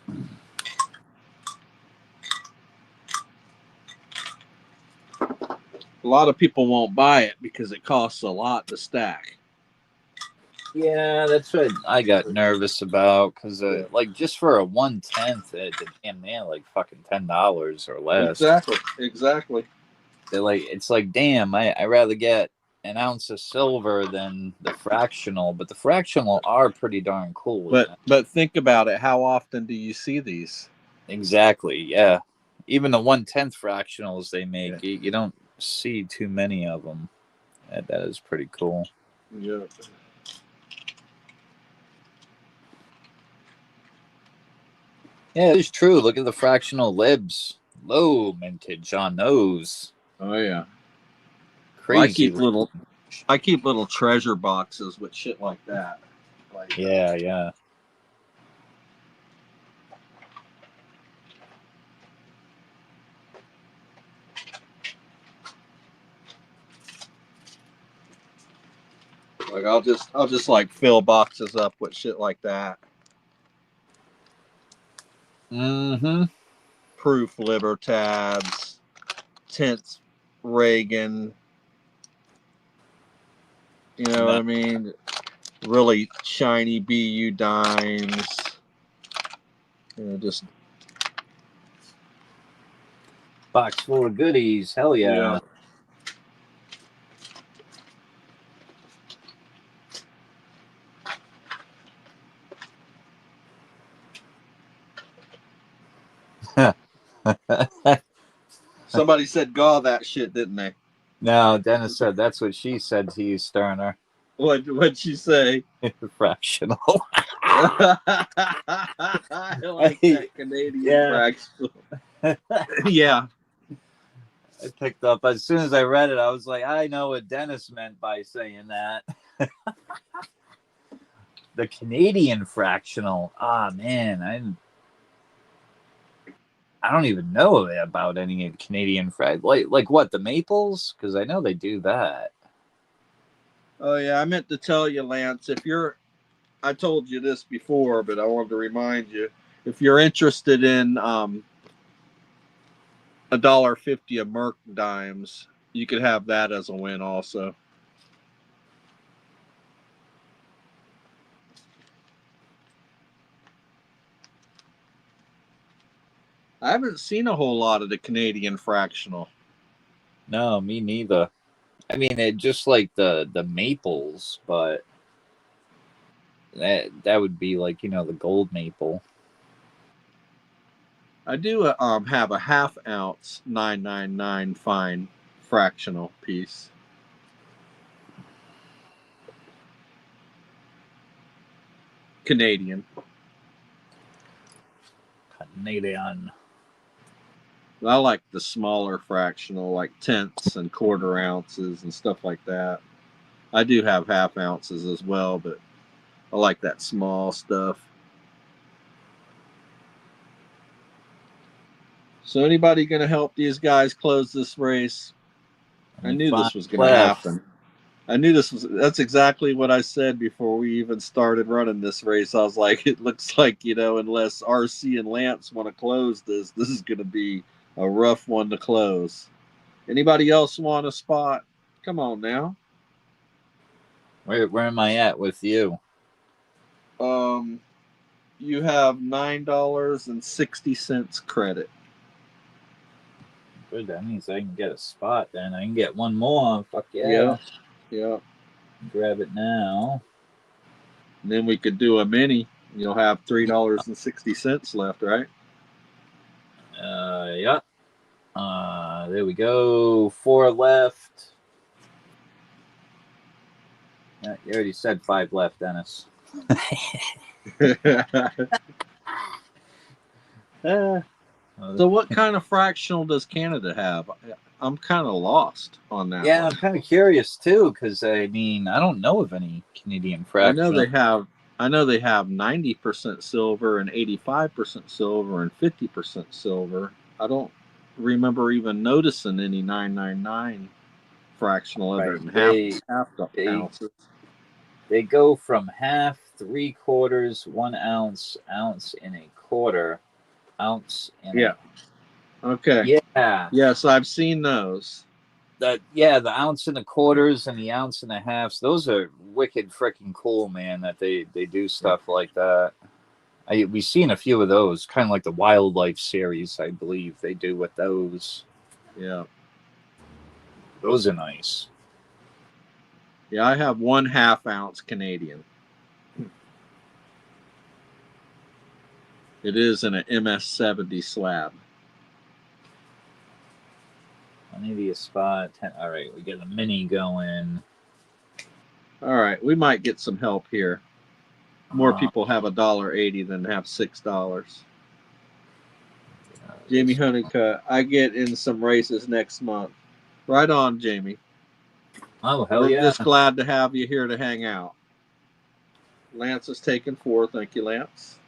A lot of people won't buy it because it costs a lot to stack. Yeah, that's what I got nervous about because, Yeah. like, just for a 1/10, it's damn near like fucking $10 or less. Exactly. They're like, it's like, damn, I rather get an ounce of silver than the fractional, but the fractional are pretty darn cool. But think about it. How often do you see these? Exactly, yeah. Even the 1/10 fractionals they make, you don't see too many of them. That is pretty cool. Yeah. Yeah, it's true. Look at the fractional libs. Low mintage on those. Oh yeah. Crazy. I keep little treasure boxes with shit like that. Like, yeah. Like I'll just like fill boxes up with shit like that. Mm-hmm. Proof Libertads, Tenth Reagan. You know what I mean? Really shiny BU dimes. You know, just Box full of goodies. Hell yeah. Somebody said "gaw" that shit, didn't they? No, Dennis said that's what she said to you, Sterner. What'd she say? Fractional. I like that Canadian fractional. Yeah. I picked up as soon as I read it. I was like, I know what Dennis meant by saying that. The Canadian fractional. Ah, man, I don't even know about any Canadian like what, the maples? Because I know they do that. Oh yeah, I meant to tell you, Lance. I told you this before, but I wanted to remind you. If you're interested in $1.50 of Merc dimes, you could have that as a win also. I haven't seen a whole lot of the Canadian fractional. No, me neither. I mean, it just like the maples, but that would be like, the gold maple. I do have a half ounce 999 fine fractional piece. Canadian. I like the smaller fractional, like tenths and quarter ounces and stuff like that. I do have half ounces as well, but I like that small stuff. So anybody going to help these guys close this race? I knew this was going to happen. That's exactly what I said before we even started running this race. I was like, it looks like, unless RC and Lance want to close this is going to be a rough one to close. Anybody else want a spot? Come on now. Where am I at with you? You have $9.60 credit. Good, that means I can get a spot then. I can get one more. Fuck yeah. Yeah. Grab it now. And then we could do a mini. You'll have $3.60 left, right? Yeah. There we go. 4 left. Yeah, you already said 5 left, Dennis. So what kind of fractional does Canada have? I'm kind of lost on that. Yeah, one. I'm kind of curious too, because I don't know of any Canadian fractional. I know they have 90% silver and 85% silver and 50% silver. I don't remember even noticing any 999 fractional other than half ounces. They go from half, 3/4, 1 ounce, ounce and a quarter, ounce and Okay. Yeah. Yes, I've seen those. Yeah, the ounce and the quarters and the ounce and the halves. Those are wicked freaking cool, man. That they do stuff like that. We've seen a few of those, kind of like the wildlife series, I believe they do with those. Yeah. Those are nice. Yeah, I have 1/2 ounce Canadian. It is in an MS-70 slab. 180 a spot. 10. All right, we get a mini going. All right, we might get some help here. More people have $1.80 than have $6. Jamie Honeycutt, I get in some races next month. Right on, Jamie. Oh, hell We're yeah. just glad to have you here to hang out. Lance is taking 4. Thank you, Lance.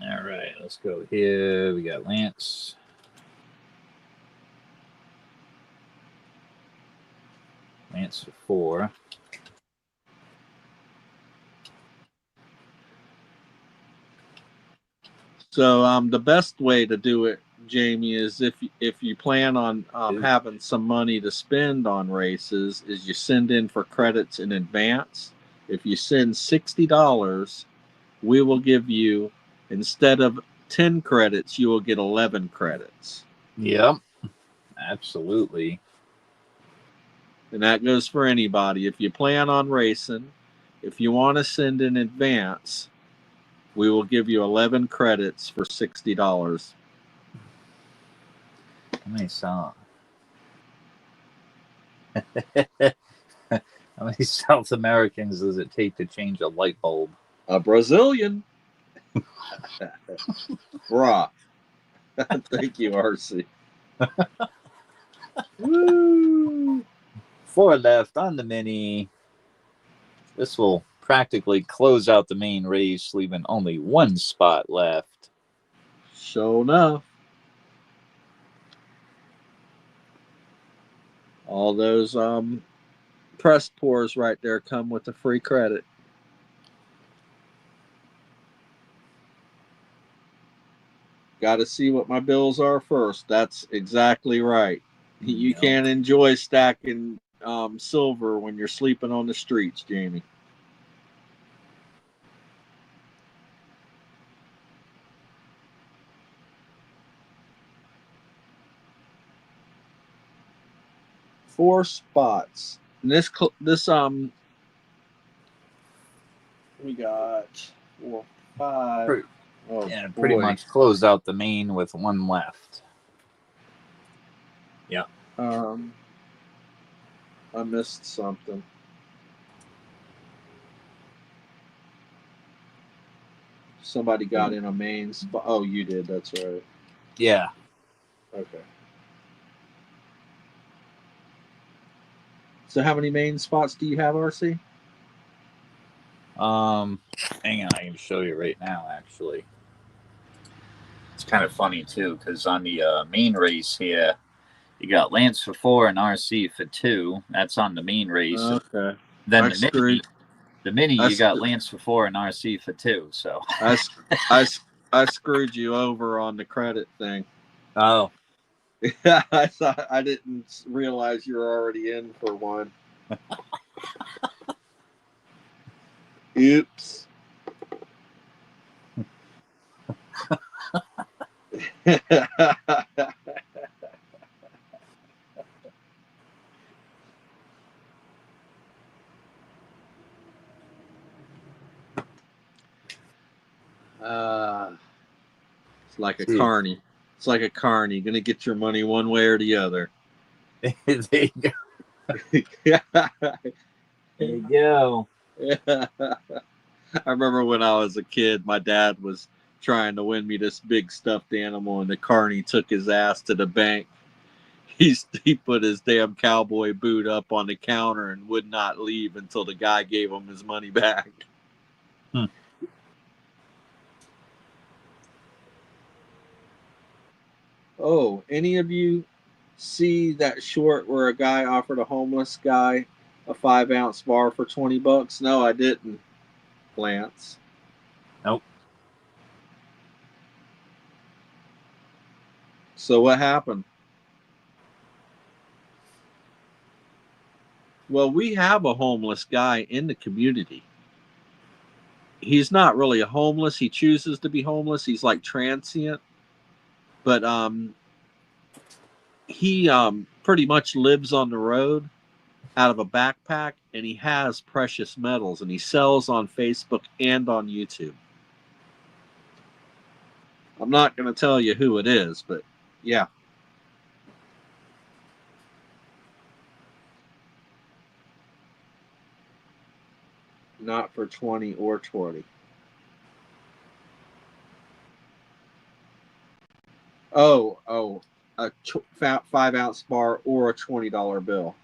All right, let's go here. We got Lance. Lance for 4. So the best way to do it, Jamie, is if you plan on having some money to spend on races, is you send in for credits in advance. If you send $60, we will give you, instead of 10 credits, you will get 11 credits. Yep, absolutely. And that goes for anybody. If you plan on racing, if you want to send in advance, we will give you 11 credits for $60. How many South? How many South Americans does it take to change a light bulb? A Brazilian. Bruh. Thank you, RC. Woo! 4 left on the mini. This will practically close out the main race, leaving only 1 spot left. Sure enough. All those press pours right there come with a free credit. Got to see what my bills are first. That's exactly right. You can't enjoy stacking silver when you're sleeping on the streets, Jamie. Four spots. And this we got 4, 5. Oh, yeah, boy. pretty much close out the main with 1 left. Yeah. I missed something. Somebody got in a main spot. Oh, you did. That's right. Yeah. Okay. So how many main spots do you have, RC? Hang on, I can show you right now, actually. It's kind of funny, too, because on the main race here, you got Lance for 4 and RC for 2. That's on the main race. Okay. Then the mini, you got Lance for 4 and RC for 2. So I screwed you over on the credit thing. Oh. Yeah, I didn't realize you were already in for 1. Oops. It's like a carny. It's like a carny. Gonna get your money one way or the other. There you go. There you go. I remember when I was a kid, my dad was trying to win me this big stuffed animal, and the carny took his ass to the bank. He put his damn cowboy boot up on the counter and would not leave until the guy gave him his money back. Oh, any of you see that short where a guy offered a homeless guy a 5-ounce bar for $20? No, I didn't, Lance. Nope. So what happened? Well, we have a homeless guy in the community. He's not really a homeless. He chooses to be homeless. He's like transient, but he pretty much lives on the road out of a backpack, and he has precious metals, and he sells on Facebook and on YouTube. I'm not going to tell you who it is, but yeah. Not for 20 or 20. Oh, a 5-ounce bar or a $20 bill.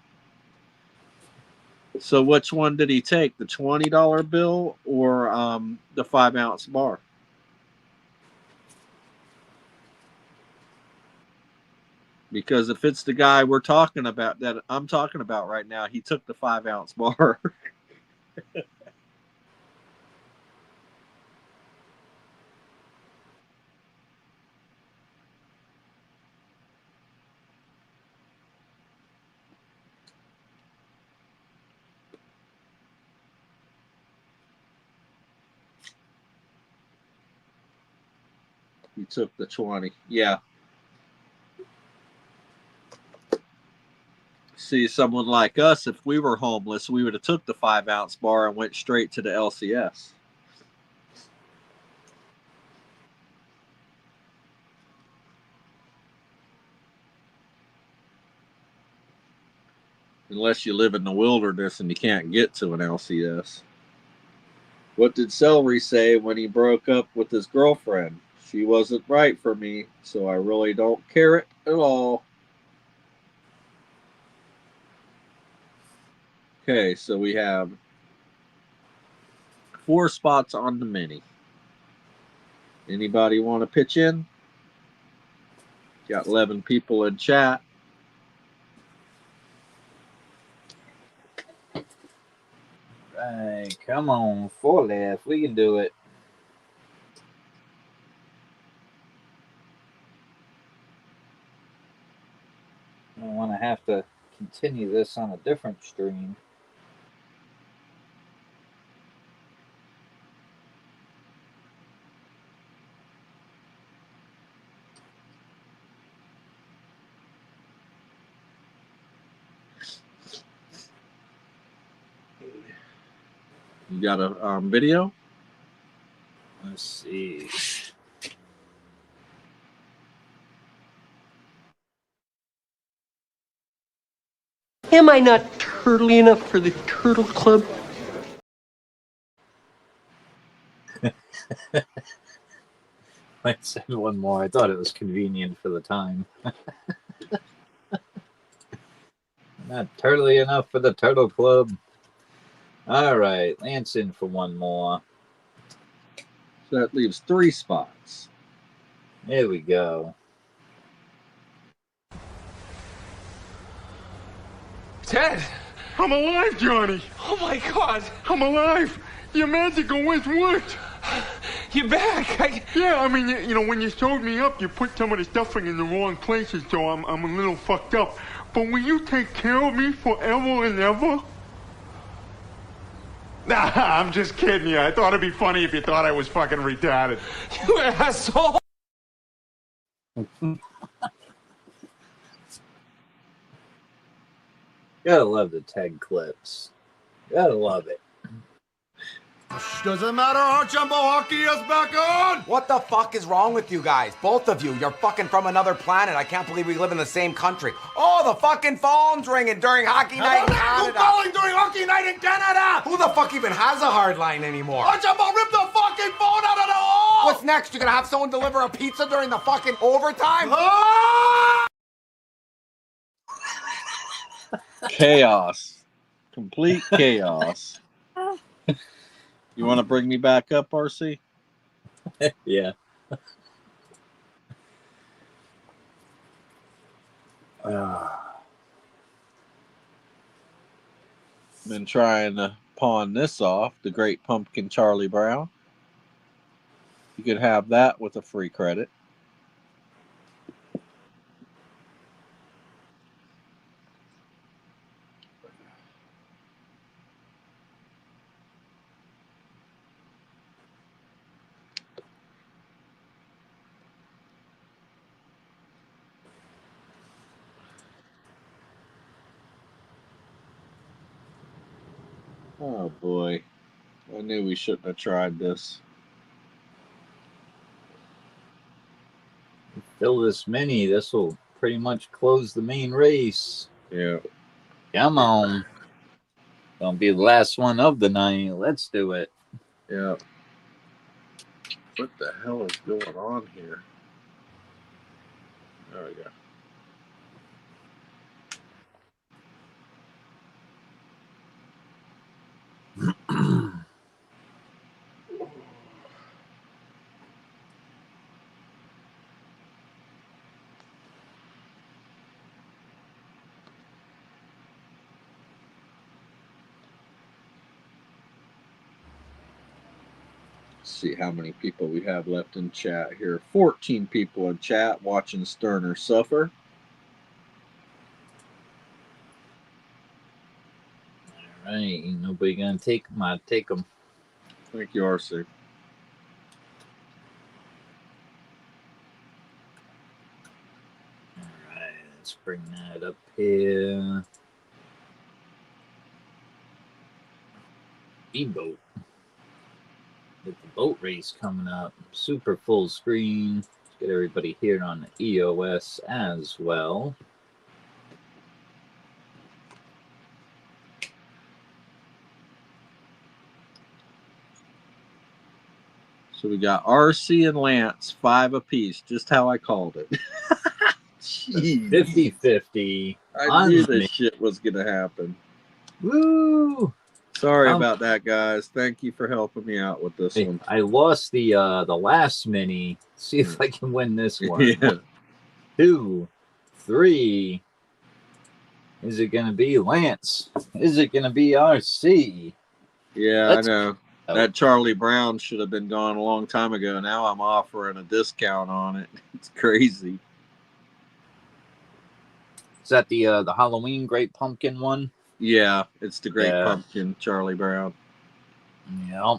So which one did he take? The $20 bill or the 5-ounce bar? Because if it's the guy we're talking about, that I'm talking about right now, he took the 5-ounce bar. He took the 20. Yeah. See, someone like us, if we were homeless, we would have took the 5-ounce bar and went straight to the LCS. Unless you live in the wilderness and you can't get to an LCS. What did Celery say when he broke up with his girlfriend? She wasn't right for me, so I really don't care it at all. Okay, so we have 4 spots on the mini. Anybody want to pitch in? Got 11 people in chat. Right, come on, 4 left. We can do it. I don't want to have to continue this on a different stream. You got a video? Let's see. Am I not turtly enough for the Turtle Club? I said one more. I thought it was convenient for the time. Not turtly enough for the Turtle Club. All right, Lance in for one more. So that leaves 3 spots. There we go. Ted! I'm alive, Johnny. Oh my God! I'm alive. Your magical ways worked. You're back! Yeah, I mean, you know, when you sewed me up, you put some of the stuffing in the wrong places, so I'm a little fucked up. But will you take care of me forever and ever? Nah, I'm just kidding you. I thought it'd be funny if you thought I was fucking retarded. You asshole! Gotta love the Ted clips. Gotta love it. Doesn't matter, our jumbo hockey is back on! What the fuck is wrong with you guys? Both of you. You're fucking from another planet. I can't believe we live in the same country. Oh, the fucking phone's ringing during hockey night in Canada. Who's calling during hockey night in Canada? Who the fuck even has a hard line anymore? Our jumbo ripped the fucking phone out of the wall! What's next? You gonna have someone deliver a pizza during the fucking overtime? Ah! Chaos. Complete chaos. You want to bring me back up, RC? Yeah. Been trying to pawn this off, the Great Pumpkin Charlie Brown. You could have that with a free credit. Oh boy. I knew we shouldn't have tried this. Fill this mini. This will pretty much close the main race. Yeah. Come on. Don't be the last one of the night. Let's do it. Yeah. What the hell is going on here? There we go. See how many people we have left in chat here. 14 people in chat watching Sterner suffer. All right, ain't nobody gonna take them. I'll take them. Thank you, RC. All right, let's bring that up here. E-boat. With the boat race coming up. Super full screen. Let's get everybody here on the EOS as well. So we got RC and Lance, 5 apiece, just how I called it. 50-50. I knew this shit was going to happen. Woo! Sorry about that, guys. Thank you for helping me out with this one. I lost the last mini. See if I can win this one. Yeah. 1, 2, 3. Is it going to be Lance? Is it going to be RC? Yeah, I know. That Charlie Brown should have been gone a long time ago. Now I'm offering a discount on it. It's crazy. Is that the Halloween Great Pumpkin one? Yeah, it's the Great Pumpkin, Charlie Brown. Yep.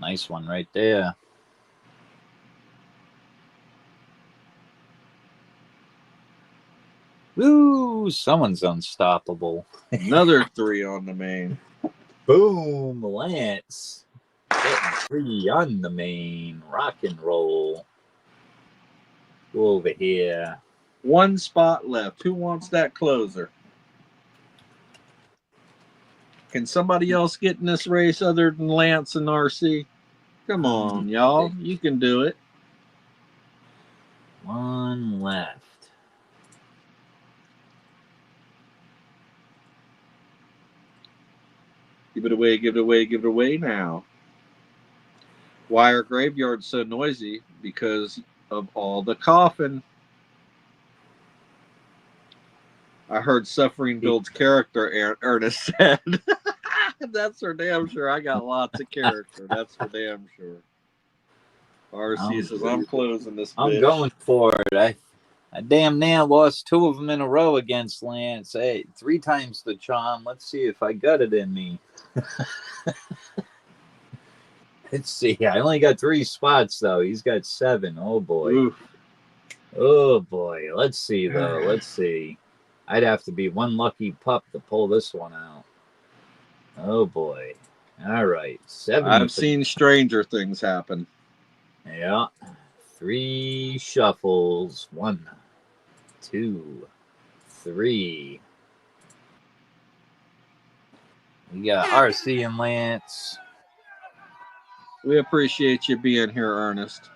Nice one right there. Woo! Someone's unstoppable. Another 3 on the main. Boom, Lance. Getting 3 on the main. Rock and roll. Go over here. 1 spot left. Who wants that closer? Can somebody else get in this race other than Lance and RC? Come on, y'all. You can do it. 1 left. Give it away, give it away, give it away now. Why are graveyards so noisy? Because of all the coughing. I heard suffering builds character, Ernest said. That's for damn sure. I got lots of character. That's for damn sure. RC says, I'm closing this bitch. I'm going for it. I damn near lost 2 of them in a row against Lance. Hey, 3 times the charm. Let's see if I got it in me. Let's see. I only got 3 spots, though. He's got 7. Oh, boy. Oof. Oh, boy. Let's see, though. Let's see. I'd have to be one lucky pup to pull this one out. Oh, boy. All right. 7. I've seen stranger things happen. Yeah. 3 shuffles. 1, 2, 3. We got RC and Lance. We appreciate you being here, Ernest.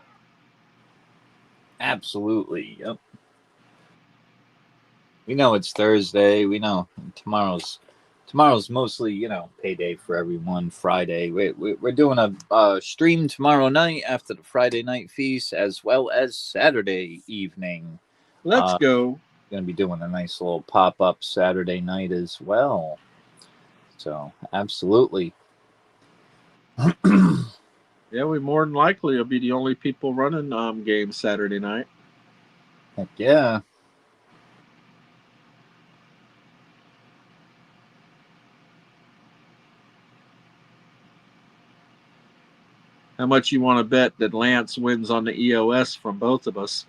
Absolutely. Yep. We know it's Thursday. We know tomorrow's mostly, payday for everyone. Friday. We're doing a stream tomorrow night after the Friday night feast, as well as Saturday evening. Let's go. Going to be doing a nice little pop-up Saturday night as well. So, absolutely. Yeah, we more than likely will be the only people running games Saturday night. Heck yeah. How much you want to bet that Lance wins on the EOS from both of us?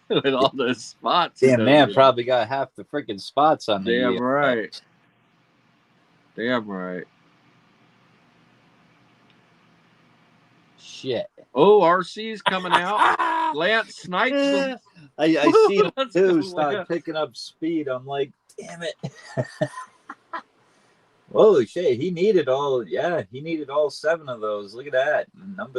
With all those spots. Damn, man, probably got half the freaking spots on the Damn EOS. right. Damn right. Shit. Oh, RC's coming out. Lance snipes them. I see him Let's too go, start Lance. picking up speed. I'm like, damn it. Holy shit, he needed all 7 of those. Look at that.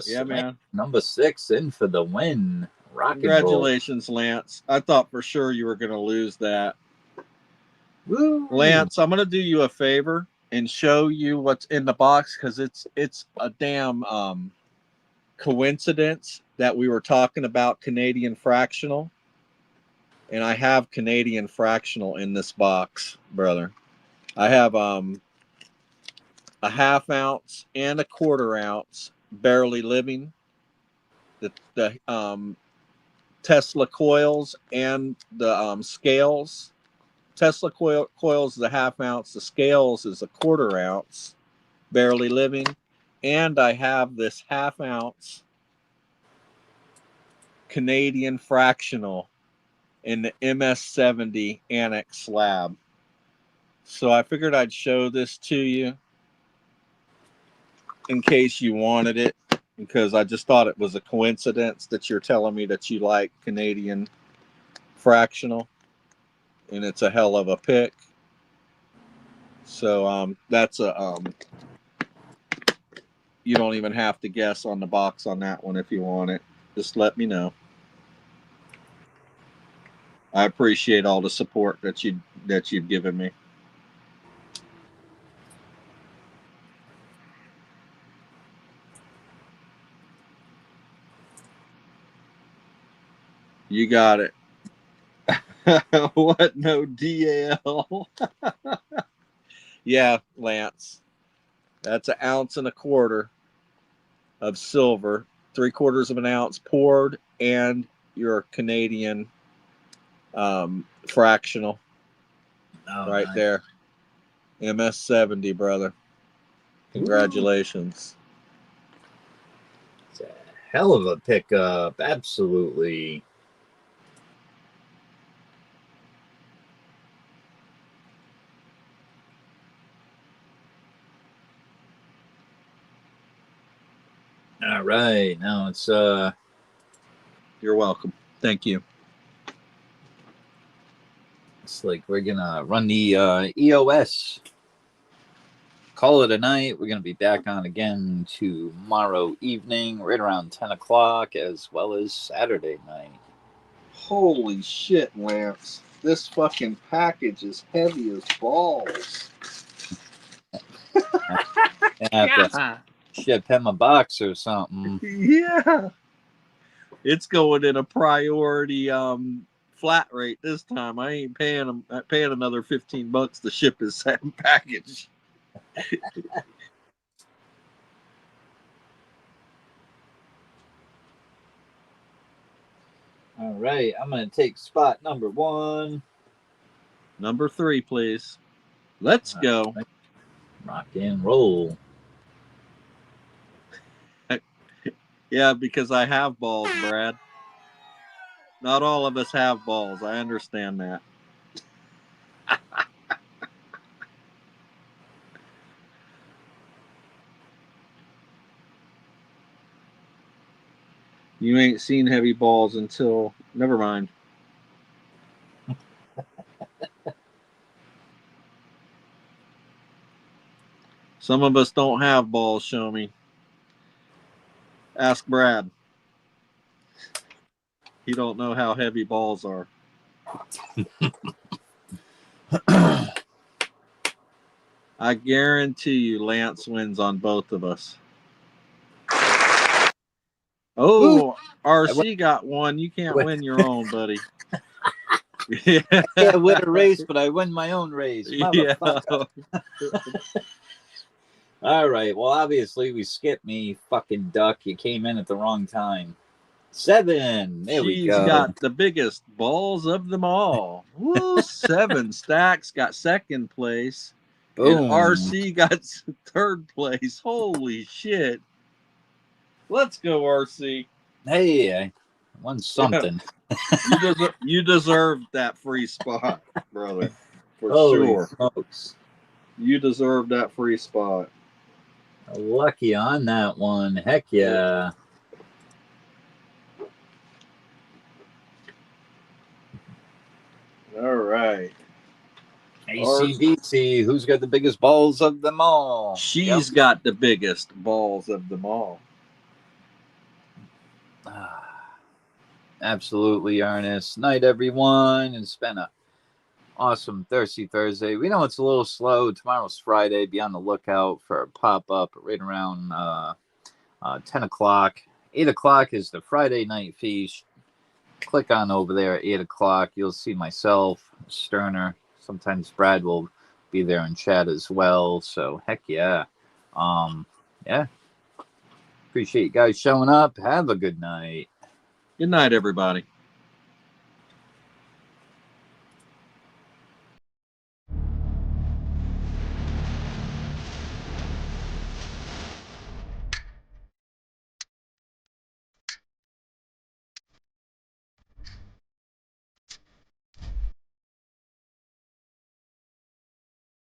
Yeah, man. Number 6 in for the win. Rock and roll. Congratulations, Lance. I thought for sure you were going to lose that. Woo. Lance, I'm going to do you a favor and show you what's in the box, because it's a damn coincidence that we were talking about Canadian fractional, and I have Canadian fractional in this box, brother. I have a 1/2 ounce and a 1/4 ounce barely living, the Tesla coils and the scales. Tesla coils is a 1/2 ounce, the scales is a 1/4 ounce barely living, and I have this 1/2 ounce Canadian fractional in the MS70 Annex slab. So I figured I'd show this to you in case you wanted it, because I just thought it was a coincidence that you're telling me that you like Canadian fractional, and it's a hell of a pick. So that's a you don't even have to guess on the box on that one if you want it. Just let me know. I appreciate all the support that you've given me. You got it. What? No DAL? Yeah, Lance. That's 1 1/4 ounces of silver, 3/4 of an ounce poured, and your Canadian fractional right there. MS70, brother. Congratulations. It's a hell of a pickup. Absolutely. All right, now it's You're welcome. Thank you. It's like we're gonna run the EOS. Call it a night. We're gonna be back on again tomorrow evening, right around 10 o'clock, as well as Saturday night. Holy shit, Lance. This fucking package is heavy as balls. I have to ship him a box or something. Yeah. It's going in a priority flat rate this time. I ain't paying another $15 to ship his package. All right, I'm gonna take spot number 1. Number 3, please. Let's go. Rock and roll. Yeah, because I have balls, Brad. Not all of us have balls. I understand that. You ain't seen heavy balls until... Never mind. Some of us don't have balls, show me. Ask Brad. He don't know how heavy balls are. I guarantee you Lance wins on both of us. Oh, RC got one. You can't win your own, buddy. Yeah, I win a race, but I win my own race. Yeah. All right. Well, obviously, we skipped me, fucking duck. You came in at the wrong time. 7. There we go. She's got the biggest balls of them all. Woo, 7 stacks got second place. Boom. And RC got third place. Holy shit. Let's go, RC. Hey, I won something. You deserve that free spot, brother. For Holy sure. smokes. You deserve that free spot. Lucky on that one. Heck yeah. All right. ACDC, who's got the biggest balls of them all? She's got the biggest balls of them all. Absolutely, Ernest. Night, everyone. And it's been a awesome Thirsty Thursday. We know it's a little slow. Tomorrow's Friday. Be on the lookout for a pop-up right around 10 o'clock. 8 o'clock is the Friday night feast. Click on over there at 8 o'clock. You'll see myself, Sterner. Sometimes Brad will be there in chat as well. So, heck yeah. Yeah. Appreciate you guys showing up. Have a good night. Good night, everybody.